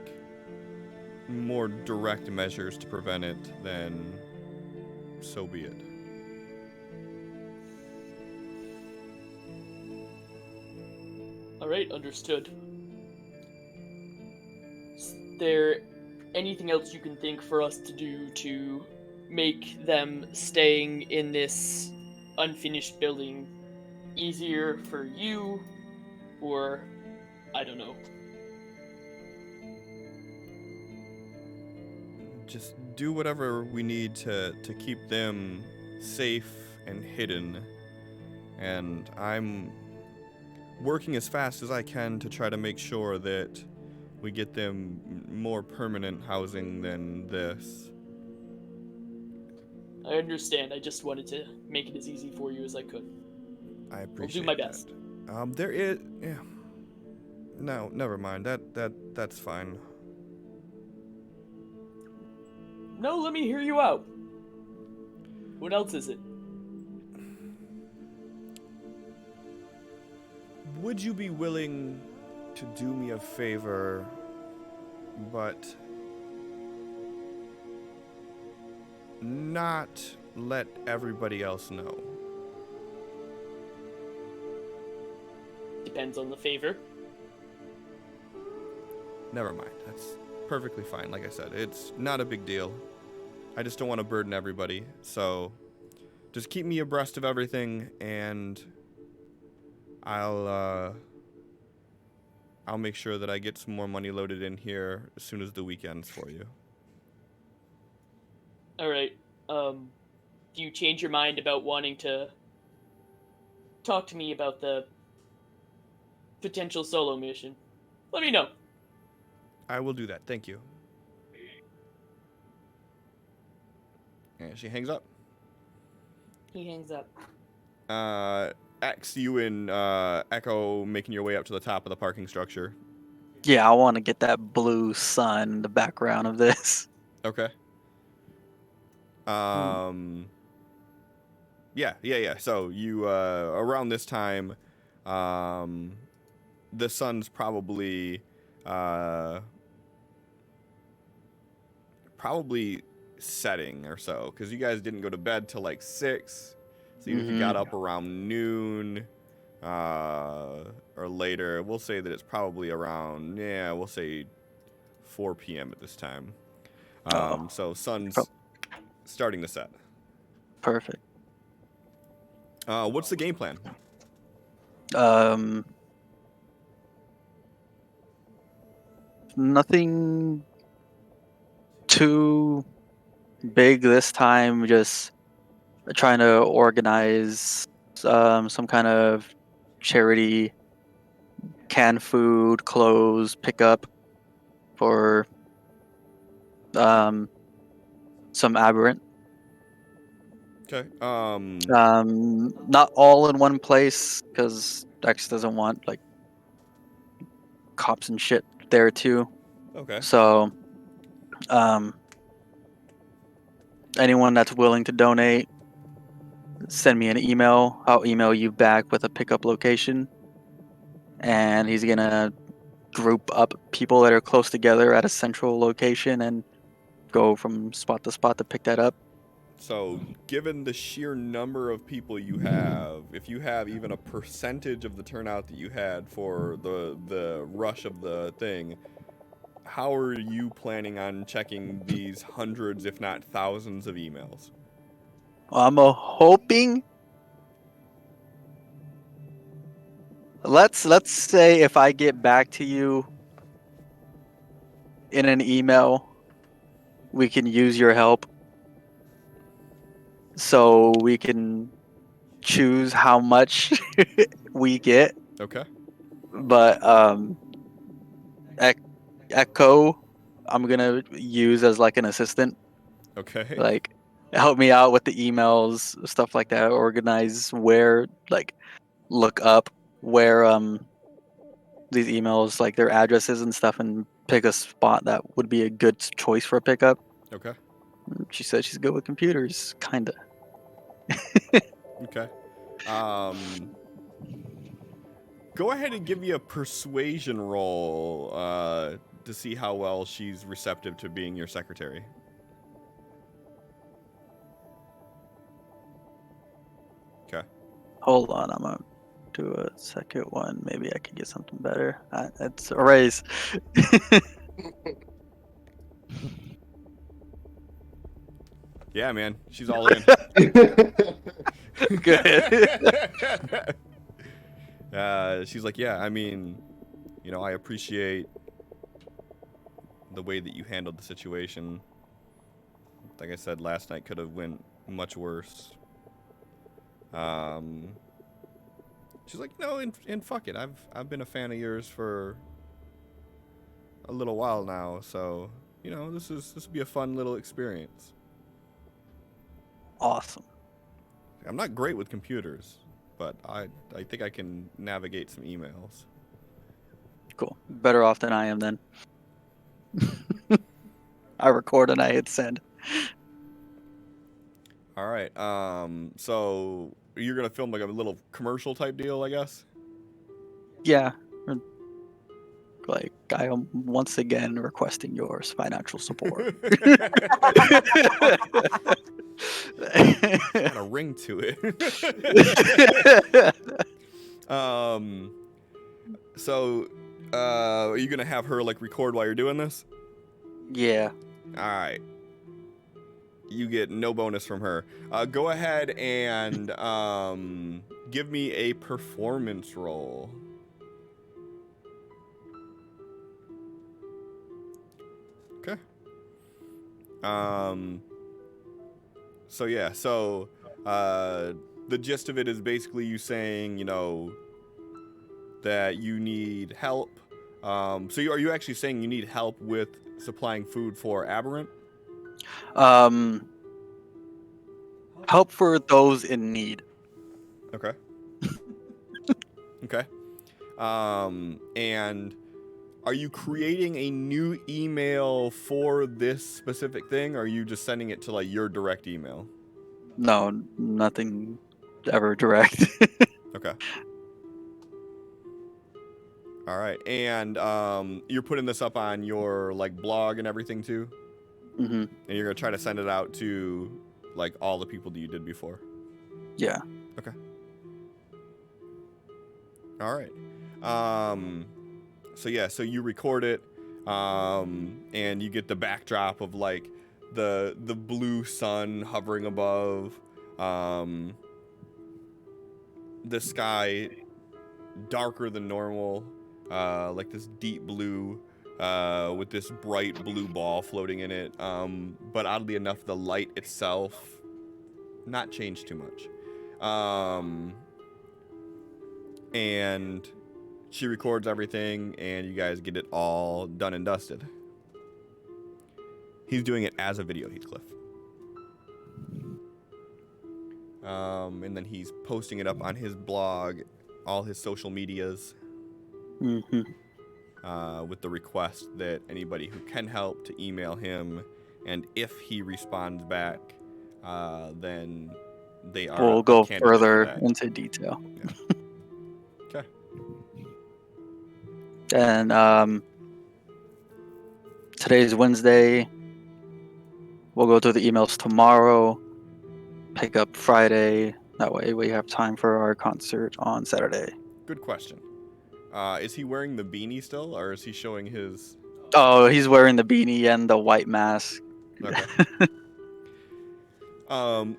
more direct measures to prevent it, then so be it. Alright, understood. Is there anything else you can think for us to do to make them staying in this unfinished building easier for you? Or, I don't know. Just do whatever we need to keep them safe and hidden. And I'm working as fast as I can to try to make sure that we get them more permanent housing than this. I understand. I just wanted to make it as easy for you as I could. I appreciate my that. best. There is... Yeah. No, never mind. That's fine. No, let me hear you out. What else is it? Would you be willing to do me a favor, but not let everybody else know? Depends on the favor. Never mind. That's perfectly fine. Like I said, it's not a big deal. I just don't want to burden everybody. So just keep me abreast of everything, and I'll make sure that I get some more money loaded in here as soon as the weekend's for you. Alright, do you change your mind about wanting to talk to me about the potential solo mission? Let me know. I will do that. Thank you. And she hangs up. He hangs up. X, you and Echo making your way up to the top of the parking structure. Yeah, I want to get that blue sun in the background of this. Okay. Yeah. So you around this time, the sun's probably setting or so, because you guys didn't go to bed till like 6, so you got up around noon or later. We'll say that it's probably around, we'll say 4 p.m. at this time. So sun's starting to set. Perfect. What's the game plan? Nothing too big this time. Just trying to organize some kind of charity, canned food, clothes pickup for some aberrant. Okay. Not all in one place because Dex doesn't want like cops and shit there too. Okay. So, anyone that's willing to donate, send me an email. I'll email you back with a pickup location, and he's gonna group up people that are close together at a central location and go from spot to spot to pick that up. So, given the sheer number of people you have, if you have even a percentage of the turnout that you had for the rush of the thing, how are you planning on checking these hundreds, if not thousands, of emails? I'm hoping. Let's say if I get back to you in an email, we can use your help, so we can choose how much we get. Okay. But Echo, I'm gonna use as like an assistant, Okay. like help me out with the emails, stuff like that. Organize where, like, look up where these emails, like their addresses and stuff, and pick a spot that would be a good choice for a pickup. Okay. She said she's good with computers, kinda. Okay. Go ahead and give me a persuasion roll to see how well she's receptive to being your secretary. Okay. Hold on, I'm gonna do a second one. Maybe I could get something better. It's a raise. Yeah, man. She's all in. Good. She's like, yeah, I mean, I appreciate the way that you handled the situation. Like I said, last night could have went much worse. She's like, and fuck it. I've been a fan of yours for a little while now, so this will be a fun little experience. Awesome. I'm not great with computers, but I think I can navigate some emails. Cool. Better off than I am then. I record and I hit send. All right. So you're gonna film like a little commercial type deal, I guess. Yeah. Like, I am once again requesting your financial support. Got a ring to it. So, are you gonna have her like record while you're doing this? Yeah. All right. You get no bonus from her. Go ahead and give me a performance roll. Okay. So yeah. So the gist of it is basically you saying, that you need help. So are you actually saying you need help with supplying food for Aberrant? Help for those in need. Okay. Okay. And are you creating a new email for this specific thing, or are you just sending it to like your direct email? No, nothing ever direct. Okay. All right. And you're putting this up on your like blog and everything too? Mm-hmm. And you're gonna try to send it out to like all the people that you did before? Yeah. Okay. All right. So yeah, so you record it, and you get the backdrop of like the blue sun hovering above, the sky darker than normal, like this deep blue, with this bright blue ball floating in it. But oddly enough, the light itself not changed too much. And she records everything, and you guys get it all done and dusted. He's doing it as a video, Heathcliff. And then he's posting it up on his blog, all his social medias, Mm-hmm. with the request that anybody who can help to email him, and if he responds back, then they are We'll a go candidate for further that. into detail. Okay. And today's Wednesday. We'll go through the emails tomorrow. Pick up Friday. That way we have time for our concert on Saturday. Good question. Is he wearing the beanie still, or is he showing his? Oh, he's wearing the beanie and the white mask. Okay.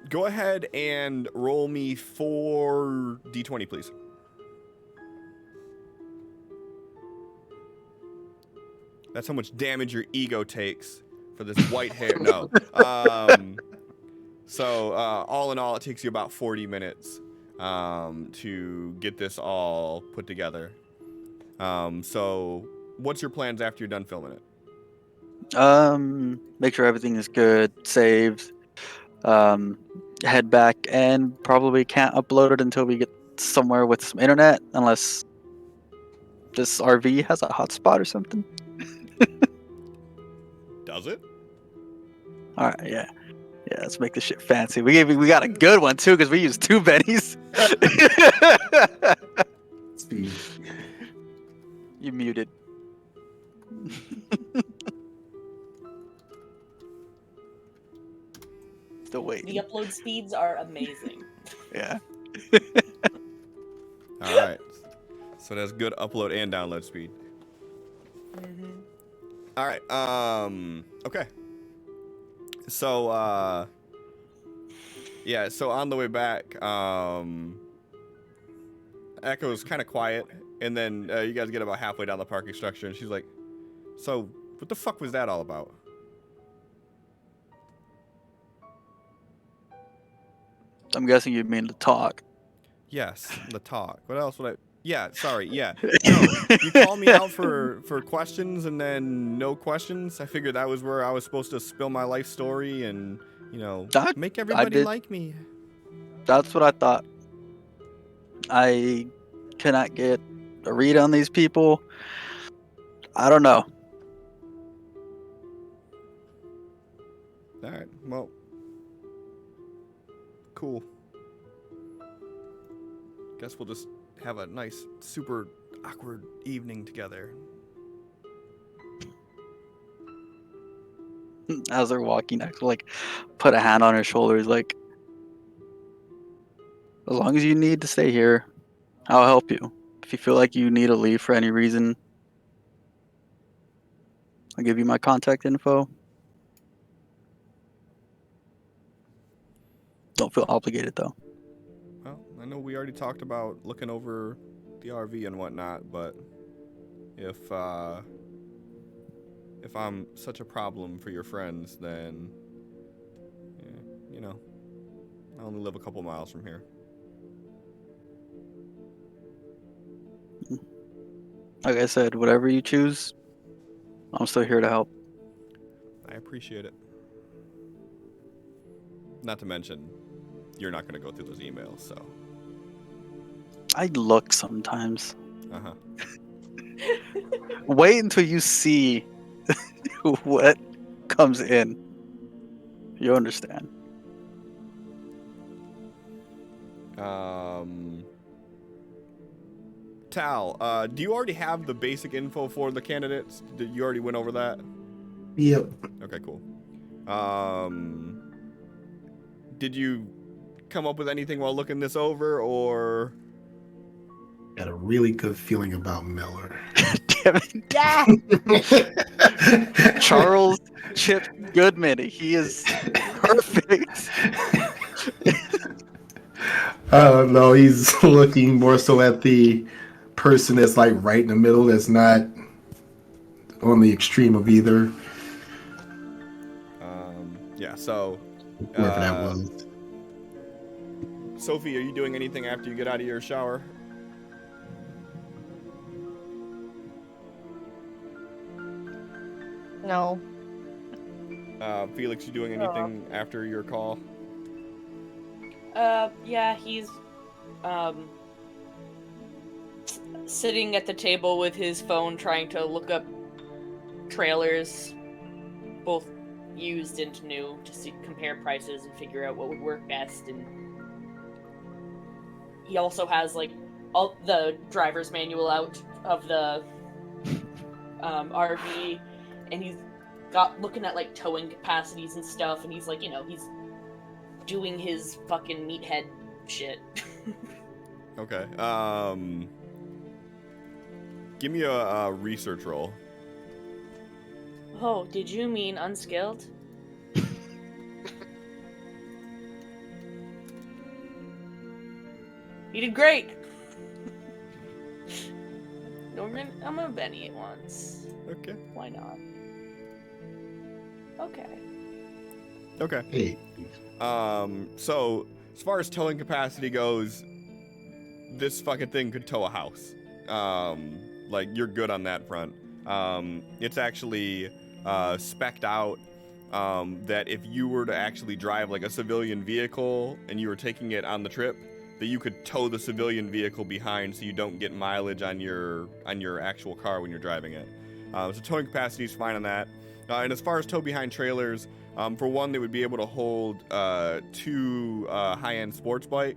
Go ahead and roll me 4 d20, please. That's how much damage your ego takes for this white hair. No. So all in all, it takes you about 40 minutes to get this all put together. So what's your plans after you're done filming it? Make sure everything is good, saved. Head back and probably can't upload it until we get somewhere with some internet, unless this RV has a hotspot or something. Does it? All right, yeah, let's make this shit fancy. We got a good one too because we used 2 bennies. Speed. You muted. Still waiting. The upload speeds are amazing. Yeah. All right. So that's good upload and download speed. Mm-hmm. All right. Okay. So yeah, so on the way back, Echo's kind of quiet, and then you guys get about halfway down the parking structure, and she's like, "So, what the fuck was that all about?" I'm guessing you mean the talk. Yes, the talk. What else would I? Yeah, sorry. Yeah. No, you called me out for questions, and then no questions. I figured that was where I was supposed to spill my life story and, make everybody did. like me. That's what I thought. I cannot get a read on these people. I don't know. All right. Well, cool. Guess we'll just have a nice, super awkward evening together. As they're walking next, like, put a hand on her shoulders, like, as long as you need to stay here, I'll help you. If you feel like you need to leave for any reason, I'll give you my contact info. Don't feel obligated, though. Well, I know we already talked about looking over the RV and whatnot, but if I'm such a problem for your friends, then, I only live a couple miles from here. Like I said, whatever you choose, I'm still here to help. I appreciate it. Not to mention, you're not going to go through those emails, so. I look sometimes. Uh-huh. Wait until you see what comes in. You understand. Tal, do you already have the basic info for the candidates? Did you already went over that? Yep. Okay, cool. Did you come up with anything while looking this over, or? Got a really good feeling about Miller. Damn it. Yeah. Charles Chip Goodman. He is perfect. No, he's looking more so at the person that's like right in the middle, that's not on the extreme of either, Yeah, so. whoever that was. Sophie, are you doing anything after you get out of your shower? No. Felix, you doing anything after your call? Yeah, he's, sitting at the table with his phone trying to look up trailers, both used and new, to compare prices and figure out what would work best. And he also has like all the driver's manual out of the RV, and he's got looking at like towing capacities and stuff, and he's like, he's doing his fucking meathead shit. Okay. Give me a research roll. Oh, did you mean unskilled? You did great. Norman, I'm a Benny at once. Okay. Why not? Okay. Okay. Hey, So as far as towing capacity goes, this fucking thing could tow a house. Like you're good on that front. It's actually spec'd out that if you were to actually drive like a civilian vehicle and you were taking it on the trip, that you could tow the civilian vehicle behind so you don't get mileage on your actual car when you're driving it. So towing capacity is fine on that. And as far as tow behind trailers, for one, they would be able to hold 2 high-end sports bike.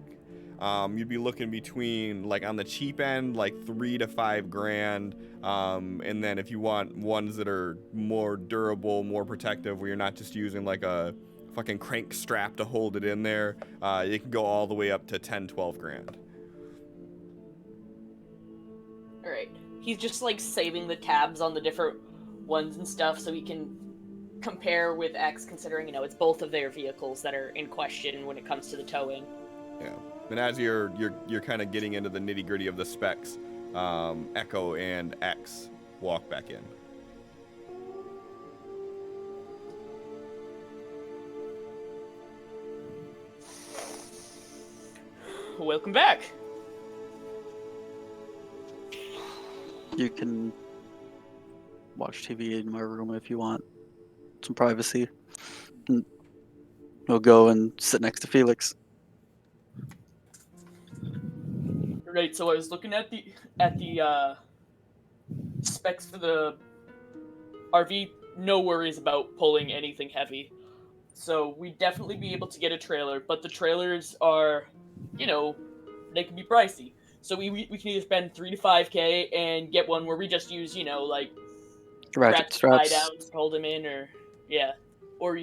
You'd be looking between, like, on the cheap end, like $3 to $5 grand. And then if you want ones that are more durable, more protective, where you're not just using like a fucking crank strap to hold it in there, it can go all the way up to 10, 12 grand. Alright. He's just like saving the tabs on the different ones and stuff so he can compare with X, considering, it's both of their vehicles that are in question when it comes to the towing. Yeah. And as you're kind of getting into the nitty gritty of the specs, Echo and X walk back in. Welcome back. You can watch TV in my room if you want some privacy. We'll go and sit next to Felix. Right, so I was looking at the specs for the RV. No worries about pulling anything heavy. So we'd definitely be able to get a trailer, but the trailers are, they can be pricey. So we can either spend 3 to 5K and get one where we just use, like Ratchet tie straps. downs to hold them in, or yeah, or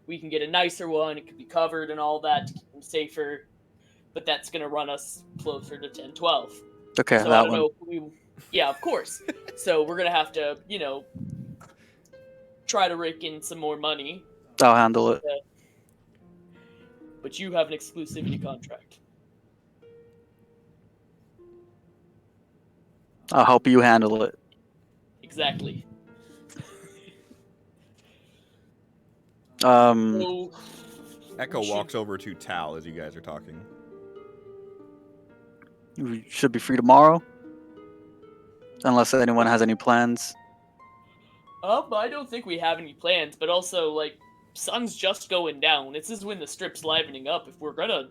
we can get a nicer one. It could be covered and all that to keep them safer, but that's gonna run us closer to 10, 12. Okay, So I that don't one. know. Yeah, of course. So we're gonna have to, try to rake in some more money. I'll handle it. But you have an exclusivity contract. I'll help you handle it. Exactly. Um, So, Echo we should- walks over to Tal as you guys are talking. we should be free tomorrow, unless anyone has any plans. I don't think we have any plans, but also, like, sun's just going down. This is when the strip's livening up. If we're gonna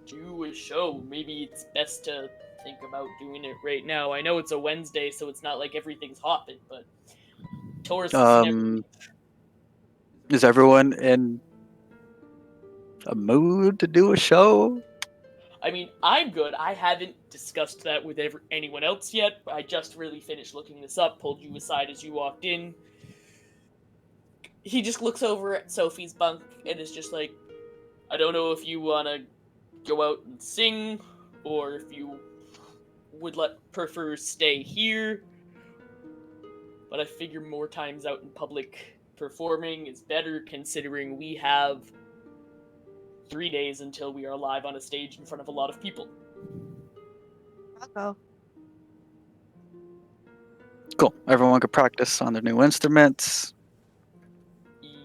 do a show, maybe it's best to think about doing it right now. I know it's a Wednesday, so it's not like everything's hopping, but tourists never... Is everyone in a mood to do a show? I mean, I'm good. I haven't discussed that with anyone else yet. I just really finished looking this up, pulled you aside as you walked in. He just looks over at Sophie's bunk and is just like, I don't know if you want to go out and sing, or if you would prefer stay here. But I figure more times out in public performing is better, considering we have 3 days until we are live on a stage in front of a lot of people. I'll go. Cool. Everyone could practice on their new instruments.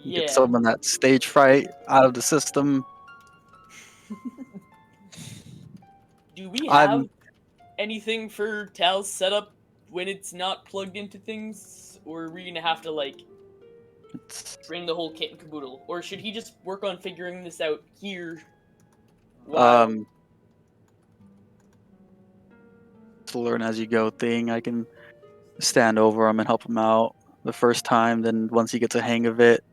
Yeah. Get some of that stage fright out of the system. Do we I'm- have anything for Tal's setup when it's not plugged into things? Or are we gonna have to, like, It's, bring the whole kit and caboodle? Or should he just work on figuring this out here Wow. It's a learn as you go thing. I can stand over him and help him out the first time. Then once he gets a hang of it,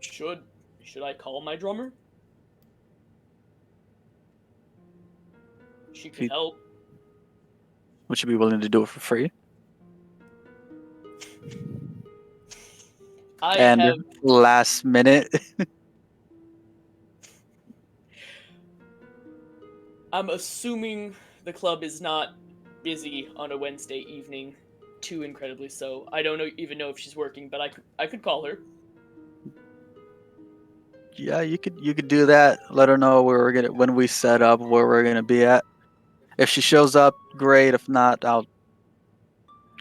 Should I call my drummer? She If could he- help. would you be willing to do it for free? I And have last minute, I'm assuming the club is not busy on a Wednesday evening, too incredibly so. I don't even know if she's working, but I could call her. yeah, you could do that. Let her know where we're gonna when we set up where we're gonna be at. If she shows up, great. If not, I'll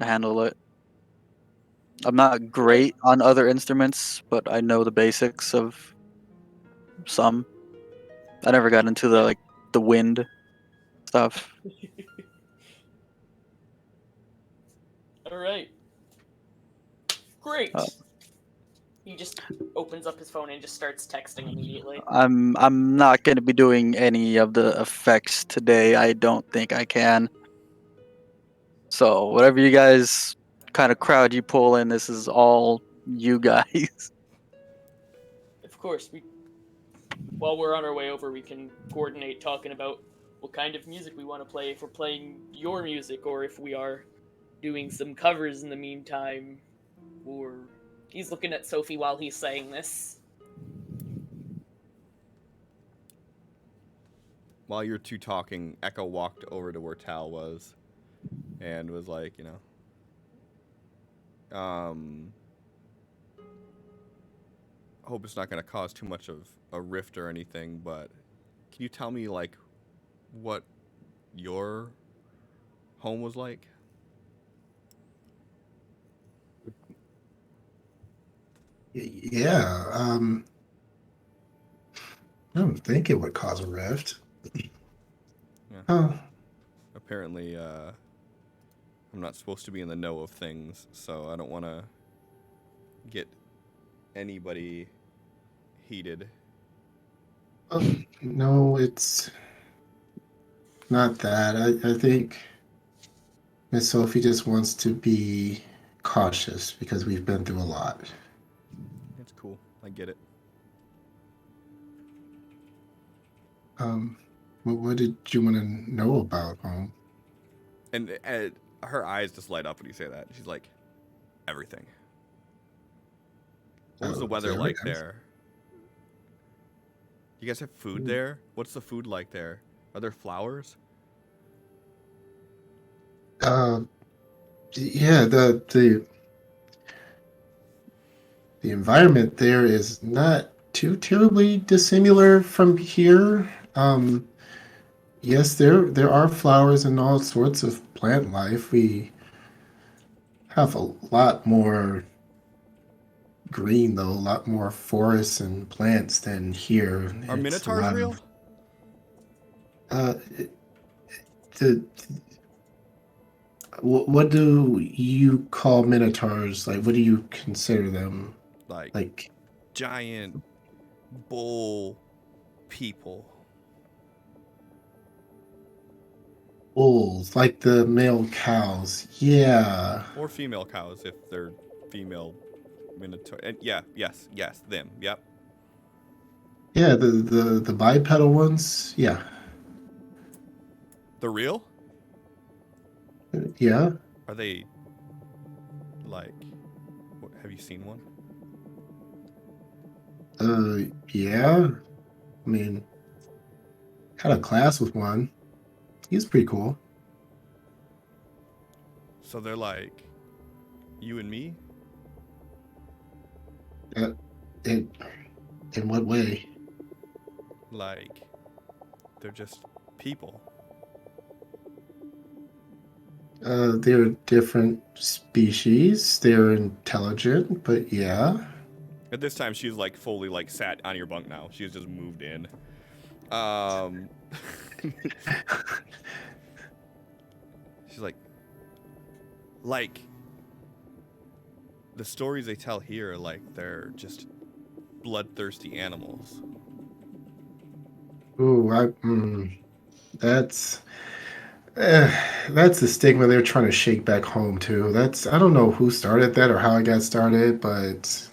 handle it. I'm not Right. great on other instruments, but I know the basics of some. I never got into the like the wind stuff. All right. Great. Uh, He just opens up his phone and just starts texting immediately. I'm not gonna be doing any of the effects today. I don't think I can. So whatever you guys kind of crowd you pull in, this is all you guys. Of course, while we're on our way over, we can coordinate talking about what kind of music we want to play. If we're playing your music, or if we are doing some covers in the meantime. Or he's looking at Sophie while he's saying this. While you're two talking, Echo walked over to where Tal was and was like, I hope it's not going to cause too much of a rift or anything, but can you tell me, like, what your home was like? Yeah. I don't think it would cause a rift. Yeah. Oh, Apparently, I'm not supposed to be in the know of things, so I don't want to get anybody heated. no, it's not that. I think Miss Sophie just wants to be cautious because we've been through a lot. It's cool. I get it. What did you want to know about home? And her eyes just light up when you say that. She's like, everything. What was the weather like there? You guys have food there? What's the food like there? Are there flowers? Yeah, the environment there is not too terribly dissimilar from here. Yes, there are flowers and all sorts of plant life. We have a lot more green though, a lot more forests and plants than here. Are It's a minotaurs lot real? of uh the what do you call minotaurs? Like, what do you consider them? Like Like giant bull people. bulls, like the male cows. Yeah. Or female cows if they're female minotaur. And yes, them. Yep. Yeah, the bipedal ones. Yeah. They're real? Yeah. Are they like have you seen one? Yeah. I mean, had a class with one. He's pretty cool. So they're like you and me? In in what way? Like they're just people. They're different species. They're intelligent, but yeah. At this time she's like fully like sat on your bunk now. She's just moved in. She's like the stories they tell here are like they're just bloodthirsty animals. Ooh, that's that's the stigma they're trying to shake back home too. That's I don't know who started that or how it got started, but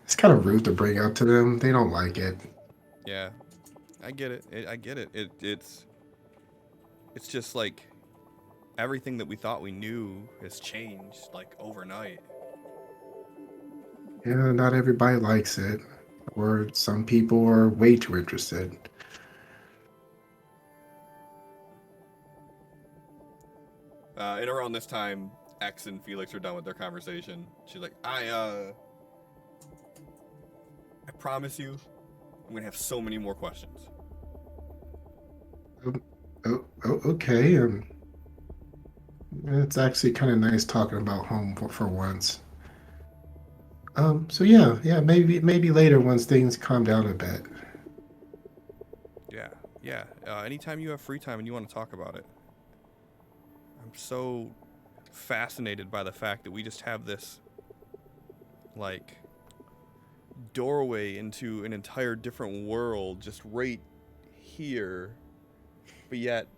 it's kind of rude to bring up to them. They don't like it. Yeah, I get it. I get it. It's just like everything that we thought we knew has changed like overnight. Yeah, not everybody likes it, or some people are way too interested. And around this time, X and Felix are done with their conversation. She's like, I promise you, I'm gonna have so many more questions. Okay. It's actually kind of nice talking about home for once. So yeah, maybe later once things calm down a bit. Yeah. Anytime you have free time and you want to talk about it. I'm so fascinated by the fact that we just have this, like, doorway into an entire different world just right here, but yet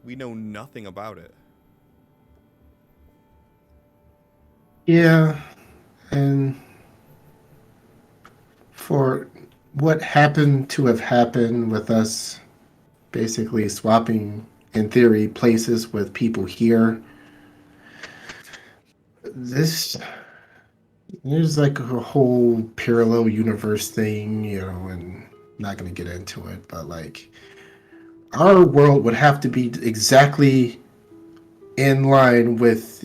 we know nothing about it. Yeah, and for what happened to have happened with us basically swapping, in theory, places with people here, this there's like a whole parallel universe thing, and not gonna get into it, but like our world would have to be exactly in line with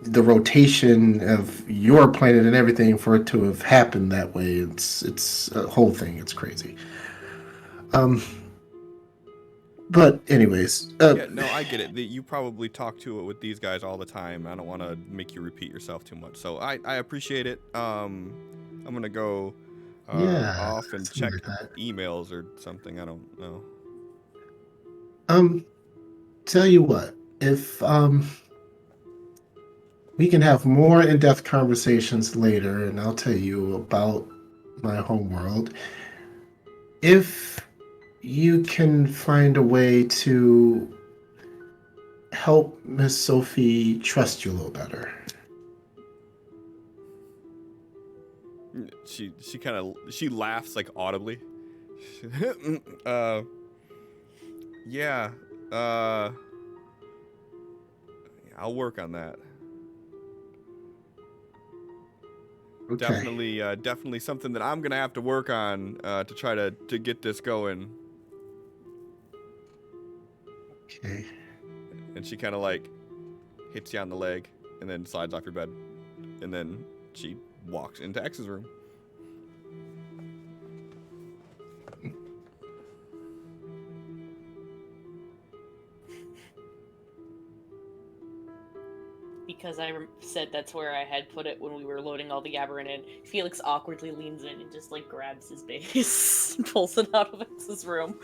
the rotation of your planet and everything for it to have happened that way. It's a whole thing. It's crazy. Um, but anyways, Yeah, no, I get it. You probably talk to it with these guys all the time. I don't want to make you repeat yourself too much. So I appreciate it. I'm gonna go yeah, off and something check like that. emails or something. I don't know. Um, tell you what, if we can have more in-depth conversations later, and I'll tell you about my homeworld. If you can find a way to help Miss Sophie trust you a little better. She laughs like audibly. Yeah. I'll work on that. Okay. Definitely something that I'm gonna have to work on to try to get this going. Okay. And she kind of like hits you on the leg and then slides off your bed, and then she walks into X's room. Because I said that's where I had put it when we were loading all the Gabbard in. Felix awkwardly leans in and just like grabs his base and pulls it out of X's room.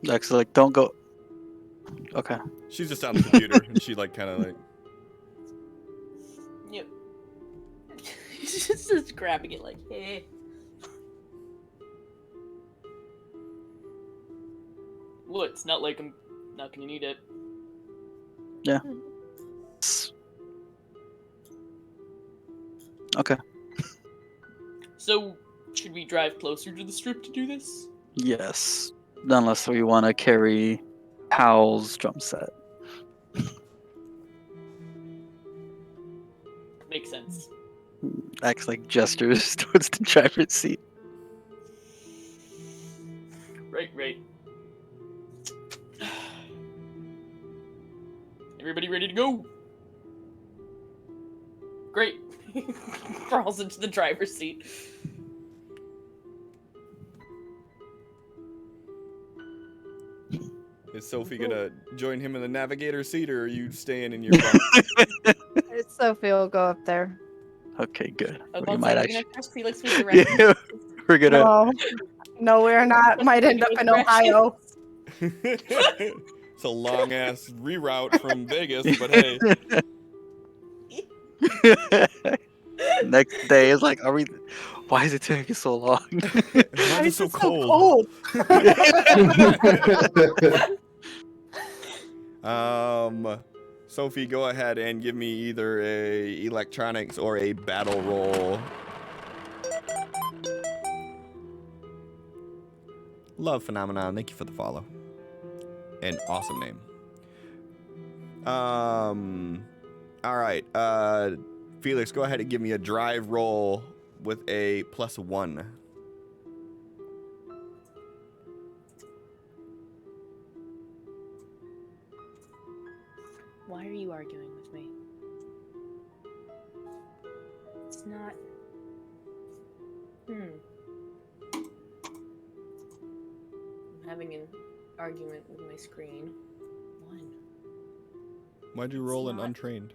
X is like, don't go. Okay. She's just on the computer and she like kind of like. Yep. She's just grabbing it like, hey. Well, it's not like I'm not gonna need it. Yeah. Okay. So, should we drive closer to the strip to do this? Yes. Unless we want to carry Howl's drum set. Makes sense. Acts like gestures towards the driver's seat. Right. Everybody ready to go? Great. Crawls into the driver's seat. Is Sophie gonna join him in the navigator seat, or are you staying in your bunk? Sophie will go up there. Okay, good. I We was might like, you're actually. gonna trust Felix with the rest. We're gonna. No, we're not. Might end up in Ohio. It's a long ass reroute from Vegas, but hey. Next day is like, are we? Why is it taking so long? Why is it so cold? Sophie, go ahead and give me either a electronics or a battle roll. Love Phenomenon, thank you for the follow. An awesome name. All right. Felix, go ahead and give me a drive roll with a +1. Why are you arguing with me? It's not. I'm having an argument with my screen. 1. Why'd you roll It's an not- untrained?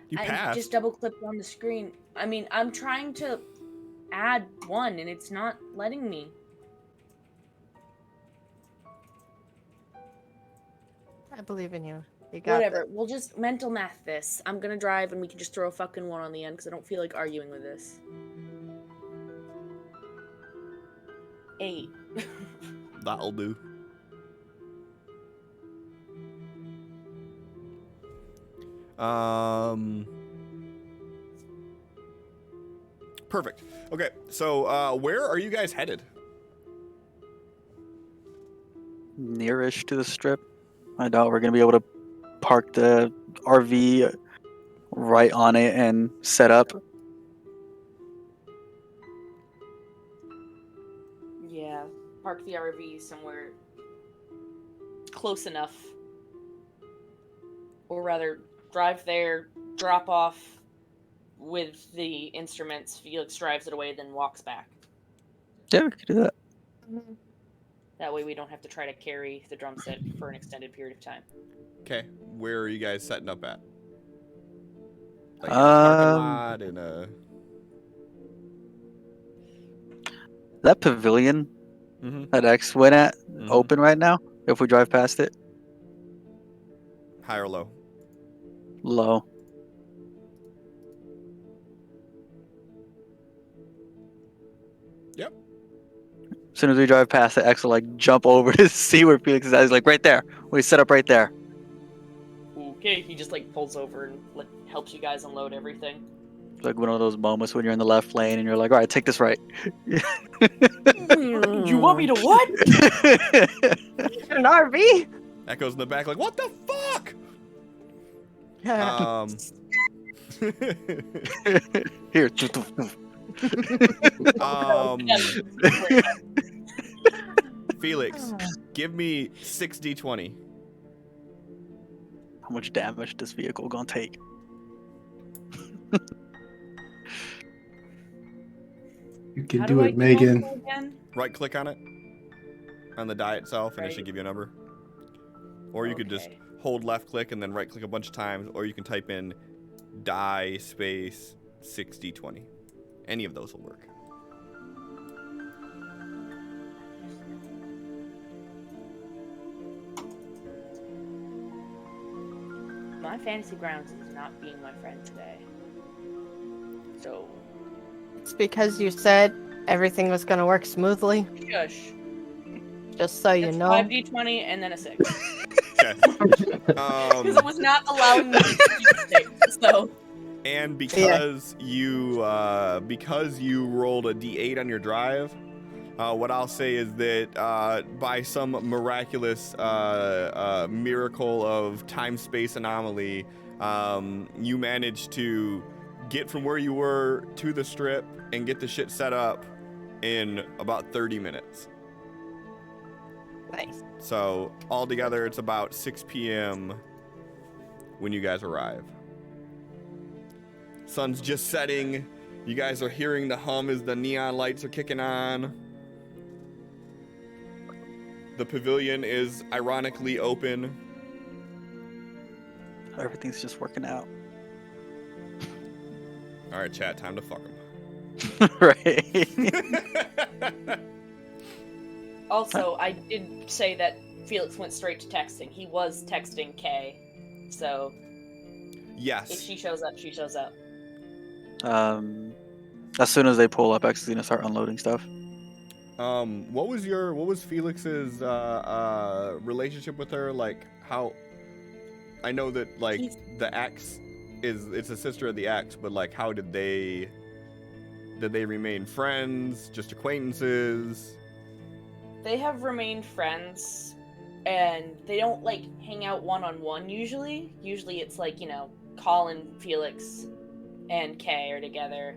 You I passed. just double clicked on the screen. I mean, I'm trying to add 1 and it's not letting me. I believe in you. You got Whatever. We'll just mental math this. I'm gonna drive and we can just throw a fucking 1 on the end because I don't feel like arguing with this. 8. That'll do. Perfect. Okay, so where are you guys headed? Nearish to the strip. I doubt we're gonna be able to park the RV right on it and set up. Yeah, park the RV somewhere close enough. Or rather, drive there, drop off with the instruments. Felix drives it away, then walks back. Yeah, we could do that. That way we don't have to try to carry the drum set for an extended period of time. Okay, where are you guys setting up at? Like in a parking Um, lot, in a... That pavilion Mm-hmm. that X went at open right now. If we drive past it, High or low? low. Yep. As soon as we drive past it, X will like jump over to see where Felix is at. He's like, right there. We set up right there. Okay, he just like pulls over and helps you guys unload everything. It's like one of those moments when you're in the left lane and you're like, all right, take this right. You want me to what? An RV? Echoes in the back like, what the fuck? Here. Felix, give me 6d20. How much damage this vehicle gonna take? You can How do I it, Megan. cancel again? Right click on it, on the die itself, and it should Right. give you a number. Or you could just Okay. hold left click and then right click a bunch of times, or you can type in die space 6d20. Any of those will work. My fantasy grounds is not being my friend today. So, It's because you said everything was going to work smoothly, shush. just so you That's know. 5d20 and then a 6. Okay. Because it was not allowing me to keep 6, so. And because you rolled a d8 on your drive, what I'll say is that by some miraculous miracle of time-space anomaly, you managed to get from where you were to the strip and get the shit set up in about 30 minutes. Nice. So altogether, it's about 6 p.m. when you guys arrive. Sun's just setting. You guys are hearing the hum as the neon lights are kicking on. The pavilion is ironically open. Everything's just working out. All right, chat, time to fuck him. Right. Also, I did say that Felix went straight to texting. He was texting Kay. So, if Yes. she shows up, she shows up. As soon as they pull up, X is gonna start unloading stuff. What was Felix's relationship with her? Like, how? I know that like He's- the axe it's a sister of the axe, but like, how did they remain friends? Just acquaintances? They have remained friends, and they don't like hang out one-on-one usually. Usually it's like, Colin, Felix, and Kay are together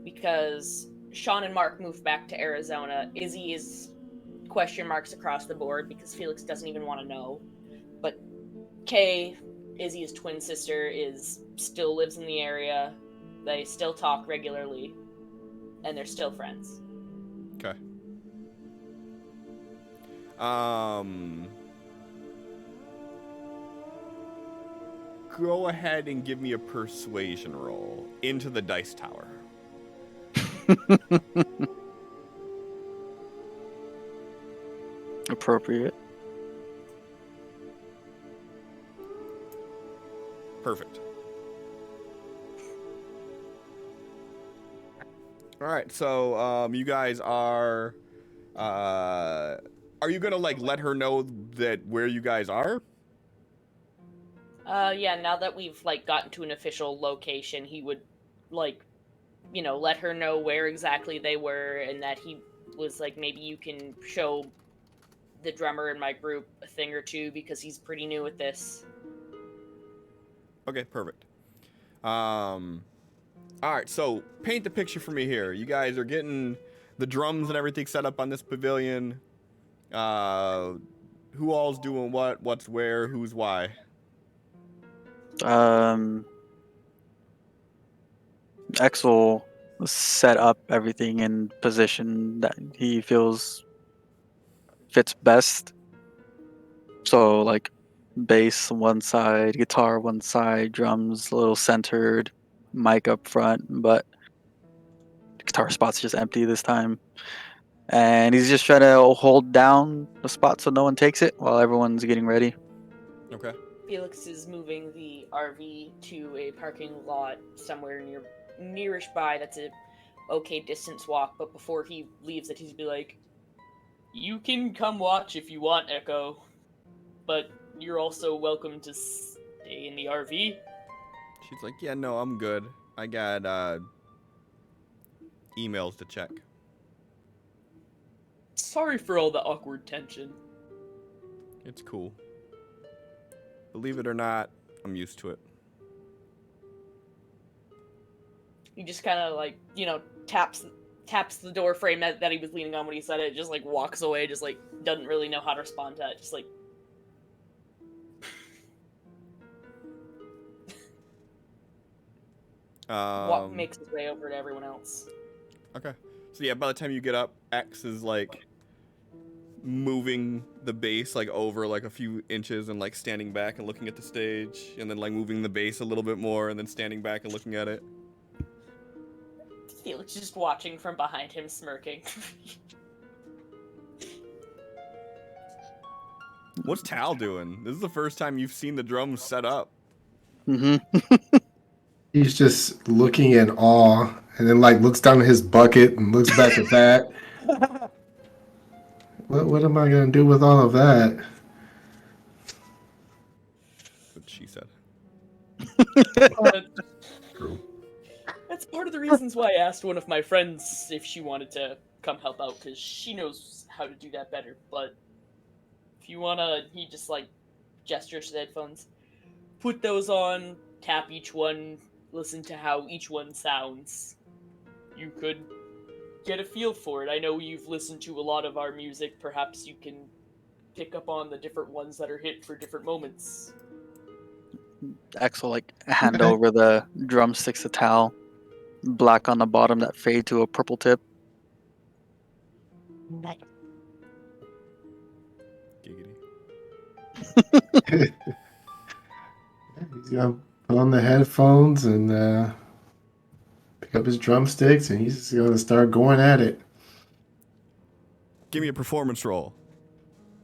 because Sean and Mark moved back to Arizona. Izzy is question marks across the board because Felix doesn't even want to know. But Kay, Izzy's twin sister, still lives in the area. They still talk regularly, and they're still friends. Okay. Go ahead and give me a persuasion roll into the dice tower. Appropriate. Perfect. All right, so you guys are you gonna like let her know that where you guys are? Yeah, now that we've like gotten to an official location, he would let her know where exactly they were, and that he was like, maybe you can show the drummer in my group a thing or two because he's pretty new at this. Okay, perfect. All right, so paint the picture for me here. You guys are getting the drums and everything set up on this pavilion. Who all's doing what? What's where? Who's why? X will set up everything in position that he feels fits best. So like bass one side, guitar one side, drums a little centered, mic up front, but the guitar spot's just empty this time. And he's just trying to hold down the spot so no one takes it while everyone's getting ready. Okay. Felix is moving the RV to a parking lot somewhere nearish by. That's a okay distance walk, but before he leaves it, he's be like, "You can come watch if you want, Echo, but you're also welcome to stay in the RV." She's like, yeah, no, I'm good. I got emails to check. Sorry for all the awkward tension. It's cool. Believe it or not, I'm used to it. He just kind of like, taps the door frame that he was leaning on when he said it, just like walks away, just like doesn't really know how to respond to that, just like makes his way over to everyone else. Okay. So yeah, by the time you get up, X is like moving the bass like over like a few inches and like standing back and looking at the stage, and then like moving the bass a little bit more and then standing back and looking at it. Felix just watching from behind him, smirking. What's Tal doing? This is the first time you've seen the drums set up. Mm-hmm. He's just looking in awe, and then like looks down at his bucket and looks back at that. What am I gonna do with all of that? What she said. That's part of the reasons why I asked one of my friends if she wanted to come help out, because she knows how to do that better. But if you wanna, he just like gestures to the headphones. Put those on, tap each one, listen to how each one sounds. You could get a feel for it. I know you've listened to a lot of our music. Perhaps you can pick up on the different ones that are hit for different moments. X will like hand over the drumsticks to Tal, black on the bottom that fade to a purple tip. Nice. Giggity. He's gonna put on the headphones and pick up his drumsticks, and he's just gonna start going at it. Give me a performance roll.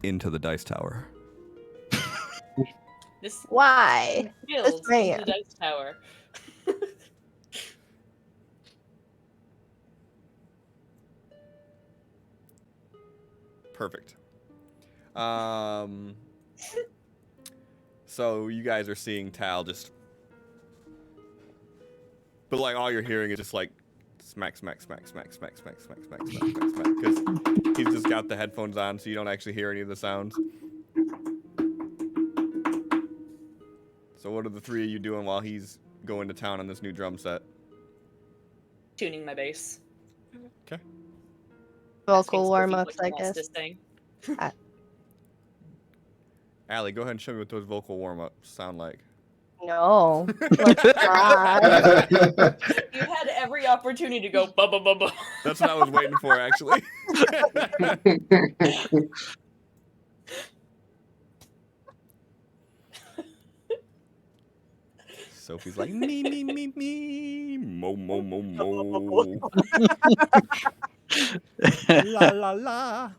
Into the dice tower. This Why? skills man. in the dice tower. Perfect. So you guys are seeing Tal just, but like all you're hearing is just like smack, smack, smack, smack, smack, smack, smack, smack, smack, smack, smack, because he's just got the headphones on, so you don't actually hear any of the sounds. So what are the three of you doing while he's going to town on this new drum set? Tuning my bass. Okay. Vocal Asking Sophie warm-ups, what she I wants guess. to sing. Allie, go ahead and show me what those vocal warm-ups sound like. No. Let's not. You had every opportunity to go ba ba ba ba. That's what I was waiting for, actually. Sophie's like, me, me, me, me, mo, mo, mo, mo. La, la, la.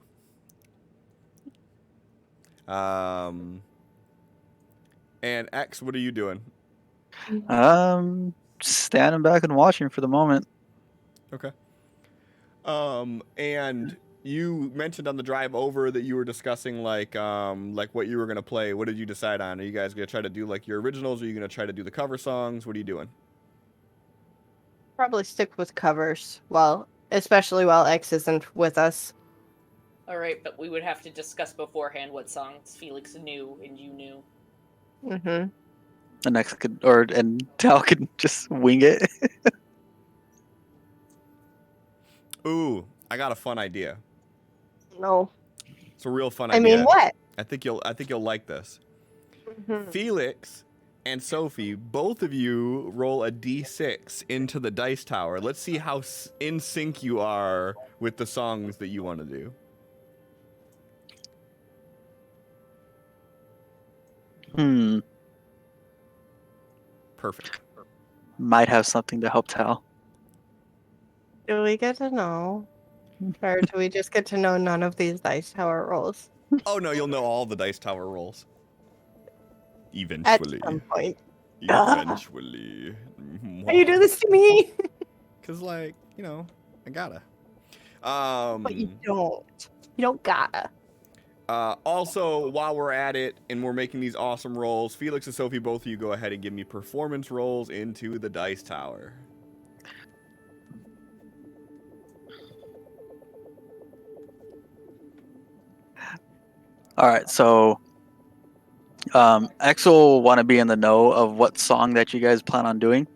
And X, what are you doing? Standing back and watching for the moment. Okay. And you mentioned on the drive over that you were discussing like what you were gonna play. What did you decide on? Are you guys gonna try to do like your originals? Or are you gonna try to do the cover songs? What are you doing? Probably stick with covers. Well, especially while X isn't with us. All right, but we would have to discuss beforehand what songs Felix knew and you knew. Mm-hmm. And X and Tal could just wing it. Ooh, I got a fun idea. No. It's a real fun I idea. mean, what? I think you'll like this. Mhm. Felix and Sophie, both of you roll a d6 into the dice tower. Let's see how in sync you are with the songs that you want to do. Perfect. Might have something to help Tal. Do we get to know? Or do we just get to know none of these dice tower rolls? Oh no, you'll know all the dice tower rolls. At Eventually. some point. Eventually. Why you do this to me? Cause like, you know, I gotta. But you don't. You don't gotta. Also, while we're at it and we're making these awesome rolls, Felix and Sophie, both of you go ahead and give me performance rolls into the dice tower. All right, so X will want to be in the know of what song that you guys plan on doing,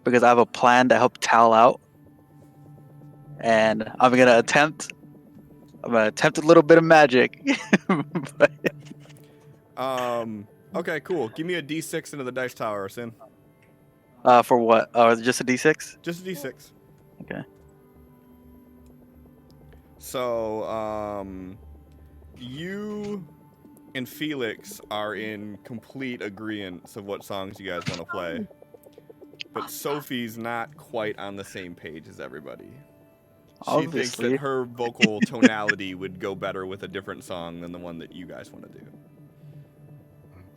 because I have a plan to help Tal out, and I'm gonna attempt a little bit of magic. But, Okay, cool. Give me a d6 into the dice tower, Sin. for what? Oh, is it just a D6? Just a d6. Okay. So, you and Felix are in complete agreement of what songs you guys want to play. But Sophie's not quite on the same page as everybody. She thinks Obviously. that her vocal tonality would go better with a different song than the one that you guys want to do.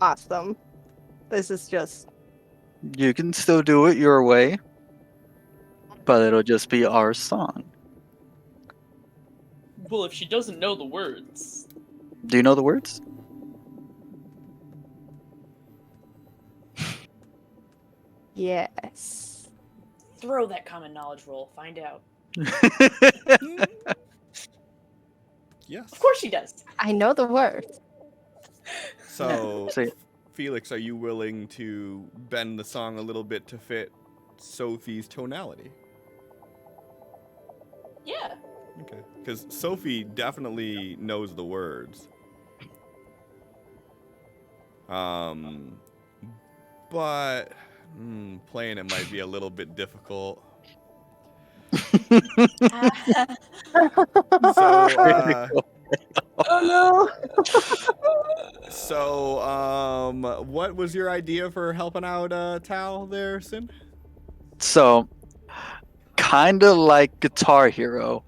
Awesome. This is just You can still do it your way, but it'll just be our song. Well, if she doesn't know the words, Do you know the words? yes. Throw that common knowledge roll. Find out. Yes. Of course she does. I know the words. So, So- Felix, are you willing to bend the song a little bit to fit Sophie's tonality? Yeah. Okay. Because Sophie definitely knows the words. But playing it might be a little bit difficult. Oh So, what was your idea for helping out Tal there, Sin? So, kind of like Guitar Hero.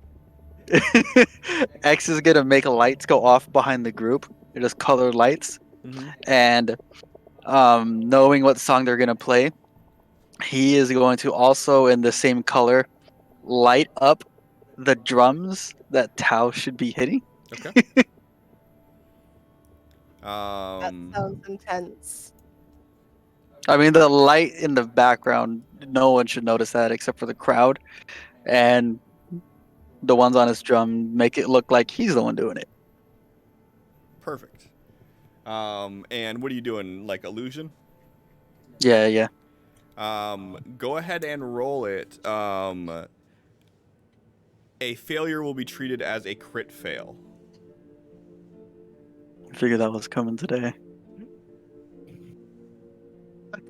X is gonna make lights go off behind the group. They're just colored lights, and knowing what song they're gonna play, he is going to also, in the same color, light up the drums that Tao should be hitting. Okay. That sounds intense. I mean, the light in the background, no one should notice that except for the crowd. And the ones on his drum make it look like he's the one doing it. Perfect. And what are you doing? Like illusion? Yeah, yeah. Go ahead and roll it. A failure will be treated as a crit fail. I figured that was coming today.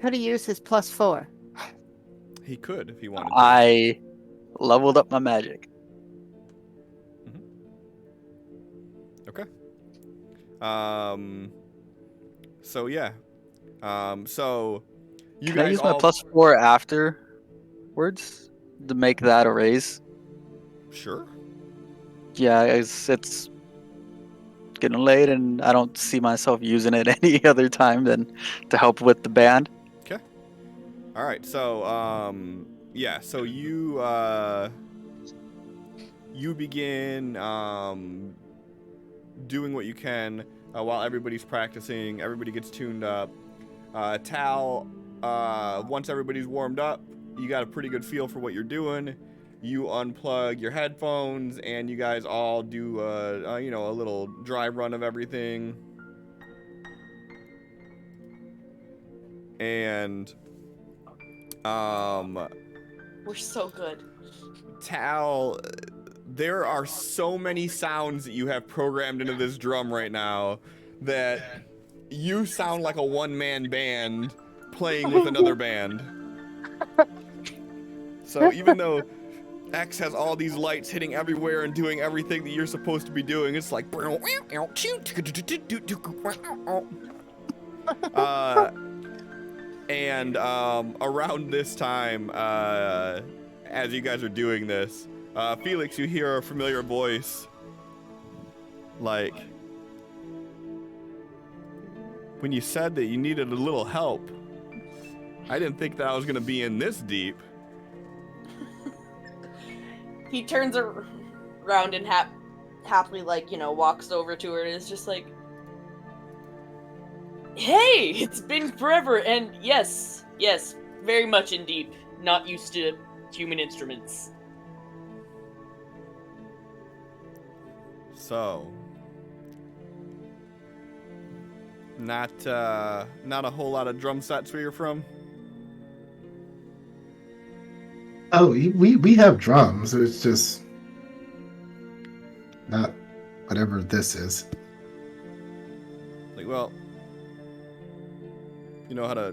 Could he use his +4? He could if he wanted to. I leveled up my magic. Okay. So yeah. So you Can I guys use all my +4 afterwards to make that a raise? Sure. Yeah, it's getting late, and I don't see myself using it any other time than to help with the band. Okay. All right. So yeah. So you you begin doing what you can while everybody's practicing. Everybody gets tuned up. Tal, once everybody's warmed up, you got a pretty good feel for what you're doing. You unplug your headphones, and you guys all do, you know, a little dry run of everything. And, We're so good. Tal, there are so many sounds that you have programmed into this drum right now that you sound like a one-man band playing with another band. So even though X has all these lights hitting everywhere and doing everything that you're supposed to be doing, it's like and around this time, as you guys are doing this, Felix, you hear a familiar voice, like, when you said that you needed a little help, I didn't think that I was gonna be in this deep. He turns around and happily, like, you know, walks over to her and is just like, "Hey, it's been forever, and yes, very much in deep. Not used to human instruments." So, not a whole lot of drum sets where you're from. Oh, we have drums. It's just not whatever this is. Like, well, you know how to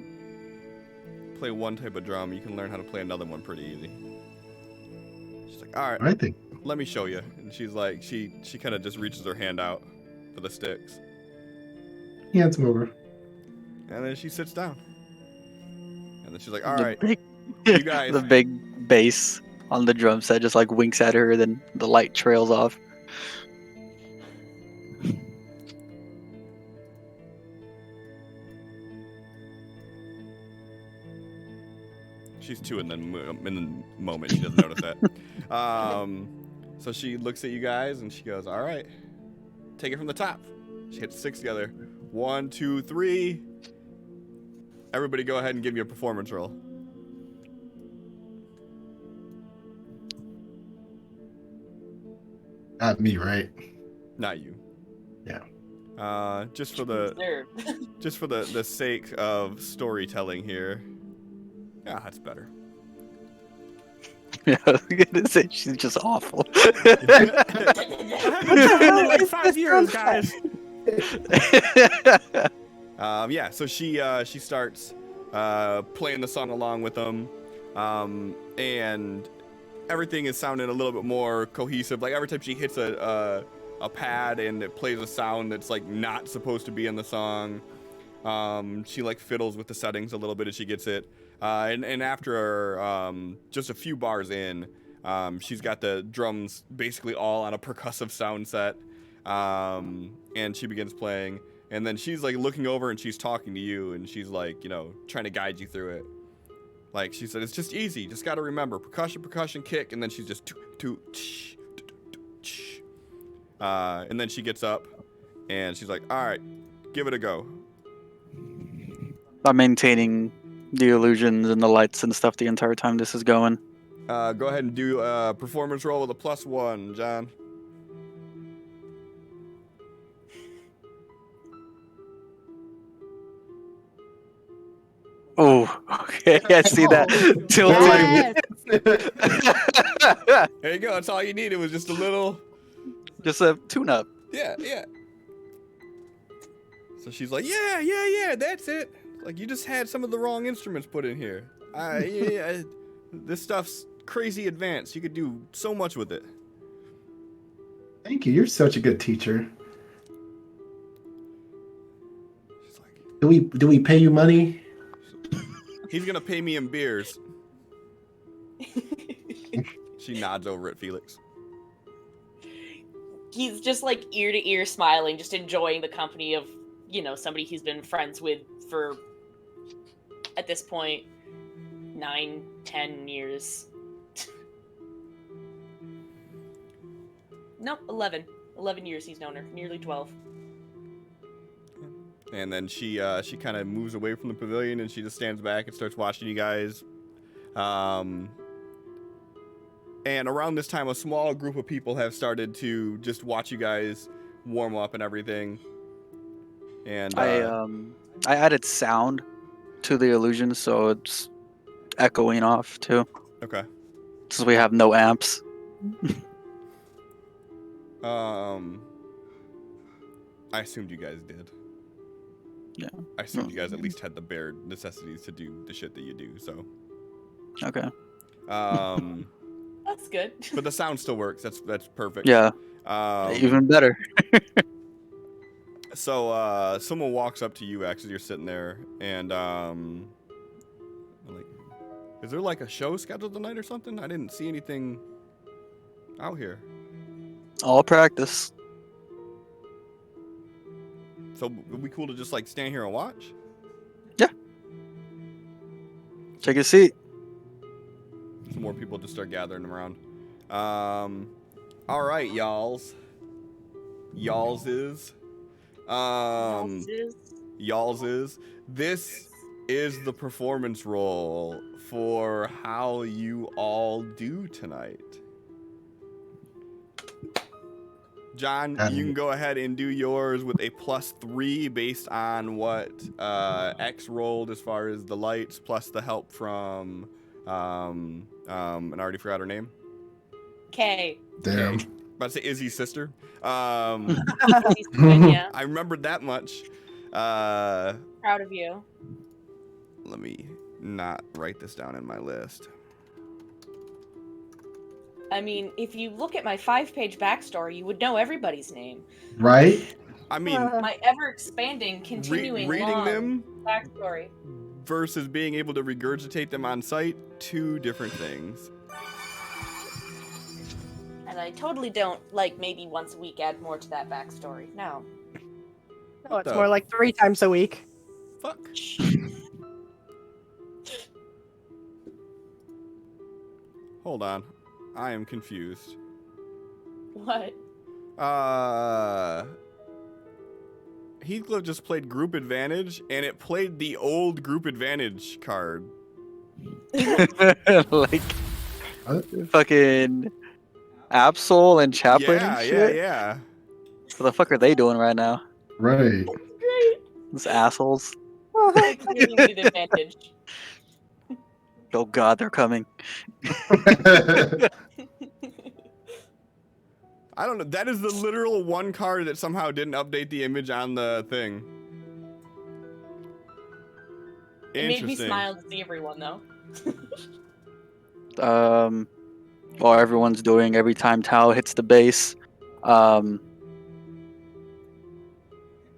play one type of drum, you can learn how to play another one pretty easy. She's like, all right, I think. let me show you. And she's like, she kind of just reaches her hand out for the sticks. He hands him over. And then she sits down. And then she's like, all The right, big- you guys. The big bass on the drum set just like winks at her, then the light trails off. She's two in the moment. She doesn't notice that. So she looks at you guys and she goes, all right, take it from the top. She hits 6 together. 1, 2, 3. Everybody go ahead and give me a performance roll. Not me, right? Not you. Yeah. Just for There. the sake of storytelling here. Yeah, that's better. Yeah, I was gonna say she's just awful. Like 5 years, guys. Yeah, so she starts playing the song along with them, and everything is sounding a little bit more cohesive. Like every time she hits a pad and it plays a sound that's like not supposed to be in the song, she like fiddles with the settings a little bit as she gets it. And after just a few bars in, she's got the drums basically all on a percussive sound set, and she begins playing. And then she's like looking over and she's talking to you, and she's like, you know, trying to guide you through it. Like she said, it's just easy. Just got to remember percussion, kick, and then she's just And then she gets up, and she's like, "All right, give it a go." I'm maintaining the illusions and the lights and stuff the entire time this is going. Go ahead and do a performance roll with a +1, John. Oh, okay. I see that. Yes! There you go. That's all you needed was just a little. Just a tune-up. Yeah, yeah. So she's like, yeah, that's it. Like, you just had some of the wrong instruments put in here. This stuff's crazy advanced. You could do so much with it. Thank you. You're such a good teacher. She's like, Do we pay you money? he's gonna pay me in beers. She nods over at Felix. He's just like ear to ear smiling, just enjoying the company of, somebody he's been friends with for, at this point, 9-10 years. Nope, 11 years he's known her, nearly 12. And then she kind of moves away from the pavilion, and she just stands back and starts watching you guys. And around this time, a small group of people have started to just watch you guys warm up and everything. And I added sound to the illusion, so it's echoing off too. Okay. Since we have no amps. I assumed you guys did. Yeah. I assumed you guys at least had the bare necessities to do the shit that you do, so. Okay. That's good. But the sound still works. That's perfect. Yeah. Even better. So someone walks up to you, actually, you're sitting there, and like, is there like a show scheduled tonight or something? I didn't see anything out here. All practice. So would it be cool to just like stand here and watch? Yeah. Take a seat. Some more people just start gathering around. All right, y'all's is. Y'all's is. This is the performance role for how you all do tonight. John, you can go ahead and do yours with a +3 based on what X rolled as far as the lights, plus the help from and I already forgot her name. K. Damn. About to say Izzy's sister. Yeah. I remembered that much. Proud of you. Let me not write this down in my list. I mean, if you look at my 5-page backstory, you would know everybody's name. Right? I mean, My ever-expanding, continuing reading long them backstory. versus being able to regurgitate them on site, two different things. And I totally don't, like, maybe once a week add more to that backstory. No. No, it's more like 3 times a week. Fuck. Hold on. I am confused. What? Heathcliff just played Group Advantage, and it played the old Group Advantage card. Like fucking Absol and Chaplain Yeah, and shit. yeah. What the fuck are they doing right now? Right. Great. These assholes. I clearly need advantage. Oh god, they're coming. I don't know. That is the literal one card that somehow didn't update the image on the thing. It made me smile to see everyone, though. While everyone's doing every time Tao hits the base,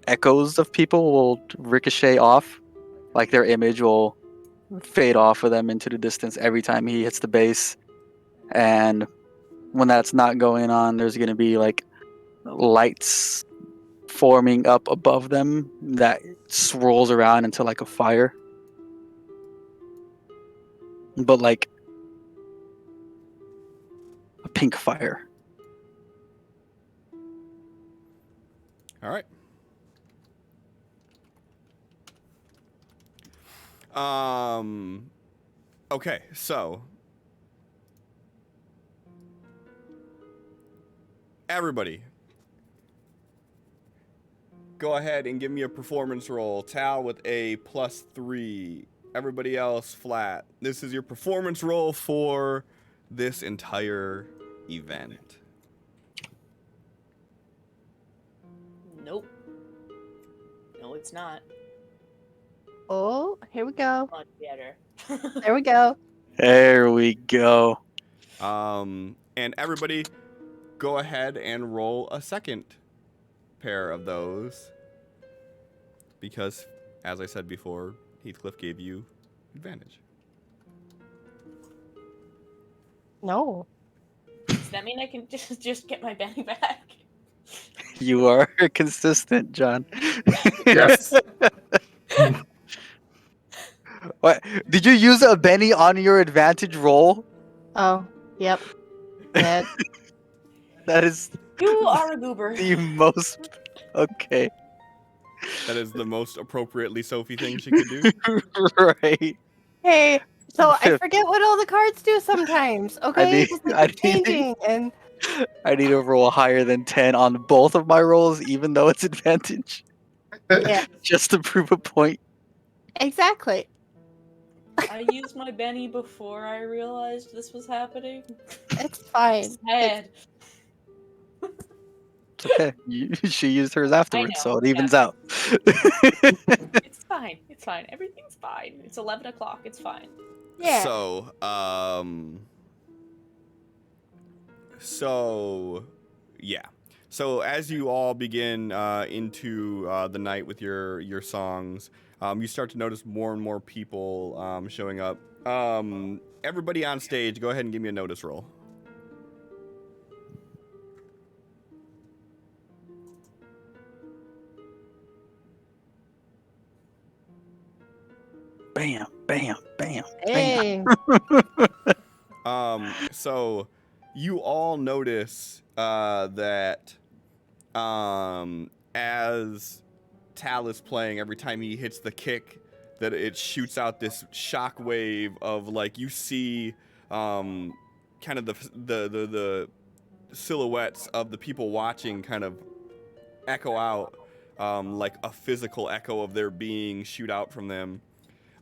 echoes of people will ricochet off. Like their image will fade off of them into the distance every time he hits the base. And when that's not going on, there's going to be like lights forming up above them that swirls around into like a fire. But like a pink fire. All right. Okay, so everybody, go ahead and give me a performance roll. Tal with a +3. Everybody else flat. This is your performance roll for this entire event. Nope. No, it's not. Oh, here we go. Much better. There we go. There we go. And everybody, go ahead and roll a second pair of those. Because, as I said before, Heathcliff gave you advantage. No. Does that mean I can just get my Benny back? You are consistent, John. Yes. What? Did you use a Benny on your advantage roll? Oh, yep. Dead. That is You are a goober. the most. Okay. That is the most appropriately Sophie thing she could do. Right. Hey, so I forget what all the cards do sometimes, okay? need- Because they I keep need- changing, and I need to roll higher than 10 on both of my rolls, even though it's advantage, yeah, just to prove a point. exactly. I used my Benny before I realized this was happening. It's fine. Sad. It's okay. She used hers afterwards, so it evens out. It's fine. It's fine. Everything's fine. It's 11 o'clock. It's fine. Yeah. So, yeah. So as you all begin into the night with your songs, you start to notice more and more people showing up. Everybody on stage, go ahead and give me a notice roll. Bam, bam, bam, bam. Hey. So you all notice that as Tal is playing, every time he hits the kick, that it shoots out this shock wave of, like, you see kind of the silhouettes of the people watching kind of echo out, like a physical echo of their being shoot out from them.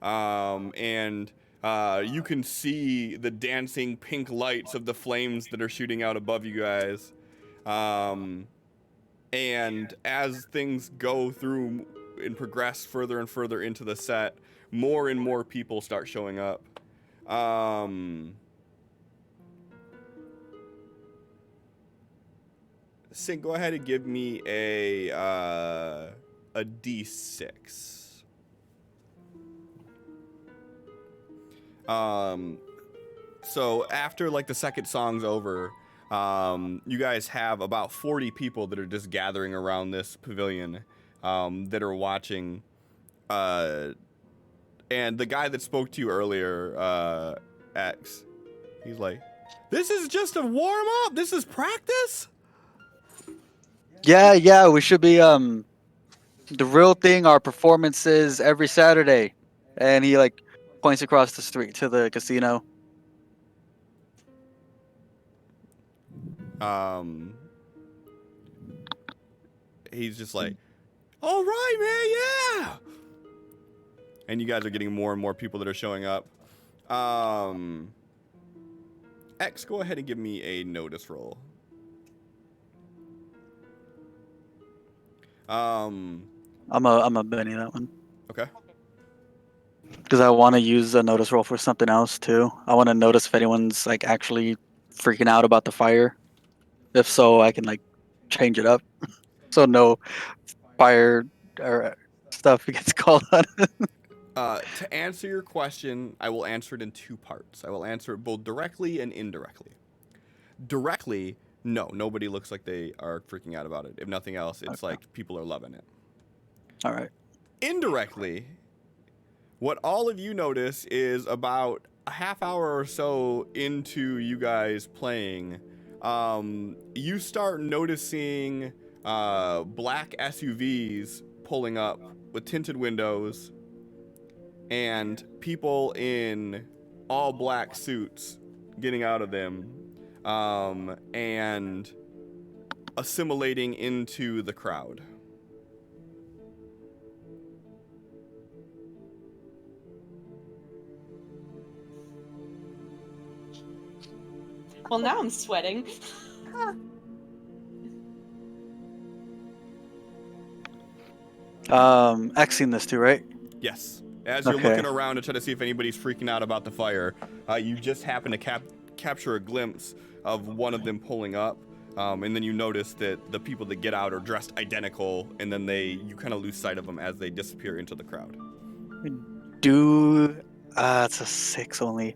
And you can see the dancing pink lights of the flames that are shooting out above you guys. And as things go through and progress further and further into the set, more and more people start showing up. Sink, go ahead and give me a D6. So after, like, the second song's over, you guys have about 40 people that are just gathering around this pavilion, that are watching. And the guy that spoke to you earlier, X, he's like, "This is just a warm up. This is practice." Yeah, we should be the real thing. Our performances every Saturday, and he like points across the street to the casino. He's just like, "All right, man, yeah." And you guys are getting more and more people that are showing up. X, go ahead and give me a notice roll. I'm a Benny that one. Okay. Because I want to use a notice roll for something else too. I want to notice if anyone's like actually freaking out about the fire. If so, I can like change it up so no fire or stuff gets called on. To answer your question, I will answer it in two parts. I will answer it both directly and indirectly. Directly, no, nobody looks like they are freaking out about it. If nothing else, it's Okay. like people are loving it. All right. Indirectly, what all of you notice is about a half hour or so into you guys playing, you start noticing black SUVs pulling up with tinted windows and people in all black suits getting out of them and assimilating into the crowd. Well, now I'm sweating. X seen this too, right? Yes. As you're Okay. looking around to try to see if anybody's freaking out about the fire, you just happen to capture a glimpse of one of them pulling up, and then you notice that the people that get out are dressed identical, and then you kind of lose sight of them as they disappear into the crowd. It's a 6 only.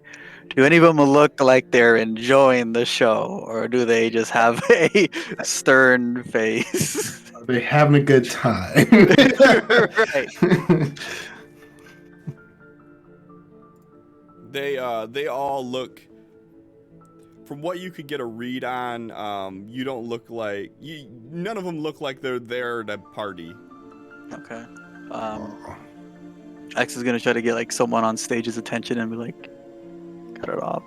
Do any of them look like they're enjoying the show, or do they just have a stern face? They're having a good time. Right. They all look, from what you could get a read on, you don't look like, none of them look like they're there to party. Okay. X is gonna try to get like someone on stage's attention and be like, cut it off.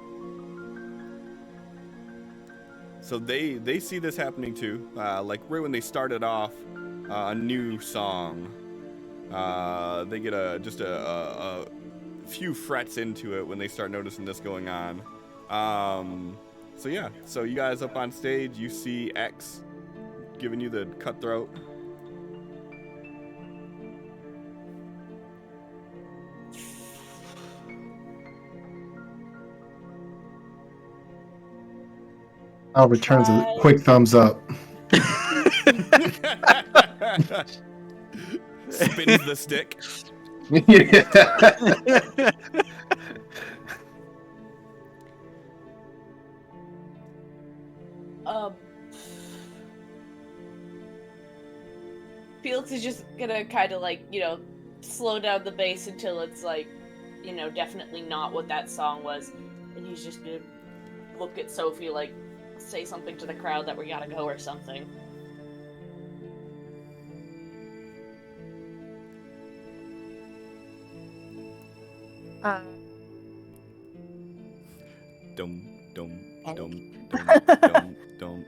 So they see this happening too. Like right when they started off a new song, they get just a few frets into it when they start noticing this going on. So yeah, so you guys up on stage, you see X giving you the cutthroat. Al returns a quick thumbs up. Spins the stick. Yeah. Felix is just gonna kind of like, slow down the bass until it's like, definitely not what that song was. And he's just gonna look at Sophie, like, say something to the crowd that we gotta go or something. Dum dum dum dum.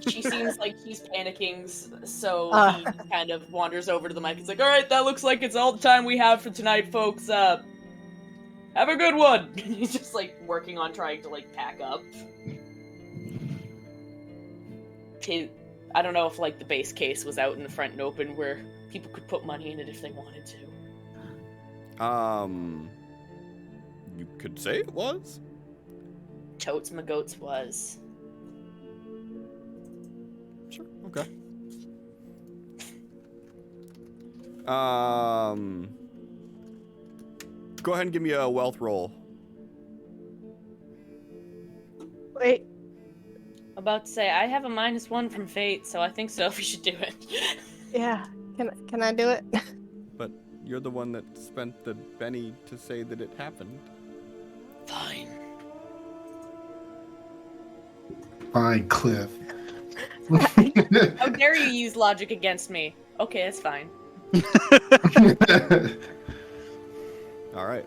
She seems like he's panicking, so he kind of wanders over to the mic. He's like, "All right, that looks like it's all the time we have for tonight, folks. Have a good one." He's just like working on trying to like pack up. I don't know if like the base case was out in the front and open where people could put money in it if they wanted to. You could say it was. Totes my goats was. Sure. Okay. Go ahead and give me a wealth roll. Wait. About to say, I have a -1 from fate, so I think Sophie should do it. Yeah. Can I do it? But you're the one that spent the Benny to say that it happened. Fine. Fine, Cliff. How dare you use logic against me? Okay, that's fine. All right.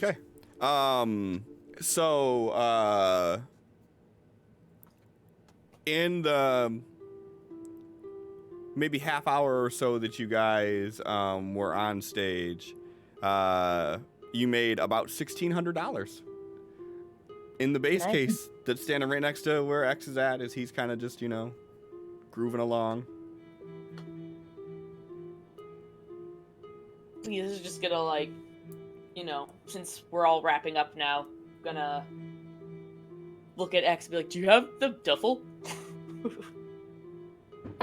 Okay. So, in the maybe half hour or so that you guys were on stage, you made about $1,600. In the base Nice. case that's standing right next to where X is at, is he's kind of just, grooving along. This is just gonna like, since we're all wrapping up now, gonna look at X and be like, "Do you have the duffel?"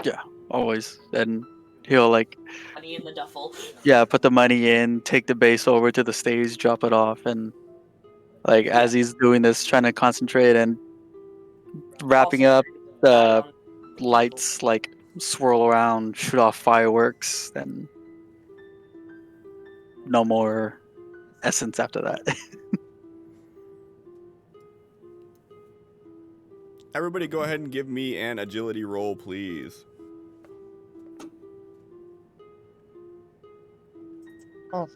Yeah, always. And he'll like, Money in the duffel. yeah, put the money in, take the base over to the stage, drop it off, and like as he's doing this, trying to concentrate and wrapping Also, up, the on- lights like swirl around, shoot off fireworks, then no more essence after that. Everybody go ahead and give me an agility roll, please. Oh,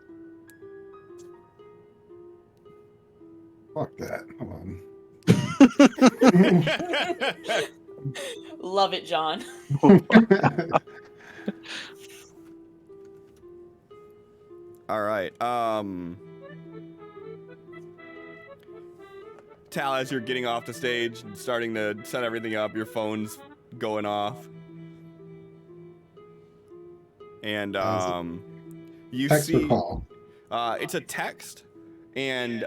Fuck that. Hold on. Love it, John. All right. Tal, as you're getting off the stage and starting to set everything up, your phone's going off. And you Text or see call? it's a text, and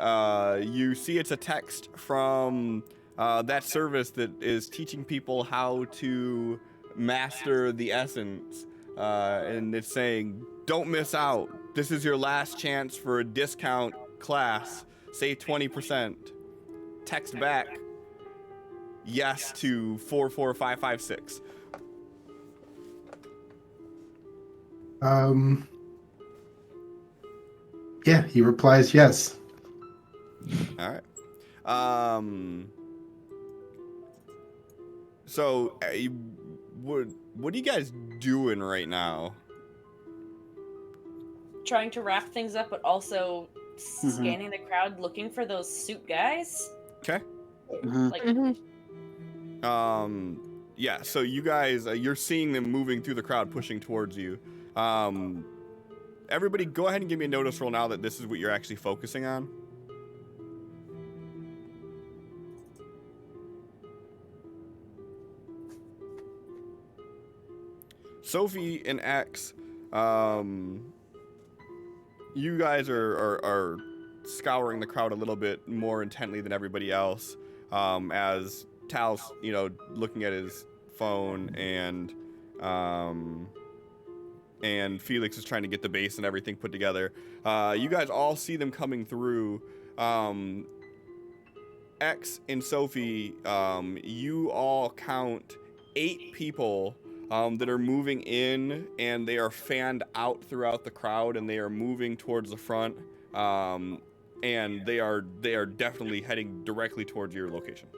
you see it's a text from that service that is teaching people how to master the essence. And it's saying, don't miss out. This is your last chance for a discount class. Save 20%. Text back yes to 44556. Yeah, he replies yes. All right. So, what are you guys doing right now? Trying to wrap things up, but also scanning the crowd, looking for those suit guys. Okay. Like, Yeah. So you guys, you're seeing them moving through the crowd, pushing towards you. Everybody, go ahead and give me a notice roll now that this is what you're actually focusing on. Sophie and X, you guys are scouring the crowd a little bit more intently than everybody else, as Tal's, looking at his phone, and Felix is trying to get the base and everything put together. You guys all see them coming through. X and Sophie, you all count 8 people that are moving in, and they are fanned out throughout the crowd, and they are moving towards the front, and they are definitely heading directly towards your location.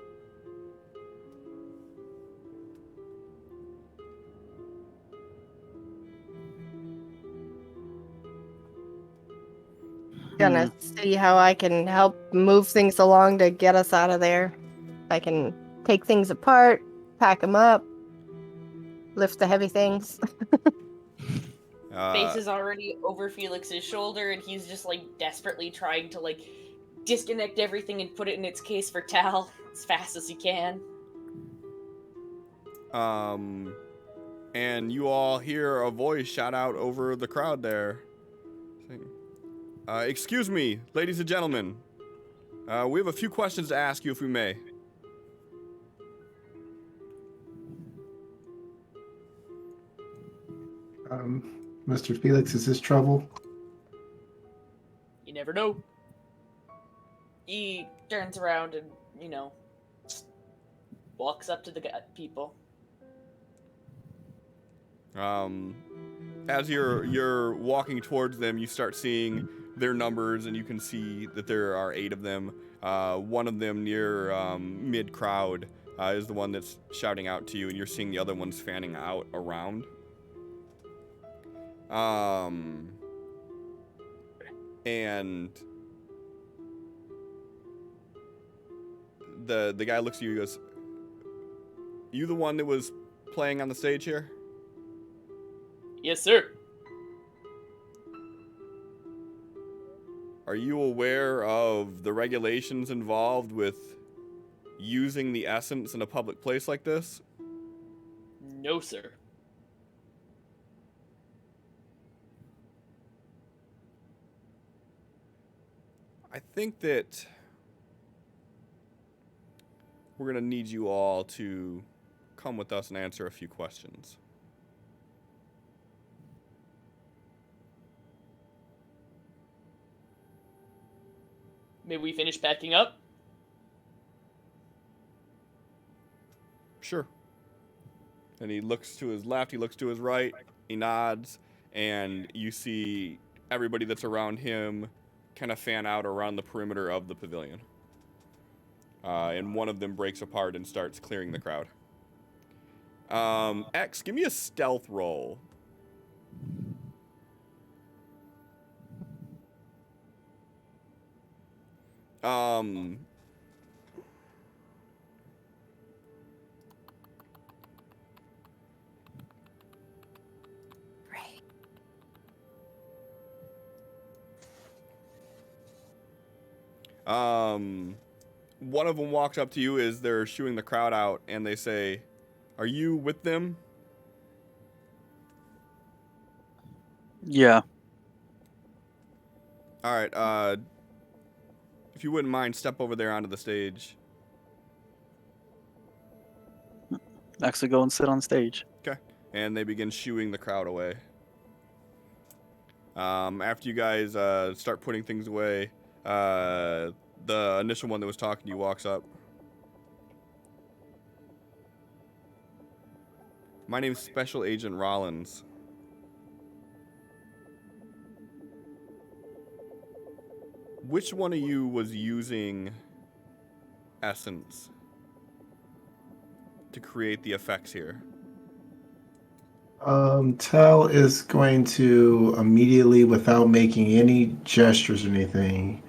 gonna see how I can help move things along to get us out of there. I can take things apart, pack them up, lift the heavy things. face is already over Felix's shoulder, and he's just desperately trying to disconnect everything and put it in its case for Tal as fast as he can. And you all hear a voice shout out over the crowd there, saying, excuse me, ladies and gentlemen. We have a few questions to ask you, if we may. Mr. Felix, is this trouble? You never know. He turns around and, walks up to the people. As you're walking towards them, you start seeing their numbers, and you can see that there are 8 of them. One of them near mid-crowd is the one that's shouting out to you, and you're seeing the other ones fanning out around. And the guy looks at you and goes, "You the one that was playing on the stage here?" Yes, sir. Are you aware of the regulations involved with using the essence in a public place like this? No, sir. I think that we're going to need you all to come with us and answer a few questions. May we finish packing up? Sure. And he looks to his left, he looks to his right, he nods, and you see everybody that's around him kind of fan out around the perimeter of the pavilion. And one of them breaks apart and starts clearing the crowd. X, give me a stealth roll. One of them walks up to you as they're shooing the crowd out, and they say, "Are you with them?" Yeah. All right. If you wouldn't mind, step over there onto the stage. Actually, go and sit on stage. Okay. And they begin shooing the crowd away. After you guys start putting things away, the initial one that was talking to you walks up. My name's Special Agent Rollins. Which one of you was using essence to create the effects here? Tal is going to immediately, without making any gestures or anything,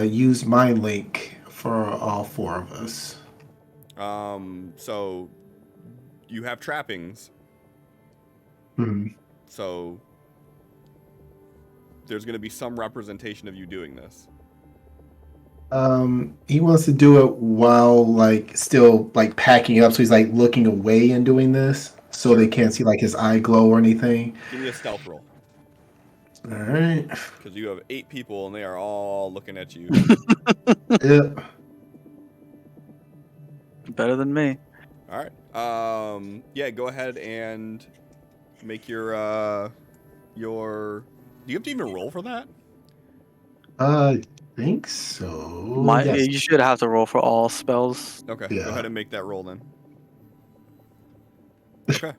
use Mind Link for all four of us. So you have trappings. So there's going to be some representation of you doing this. He wants to do it while still packing up, so he's looking away and doing this, so they can't see his eye glow or anything. Give me a stealth roll. All right. Because you have 8 people and they are all looking at you. Yep. Better than me. All right. Yeah, go ahead and make your. Do you have to even roll for that? I think so. Yes. You should have to roll for all spells. Okay. Yeah. Go ahead and make that roll then. Okay.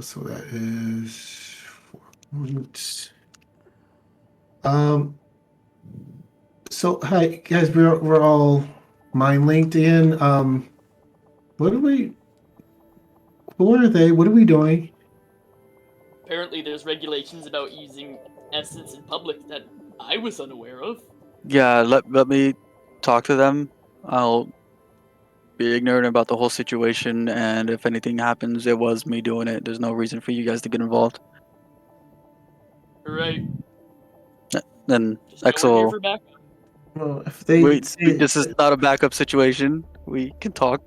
So that is 4 points. So hi guys, we're all mind linked in. What are we? Who are they? What are we doing? Apparently, there's regulations about using essence in public that I was unaware of. Yeah, let me talk to them. I'll be ignorant about the whole situation, and if anything happens, it was me doing it. There's no reason for you guys to get involved. Right. Then Just know we're here Exo, for backup. Well, if they this is not a backup situation. We can talk.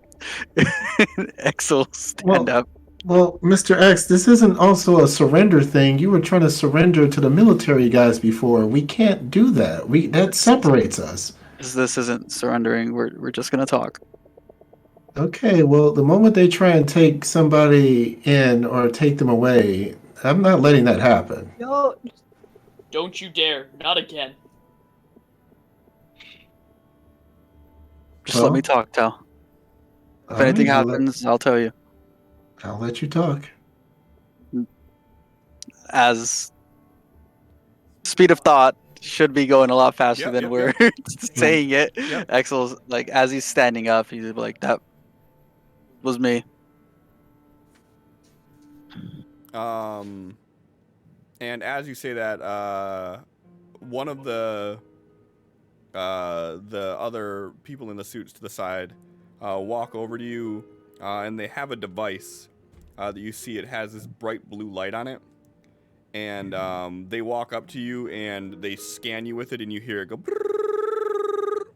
Exo, stand up. Well, Mr. X, this isn't also a surrender thing. You were trying to surrender to the military guys before. We can't do that. That separates us. This isn't surrendering. We're just gonna talk. Okay, well, the moment they try and take somebody in or take them away, I'm not letting that happen. No. Don't you dare. Not again. Just let me talk, Tal. If anything happens, I'll tell you. I'll let you talk. As speed of thought should be going a lot faster than we're saying it. Yep. Axel's as he's standing up, he's like, "That was me." And as you say that, one of the other people in the suits to the side walk over to you, and they have a device that you see. It has this bright blue light on it, and they walk up to you and they scan you with it, and you hear it go. Brrrr.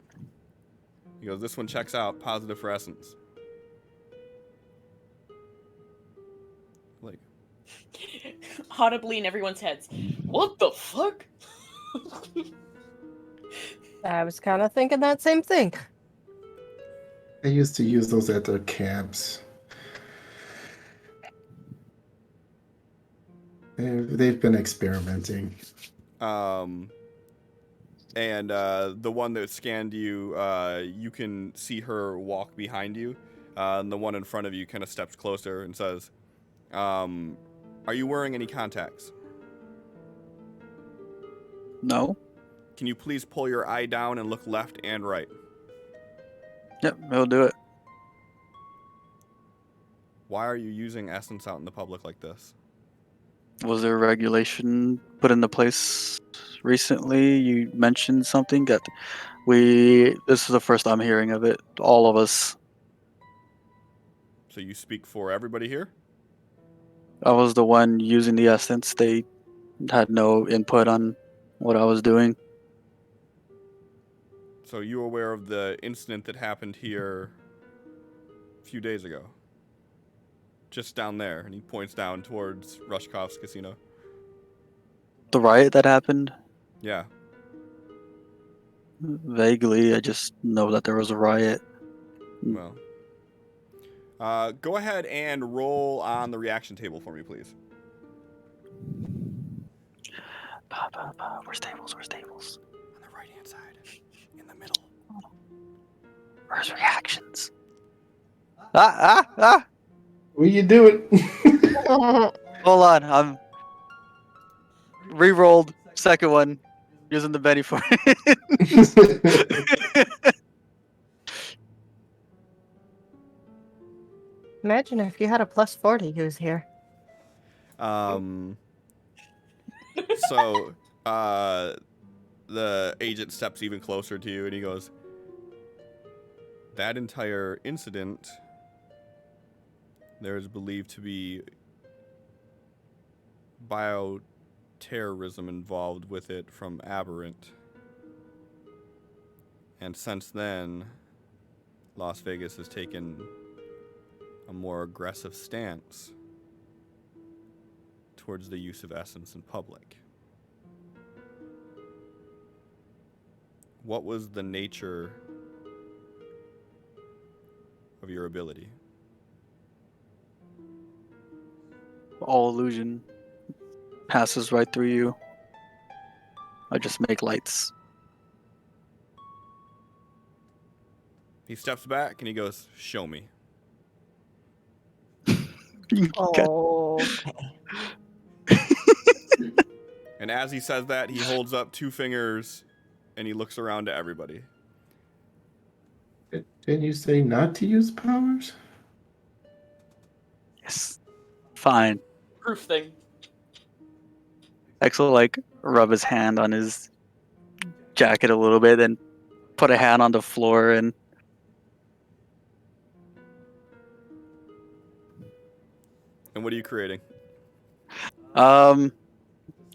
He goes, "This one checks out. Positive for essence." Like. Audibly in everyone's heads. What the fuck? I was kind of thinking that same thing. They used to use those at their camps. They've been experimenting. And the one that scanned you, you can see her walk behind you. And the one in front of you kind of steps closer and says, "Are you wearing any contacts?" No. Can you please pull your eye down and look left and right? Yep, he'll do it. Why are you using essence out in the public like this? Was there a regulation put into place recently? You mentioned something that this is the first I'm hearing of it. All of us. So you speak for everybody here? I was the one using the essence. They had no input on what I was doing. So you aware of the incident that happened here a few days ago? Just down there, and he points down towards Rushkoff's casino. The riot that happened? Yeah. Vaguely, I just know that there was a riot. Well. Go ahead and roll on the reaction table for me, please. Where's tables? Where's tables? On the right-hand side. In the middle. Where's reactions? Ah! What are you doing? Hold on, I'm re-rolled second one using the Benny for it. Imagine if you had a plus 40 who's here. So, the agent steps even closer to you and he goes, that entire incident, there is believed to be bioterrorism involved with it from Aberrant. And since then, Las Vegas has taken a more aggressive stance towards the use of essence in public. What was the nature of your ability? All illusion passes right through you. I just make lights. He steps back and he goes, show me. Okay. And as he says that, he holds up 2 fingers and he looks around to everybody. Didn't you say not to use powers? Yes. Fine. Proof thing. X will like rub his hand on his jacket a little bit, then put a hand on the floor and And what are you creating?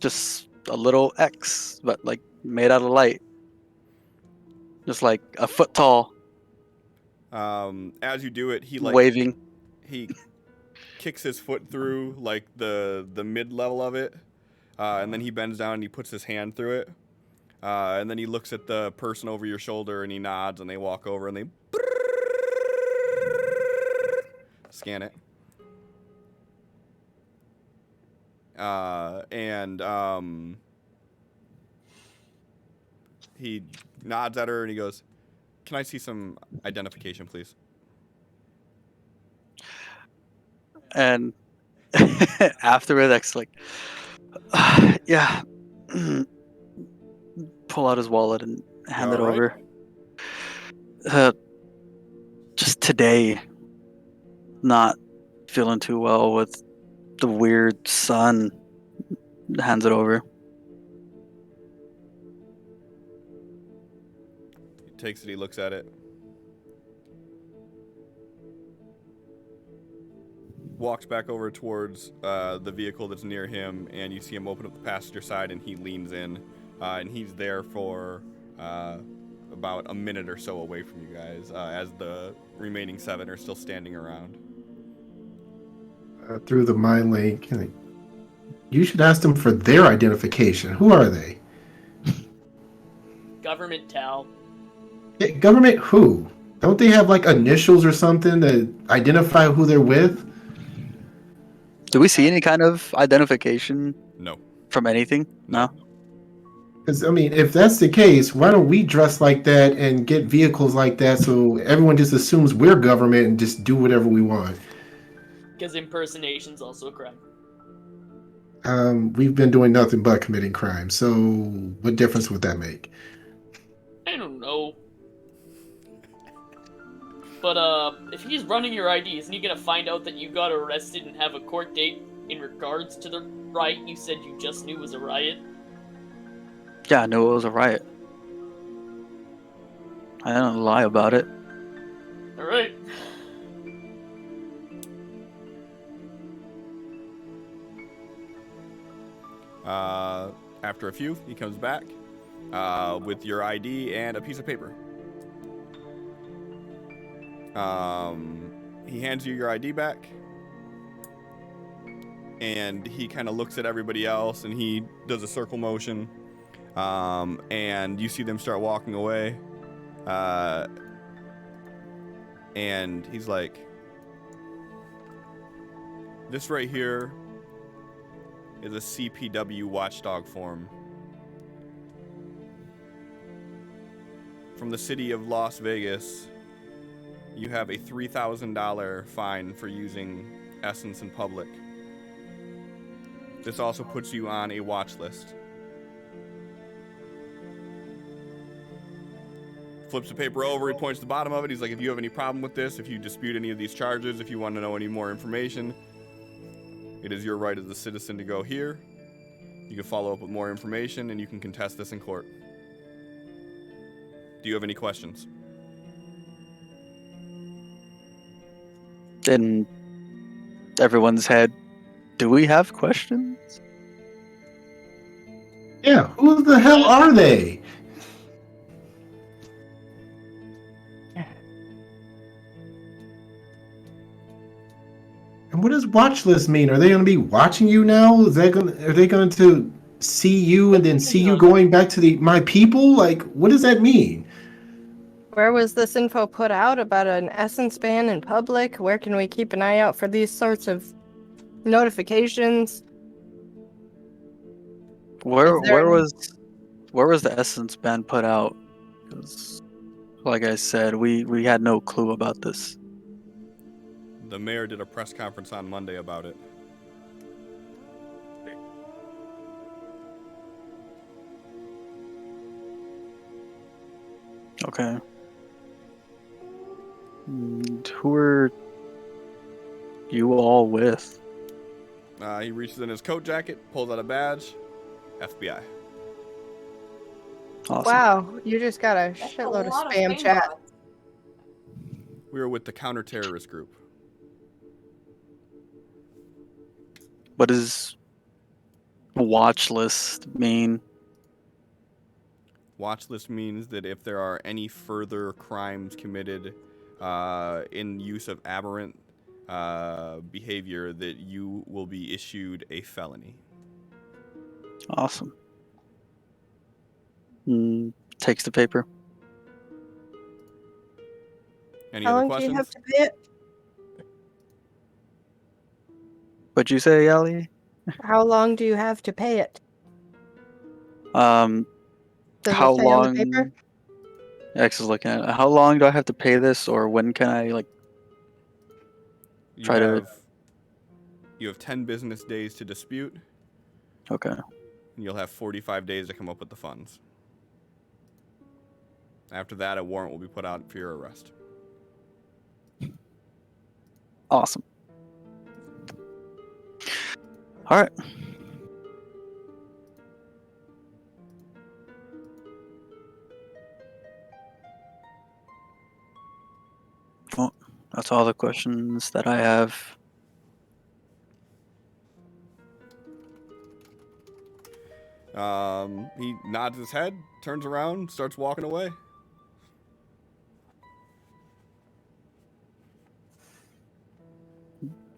just a little X, but like made out of light. Just like a foot tall, As you do it, he waving. He kicks his foot through like the mid level of it, and then he bends down and he puts his hand through it, and then he looks at the person over your shoulder and he nods and they walk over and they scan it. He nods at her and he goes, "Can I see some identification, please?" And after it, X like, yeah. Pull out his wallet and hand it all right? over. Just today, not feeling too well with the weird sun. Hands it over. He takes it, he looks at it. Walks back over towards the vehicle that's near him, and you see him open up the passenger side, and he leans in, and he's there for about a minute or so away from you guys, as the remaining 7 are still standing around. Through the mind link, like, you should ask them for their identification. Who are they? Government Tal. Yeah, government who? Don't they have like initials or something to identify who they're with? Do we see any kind of identification No. from anything? No. Because, I mean, if that's the case, why don't we dress like that and get vehicles like that so everyone just assumes we're government and just do whatever we want? Because impersonation's also a crime. We've been doing nothing but committing crime. So, what difference would that make? I don't know. But if he's running your ID, isn't he gonna find out that you got arrested and have a court date in regards to the riot you said you just knew was a riot? Yeah, I knew it was a riot. I didn't lie about it. Alright. After a few, he comes back with your ID and a piece of paper. He hands you your ID back, and he kind of looks at everybody else, and he does a circle motion, and you see them start walking away, and he's like, this right here is a CPW watchdog form from the city of Las Vegas. You have a $3,000 fine for using Essence in public. This also puts you on a watch list. Flips the paper over, he points to the bottom of it. He's like, if you have any problem with this, if you dispute any of these charges, if you want to know any more information, it is your right as a citizen to go here. You can follow up with more information, and you can contest this in court. Do you have any questions? In everyone's head, do we have questions? Yeah, who the hell are they? And what does watch list mean? Are they going to be watching you now? Are they going to see you and then see you going back to my people? Like, what does that mean? Where was this info put out about an essence ban in public? Where can we keep an eye out for these sorts of notifications? Where Is there was the essence ban put out? 'Cause, like I said, we had no clue about this. The mayor did a press conference on Monday about it. Okay. And who are you all with? He reaches in his coat jacket, pulls out a badge. FBI. Awesome. Wow, you just got a That's shitload a of lot spam chat. bots. We were with the counter-terrorist group. What does watch list mean? Watch list means that if there are any further crimes committed in use of aberrant behavior, that you will be issued a felony. Awesome. Takes the paper. Any How other long do questions? you have to pay it? What'd you say, Allie? How long do you have to pay it? Does Does it say on the paper? X is looking at it. How long do I have to pay this, or when can I You try to? You have 10 business days to dispute, Okay. and you'll have 45 days to come up with the funds. After that, a warrant will be put out for your arrest. Awesome. All right. Well, that's all the questions that I have. He nods his head, turns around, starts walking away.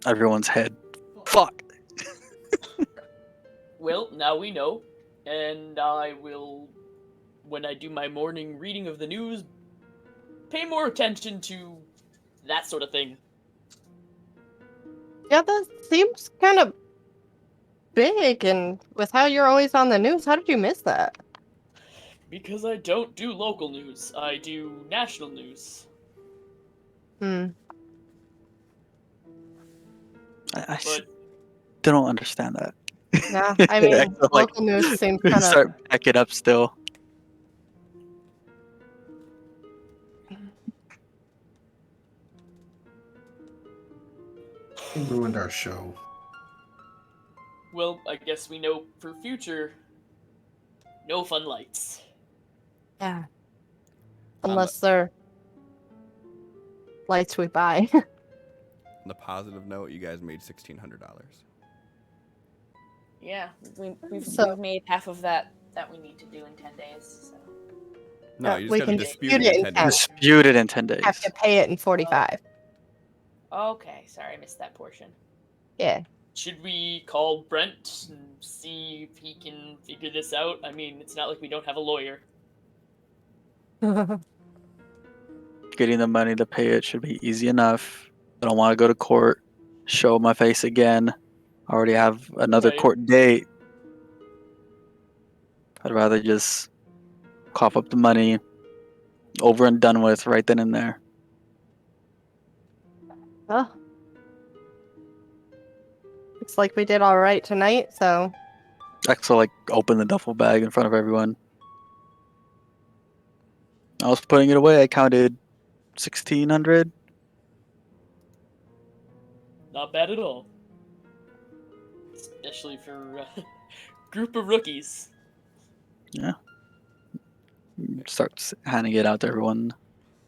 Everyone's head. Fuck. Well, now we know, and I will, when I do my morning reading of the news, pay more attention to that sort of thing. Yeah, that seems kind of big, and with how you're always on the news, how did you miss that? Because I don't do local news, I do national news. Hmm. I But don't understand that. Yeah, I mean, I feel like local news seems kind of. start backing up still. He ruined our show. Well, I guess we know for future, no fun lights. Yeah. On Unless they're lights we buy. On the positive note, you guys made $1,600. Yeah, we've So- made half of that we need to do in 10 days. So. No, you just we gotta can dispute dispute it it in in 10 10. days. Dispute it in 10 days. Have to pay it in 45. Okay, sorry, I missed that portion. Yeah. Should we call Brent and see if he can figure this out? I mean, it's not like we don't have a lawyer. Getting the money to pay it should be easy enough. I don't want to go to court, show my face again. I already have another Right. court date. I'd rather just cough up the money, over and done with right then and there. Well, looks like we did all right tonight, so Axel like opened the duffel bag in front of everyone. I was putting it away. I counted 1,600. Not bad at all. Especially for a group of rookies. Starts handing it out to everyone.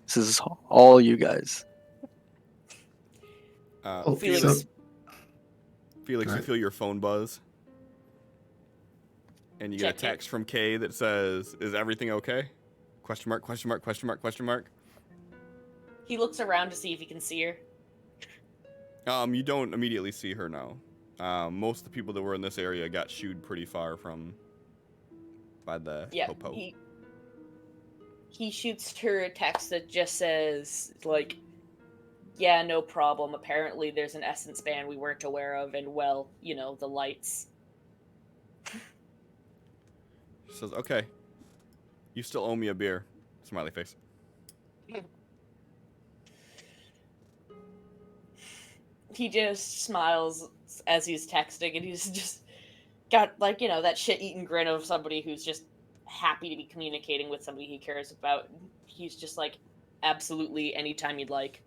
This is all you guys. Oh, Felix. so Felix, you Right. feel your phone buzz, and you get a Check it. text from Kay that says, "Is everything okay?" Question mark, question mark, question mark, question mark. He looks around to see if he can see her. You don't immediately see her now. Most of the people that were in this area got shooed pretty far by the Yeah, popo. he shoots her a text that just says, like, yeah, no problem. Apparently there's an essence ban we weren't aware of, and, well, you know, the lights. She says, "Okay, you still owe me a beer." Smiley face. He just smiles as he's texting, and he's just got, like, you know, that shit-eating grin of somebody who's just happy to be communicating with somebody he cares about. He's just like, absolutely, anytime you'd like.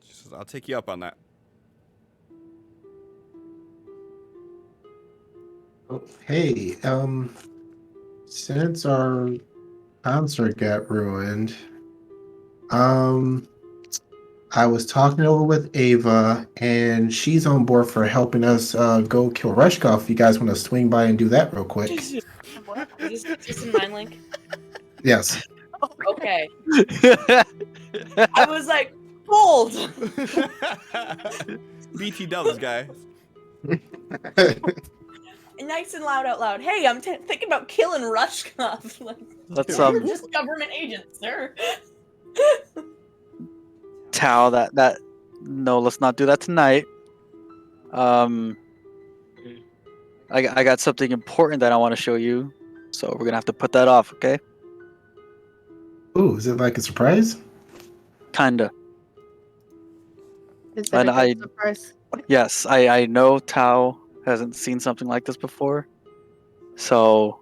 She says, "I'll take you up on that." oh, hey, since our concert got ruined, I was talking over with Ava, and she's on board for helping us go kill Rushkoff. If you guys want to swing by and do that real quick. Is this in Mind Link? Yes. Okay. I was like, hold! BT dubs, guys. Nice and loud out loud. Hey, I'm thinking about killing Rushkoff. Like, Let's we're just government agents, sir. Tao, that no, let's not do that tonight. I got something important that I want to show you, so we're gonna have to put that off, okay? Ooh, is it like a surprise? Kinda. is it And a good surprise? Yes, I know Tao hasn't seen something like this before. So,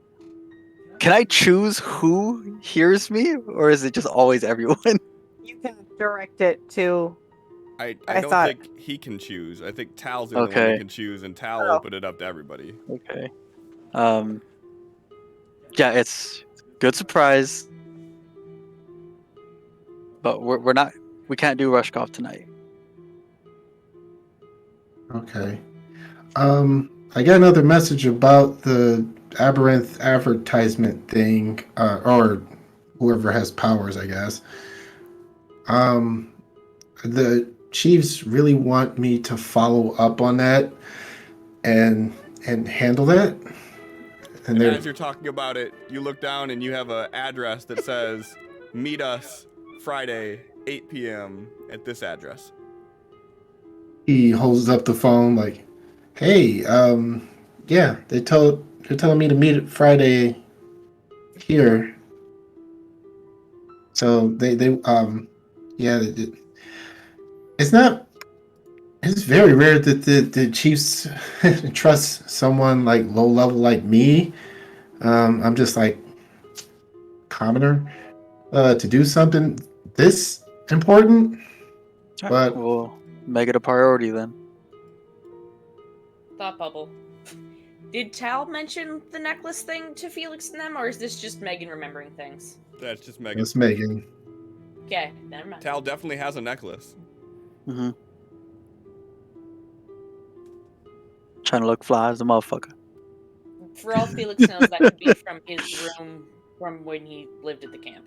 can I choose who hears me, or is it just always everyone? You can direct it to. I I don't thought- think he can choose. I think Tal's the only one Okay. that can choose, and Tal will Oh. open it up to everybody. Okay. Yeah, it's good surprise, but we can't do Rushkoff tonight. Okay. I got another message about the Aberranth advertisement thing, or whoever has powers, I guess. The Chiefs really want me to follow up on that and handle that. And And they're as you're talking about it, you look down and you have an address that says, "Meet us Friday, 8 p.m. at this address." he holds up the phone like, "Hey, yeah, they're telling me to meet it Friday here." So yeah, it's not It's very rare that the Chiefs trust someone like low level like me. I'm just like commoner to do something this important. All right, But we'll make it a priority then. Thought bubble. Did Tal mention the necklace thing to Felix and them, or is this just Megan remembering things? That's just Megan. it's Megan. Okay, never mind. Tal definitely has a necklace. Mm-hmm. Trying to look fly as a motherfucker. For all Felix knows, that could be from his room from when he lived at the camp.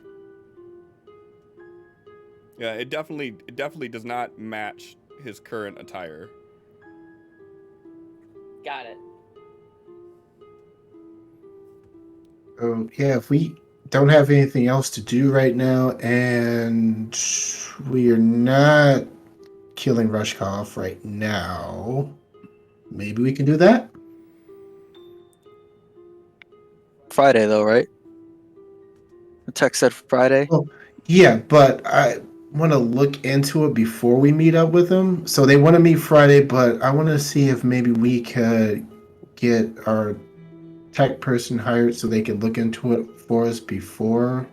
Yeah, it definitely does not match his current attire. Got it. Oh yeah, if we don't have anything else to do right now, and we are not killing Rushkoff right now, maybe we can do that. Friday though, right? The text said Friday. Well, yeah, but I want to look into it before we meet up with them. So they want to meet Friday, but I want to see if maybe we could get our tech person hired so they can look into it for us before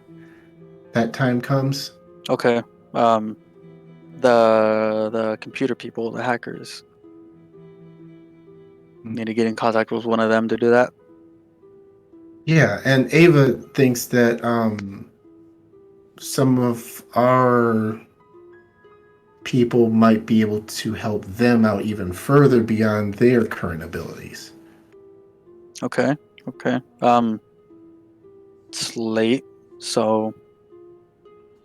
that time comes. Okay. The computer people, the hackers. Need to get in contact with one of them to do that. Yeah, and Ava thinks that some of our people might be able to help them out even further beyond their current abilities. Okay. Okay. It's late, so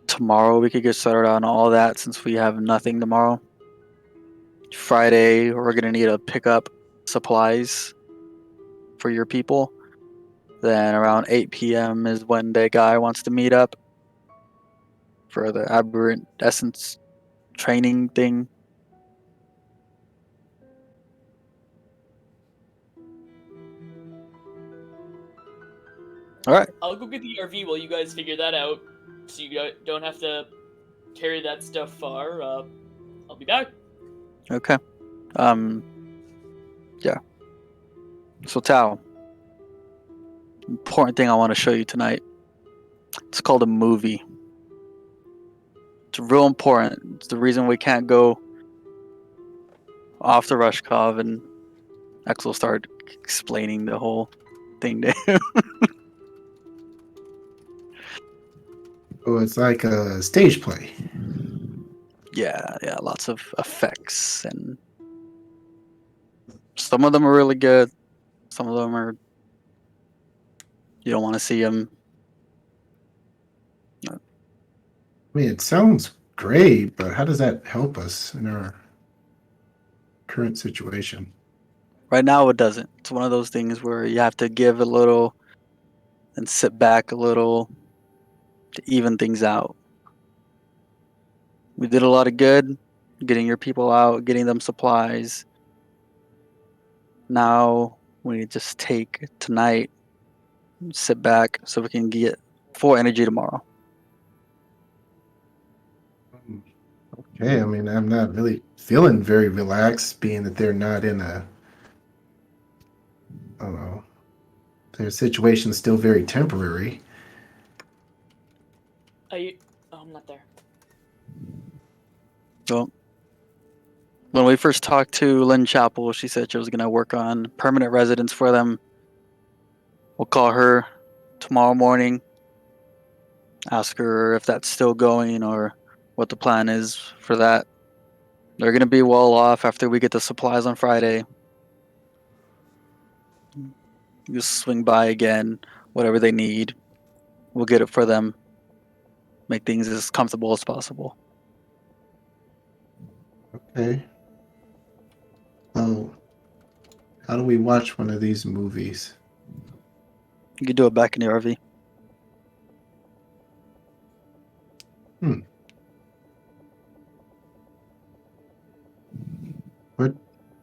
tomorrow we could get started on all that since we have nothing tomorrow. Friday, we're gonna need to pick up supplies for your people. Then around 8 p.m. is when the guy wants to meet up for the aberrant essence training thing. All right. I'll go get the RV while you guys figure that out, so you don't have to carry that stuff far. I'll be back. Okay. Yeah. So Tao, important thing I want to show you tonight. It's called a movie. It's real important. It's the reason we can't go off the Rushkov, and Axel started explaining the whole thing to him. Oh, it's like a stage play. Yeah, lots of effects, and some of them are really good. Some of them are, you don't want to see them. I mean, it sounds great, but how does that help us in our current situation? Right now, it doesn't. It's one of those things where you have to give a little and sit back a little to even things out. We did a lot of good, getting your people out, getting them supplies. Now we just take tonight, sit back so we can get full energy tomorrow. Okay, I mean, I'm not really feeling very relaxed, being that they're not in a, I don't know, their situation's still very temporary. Oh, I'm not there. Well, when we first talked to Lynn Chapel, she said she was going to work on permanent residence for them. We'll call her tomorrow morning, ask her if that's still going or what the plan is for that. They're going to be well off after we get the supplies on Friday. You swing by again, whatever they need. We'll get it for them. Make things as comfortable as possible. Okay. Oh, how do we watch one of these movies? You can do it back in the RV.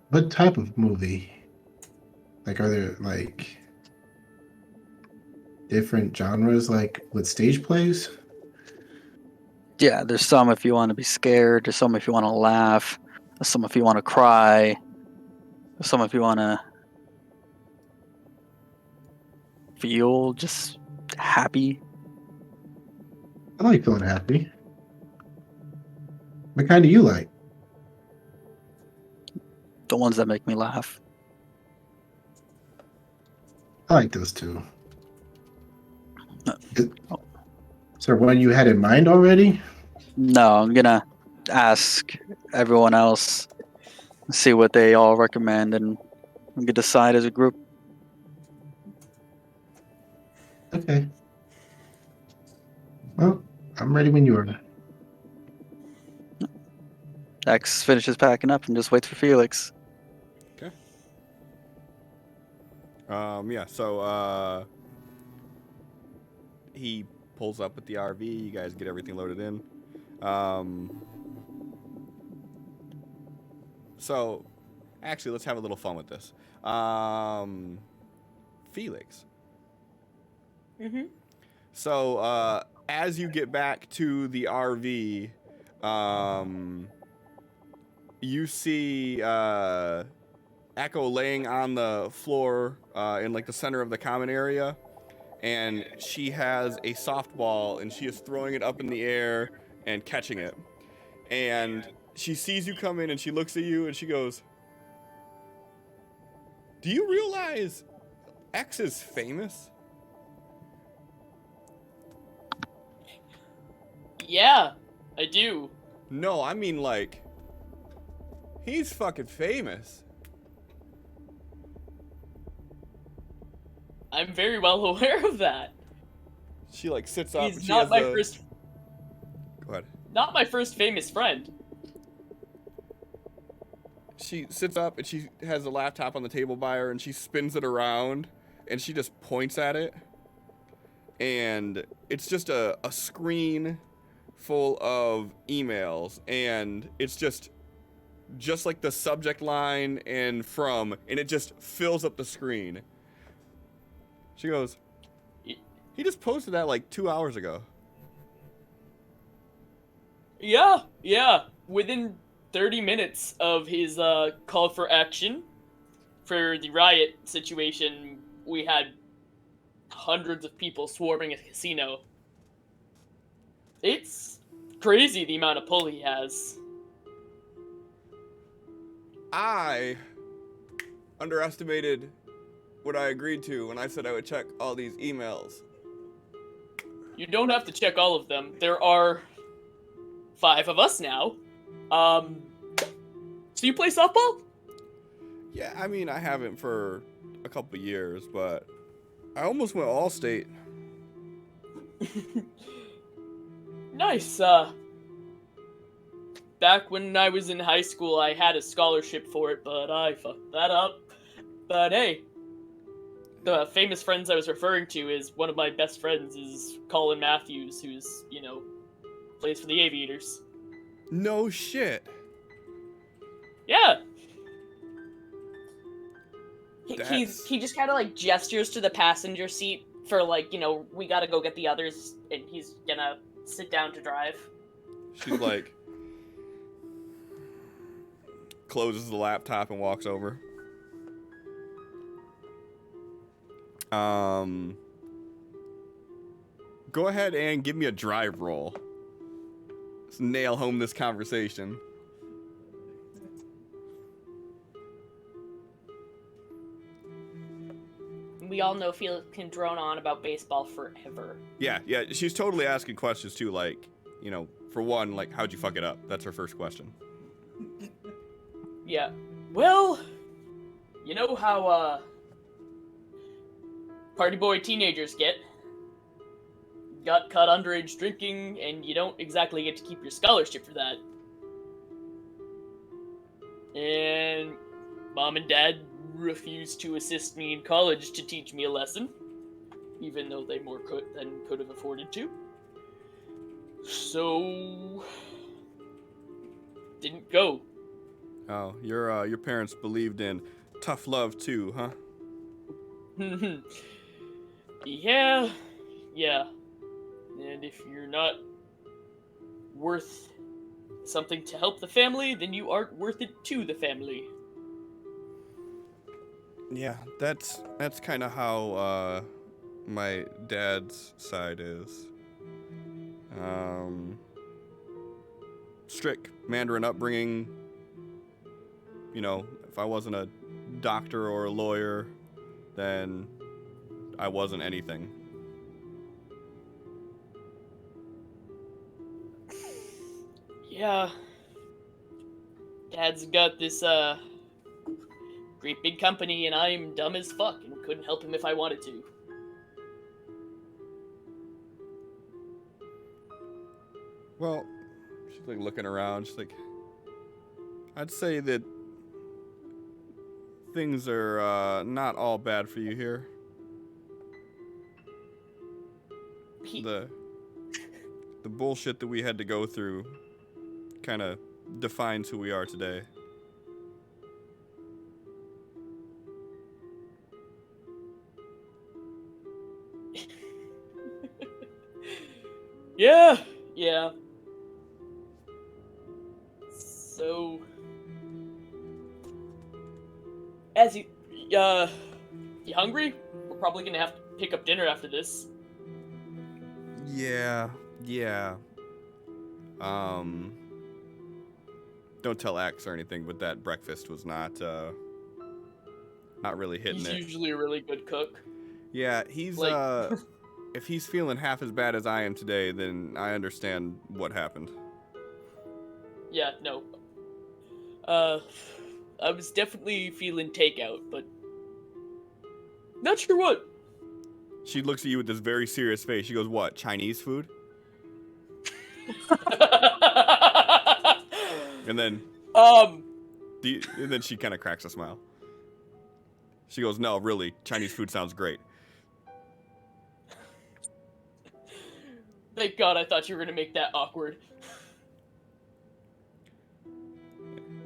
What type of movie? Like, are there like different genres, like with stage plays? Yeah, there's some if you want to be scared. There's some if you want to laugh. Some if you want to cry. Some if you want to feel just happy. I like feeling happy. What kind do you like? The ones that make me laugh. I like those too. Is there one you had in mind already? No, I'm gonna ask everyone else, see what they all recommend, and we can decide as a group. Okay. Well, I'm ready when you are. X finishes packing up and just waits for Felix. Okay. Yeah, so he pulls up at the RV, you guys get everything loaded in. So actually let's have a little fun with this. Felix. Mm-hmm. So as you get back to the RV, you see Echo laying on the floor in like the center of the common area, and she has a softball and she is throwing it up in the air and catching it. And she sees you come in and she looks at you and she goes, "Do you realize X is famous?" Yeah, I do. No, I mean like, he's fucking famous. I'm very well aware of that. She like sits up and He's she not has my the... first, Go ahead. not my first famous friend. She sits up and she has a laptop on the table by her and she spins it around and she just points at it. And it's just a screen full of emails, and it's just like the subject line and from, and it just fills up the screen. She goes, "He just posted that like 2 hours ago." Yeah. Within 30 minutes of his call for action for the riot situation, we had hundreds of people swarming a casino. It's crazy the amount of pull he has. I underestimated what I agreed to when I said I would check all these emails. You don't have to check all of them. There are 5 of us now. So you play softball? Yeah, I mean, I haven't for a couple years, but I almost went all-state. Nice. Back when I was in high school, I had a scholarship for it, but I fucked that up. But hey, the famous friends I was referring to is one of my best friends is Colin Matthews, who's, plays for the Aviators. No shit. Yeah. He just kind of like gestures to the passenger seat for like, we gotta go get the others, and he's gonna sit down to drive. She's like, closes the laptop and walks over. Go ahead and give me a drive roll. Let's nail home this conversation. We all know Felix can drone on about baseball forever. Yeah, she's totally asking questions too, like, for one, like, how'd you fuck it up? That's her first question. Yeah. Well, you know how, party boy teenagers get. Got caught underage drinking, and you don't exactly get to keep your scholarship for that. And Mom and Dad refused to assist me in college to teach me a lesson, even though they more could have afforded to. So didn't go. Oh, your parents believed in tough love too, huh? Yeah. And if you're not worth something to help the family, then you aren't worth it to the family. Yeah, that's kind of how my dad's side is. Strict Mandarin upbringing. You know, if I wasn't a doctor or a lawyer, then I wasn't anything. Yeah. Dad's got this, great big company, and I'm dumb as fuck, and couldn't help him if I wanted to. Well, she's like looking around. She's like, I'd say that things are not all bad for you here. The bullshit that we had to go through kind of defines who we are today. Yeah. So, as you hungry? We're probably gonna have to pick up dinner after this. Yeah. Don't tell Axe or anything, but that breakfast was not really hitting He's it. usually a really good cook. Yeah, he's Like- if he's feeling half as bad as I am today, then I understand what happened. Yeah, no. I was definitely feeling takeout, but not sure what. She looks at you with this very serious face. She goes, "What? Chinese food?" And then and then she kind of cracks a smile. She goes, "No, really, Chinese food sounds great." Thank God, I thought you were gonna make that awkward.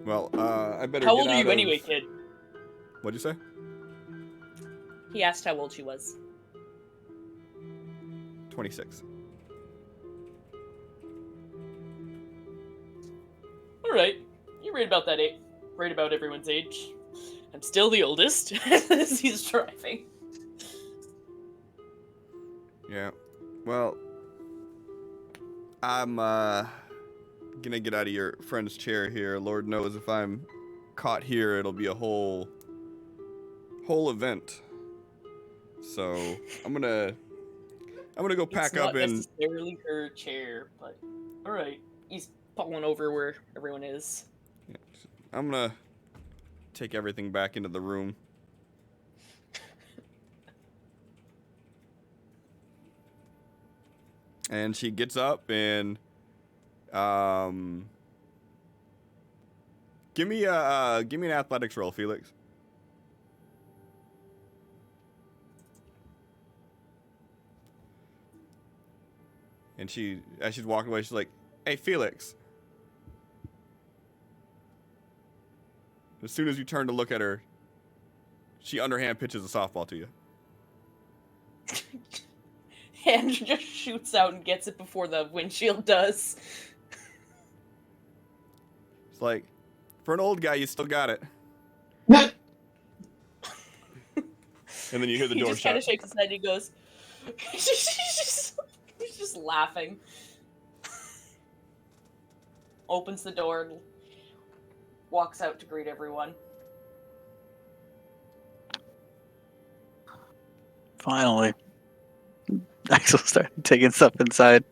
Well, I better How get old are out you of... anyway, kid? What'd you say? He asked how old she was. 26. Alright. You're right about that age. Right about everyone's age. I'm still the oldest. As he's driving. Yeah. Well, I'm gonna get out of your friend's chair here. Lord knows if I'm caught here, it'll be a whole event. So I'm gonna go pack it's not up and... necessarily her chair, but alright. He's pulling over where everyone is. I'm gonna take everything back into the room. And she gets up and give me an athletics roll, Felix. And as she's walking away, she's like, "Hey, Felix." As soon as you turn to look at her, she underhand pitches a softball to you. Hand just shoots out and gets it before the windshield does. It's like, for an old guy, you still got it. And then you hear the door He just kind shut. of shakes his head and he goes, he's just laughing. Opens the door and walks out to greet everyone. Finally. Axel started taking stuff inside.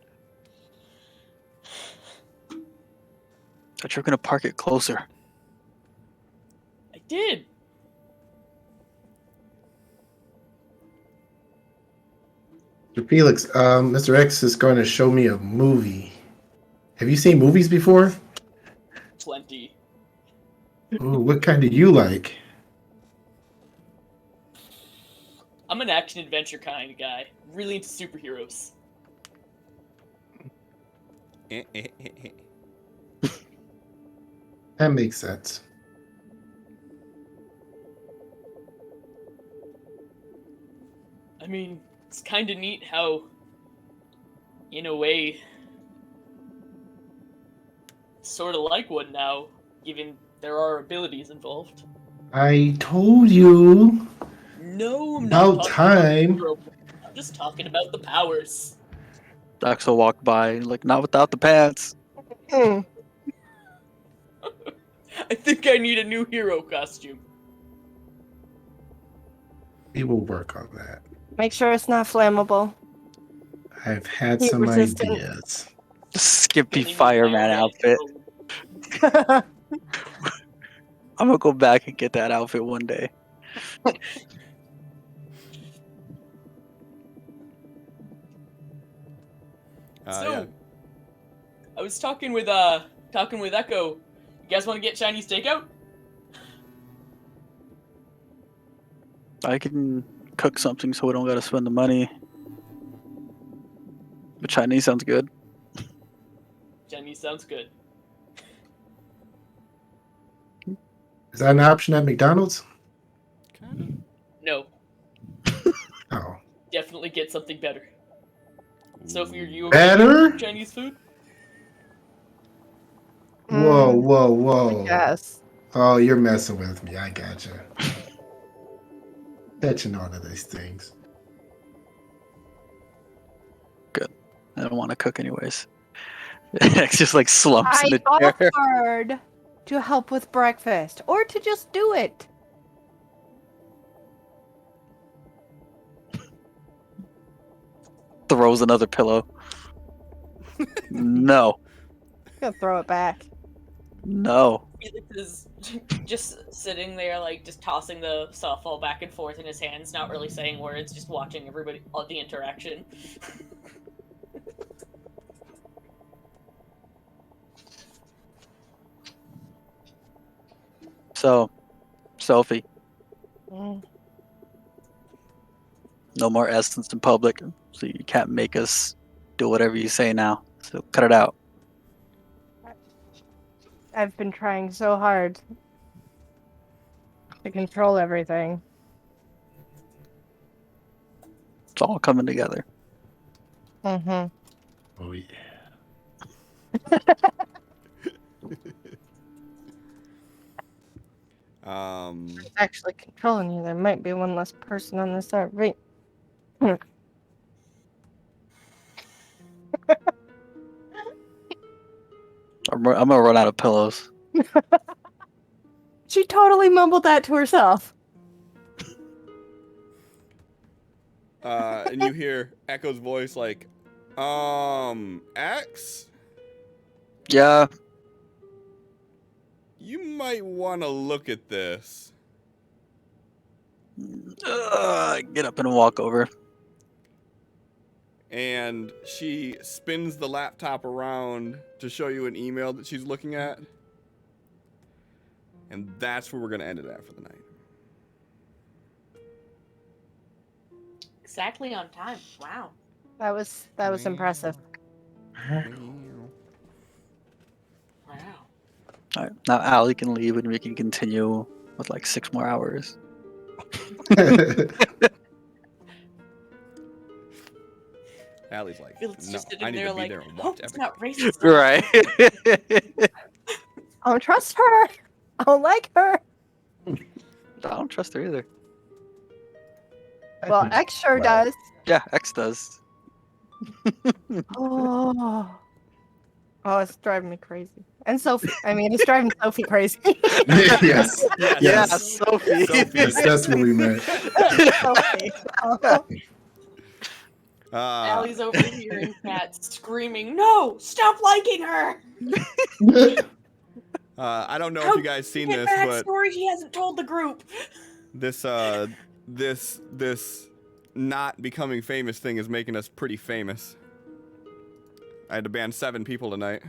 Thought you were gonna park it closer. I did! Mr. Felix, Mr. X is going to show me a movie. Have you seen movies before? Plenty. Ooh, what kind do you like? I'm an action-adventure kind of guy. Really into superheroes. That makes sense. I mean, it's kind of neat how, in a way, sort of like one now, given there are abilities involved. I told you. No, I'm About not talking time. about hero. I'm just talking about the powers. Axel walked by, like, not without the pants. Hmm. I think I need a new hero costume. We will work on that. Make sure it's not flammable. I've had Heat some resistant. ideas. The Skippy Any new fireman fire outfit. damage? I'm gonna go back and get that outfit one day. So, Yeah. I was talking with Echo. You guys want to get Chinese takeout? I can cook something so we don't gotta spend the money. But Chinese sounds good. Chinese sounds good. Is that an option at McDonald's? No, Oh. definitely get something better. Sophie, are you okay Better? with Chinese food? Whoa, whoa, whoa. Yes. Oh, you're messing with me. I gotcha. Catching on to these things. I don't want to cook anyways. It's just like slumps in I the chair. offered to help with breakfast or to just do it. Throws another pillow. No. Gonna throw it back. No. Felix is just sitting there, like, just tossing the softball back and forth in his hands, not really saying words, just watching everybody, all the interaction. So, Sophie, Mm. no more essence in public. So you can't make us do whatever you say now. So cut it out. I've been trying so hard to control everything. It's all coming together. Mm-hmm. Oh, yeah. Actually controlling you. There might be one less person on this RV. I'm gonna run out of pillows. She totally mumbled that to herself. And you hear Echo's voice like, X? Yeah. You might want to look at this. Get up and walk over. And she spins the laptop around to show you an email that she's looking at. And that's where we're going to end it at for the night. Exactly on time. Wow. That was impressive. Wow. Alright, now Allie can leave and we can continue with like 6 more hours. Allie's like, Felix no, just I sitting need there to be like, there and hope watch it's everything. not racist. Right. I don't trust her. I don't like her. I don't trust her either. Well, X sure does. Yeah, X does. Oh. Oh, it's driving me crazy. And Sophie. I mean, it's driving Sophie crazy. Yes. Yes. Yeah, Yes. Sophie. Sophie. Yes, that's what we meant. Sophie. Oh. Allie's over here in chat screaming, "No! Stop liking her! I don't know How if you guys seen Get this, but backstory he hasn't told the group." this not becoming famous thing is making us pretty famous. I had to ban 7 people tonight.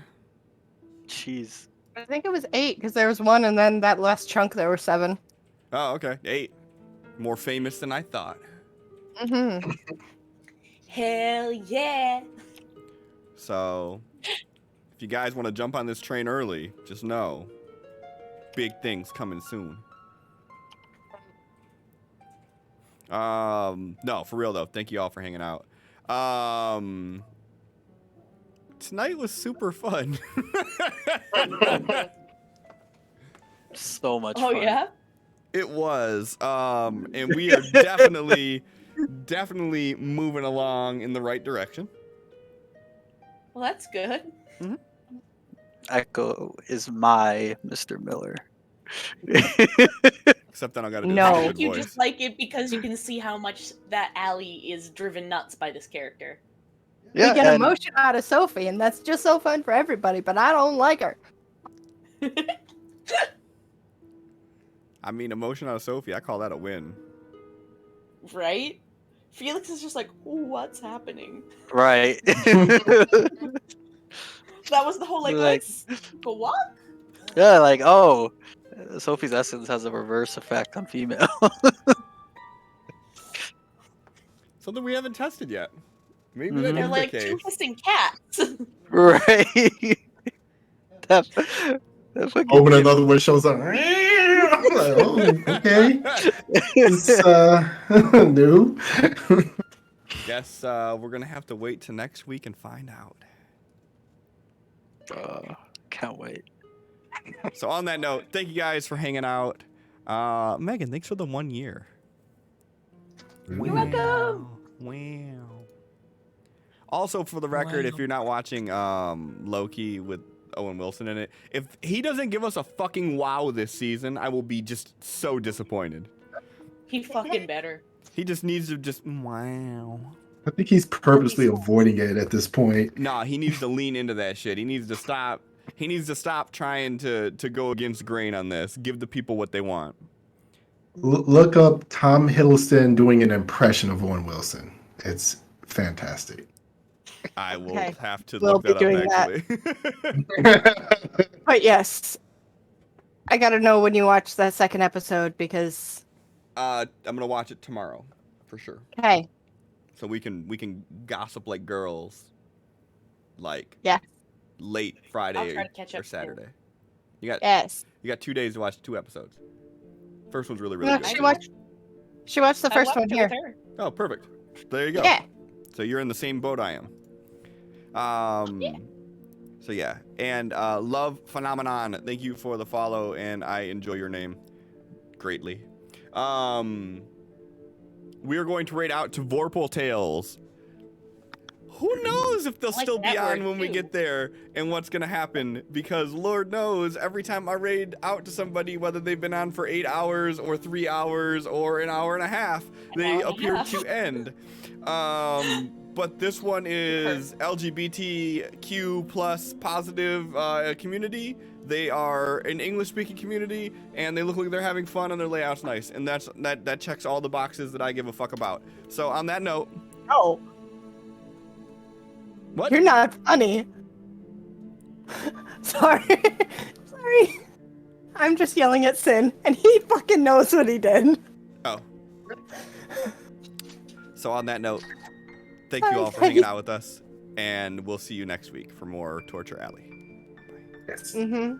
Jeez. I think it was 8 because there was 1, and then that last chunk there were 7. Oh, okay. 8. More famous than I thought. Mm-hmm. Hell yeah! So, if you guys want to jump on this train early, just know, big things coming soon. No, for real though. Thank you all for hanging out. tonight was super fun. So much Oh fun. yeah. It was. And we are definitely moving along in the right direction. Well, that's good. Echo is my Mr. Miller. Except then I gotta do No. a I stupid think you voice. just like it because you can see how much that Allie is driven nuts by this character. Yeah, we get and emotion out of Sophie, and that's just so fun for everybody, but I don't like her. I mean, emotion out of Sophie, I call that a win. Right? Felix is just like, what's happening? right. That was the whole like, Like- what's but what? Yeah, like, oh, Sophie's essence has a reverse effect on female. Something we haven't tested yet. Maybe Mhm. that They're is like the two case. hissing cats. Right. that fucking Oh, when kid- another one shows up. I'm like, oh, okay. It's new. Guess we're gonna have to wait till next week and find out. Can't wait. So on that note, thank you guys for hanging out. Megan, thanks for the 1 year. You're welcome. Wow. Also, for the record, if you're not watching Loki with Owen Wilson in it, if he doesn't give us a fucking wow this season, I will be just so disappointed. He fucking better. He just needs to just wow. I think he's purposely avoiding it at this point. Nah, he needs to lean into that shit. He needs to stop. He needs to stop trying to go against grain on this. Give the people what they want. Look up Tom Hiddleston doing an impression of Owen Wilson. It's fantastic. I will Okay. have to We'll look be that doing up actually. But yes, I gotta know when you watch that second episode because, I'm gonna watch it tomorrow, for sure. hey, So we can gossip like girls, like Yeah. late I'll Friday try to catch or up soon. Saturday. You yes. got 2 days to watch 2 episodes. First one's really No, good. she watched the I first watched one it with here. her. Oh, perfect. There you go. Yeah. So you're in the same boat I am. So yeah, and Love Phenomenon, thank you for the follow, and I enjoy your name greatly. We are going to rate out to Vorpal Tales. Who knows if they'll I like still be that on word, when we too. get there and what's gonna happen, because Lord knows every time I raid out to somebody, whether they've been on for 8 hours or 3 hours or an hour and a half, they hour and a appear half. to end. But this one is LGBTQ plus positive community. They are an English-speaking community, and they look like they're having fun, and their layout's nice, and that checks all the boxes that I give a fuck about. So on that note, Oh, what? you're not funny. Sorry. Sorry. I'm just yelling at Sin, and he fucking knows what he did. Oh. So on that note, thank you all for Okay. hanging out with us, and we'll see you next week for more Torture Alley. Yes. Mm-hmm.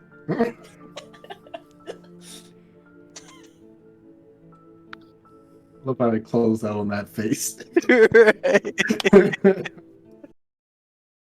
Look how they close out on that face. Right.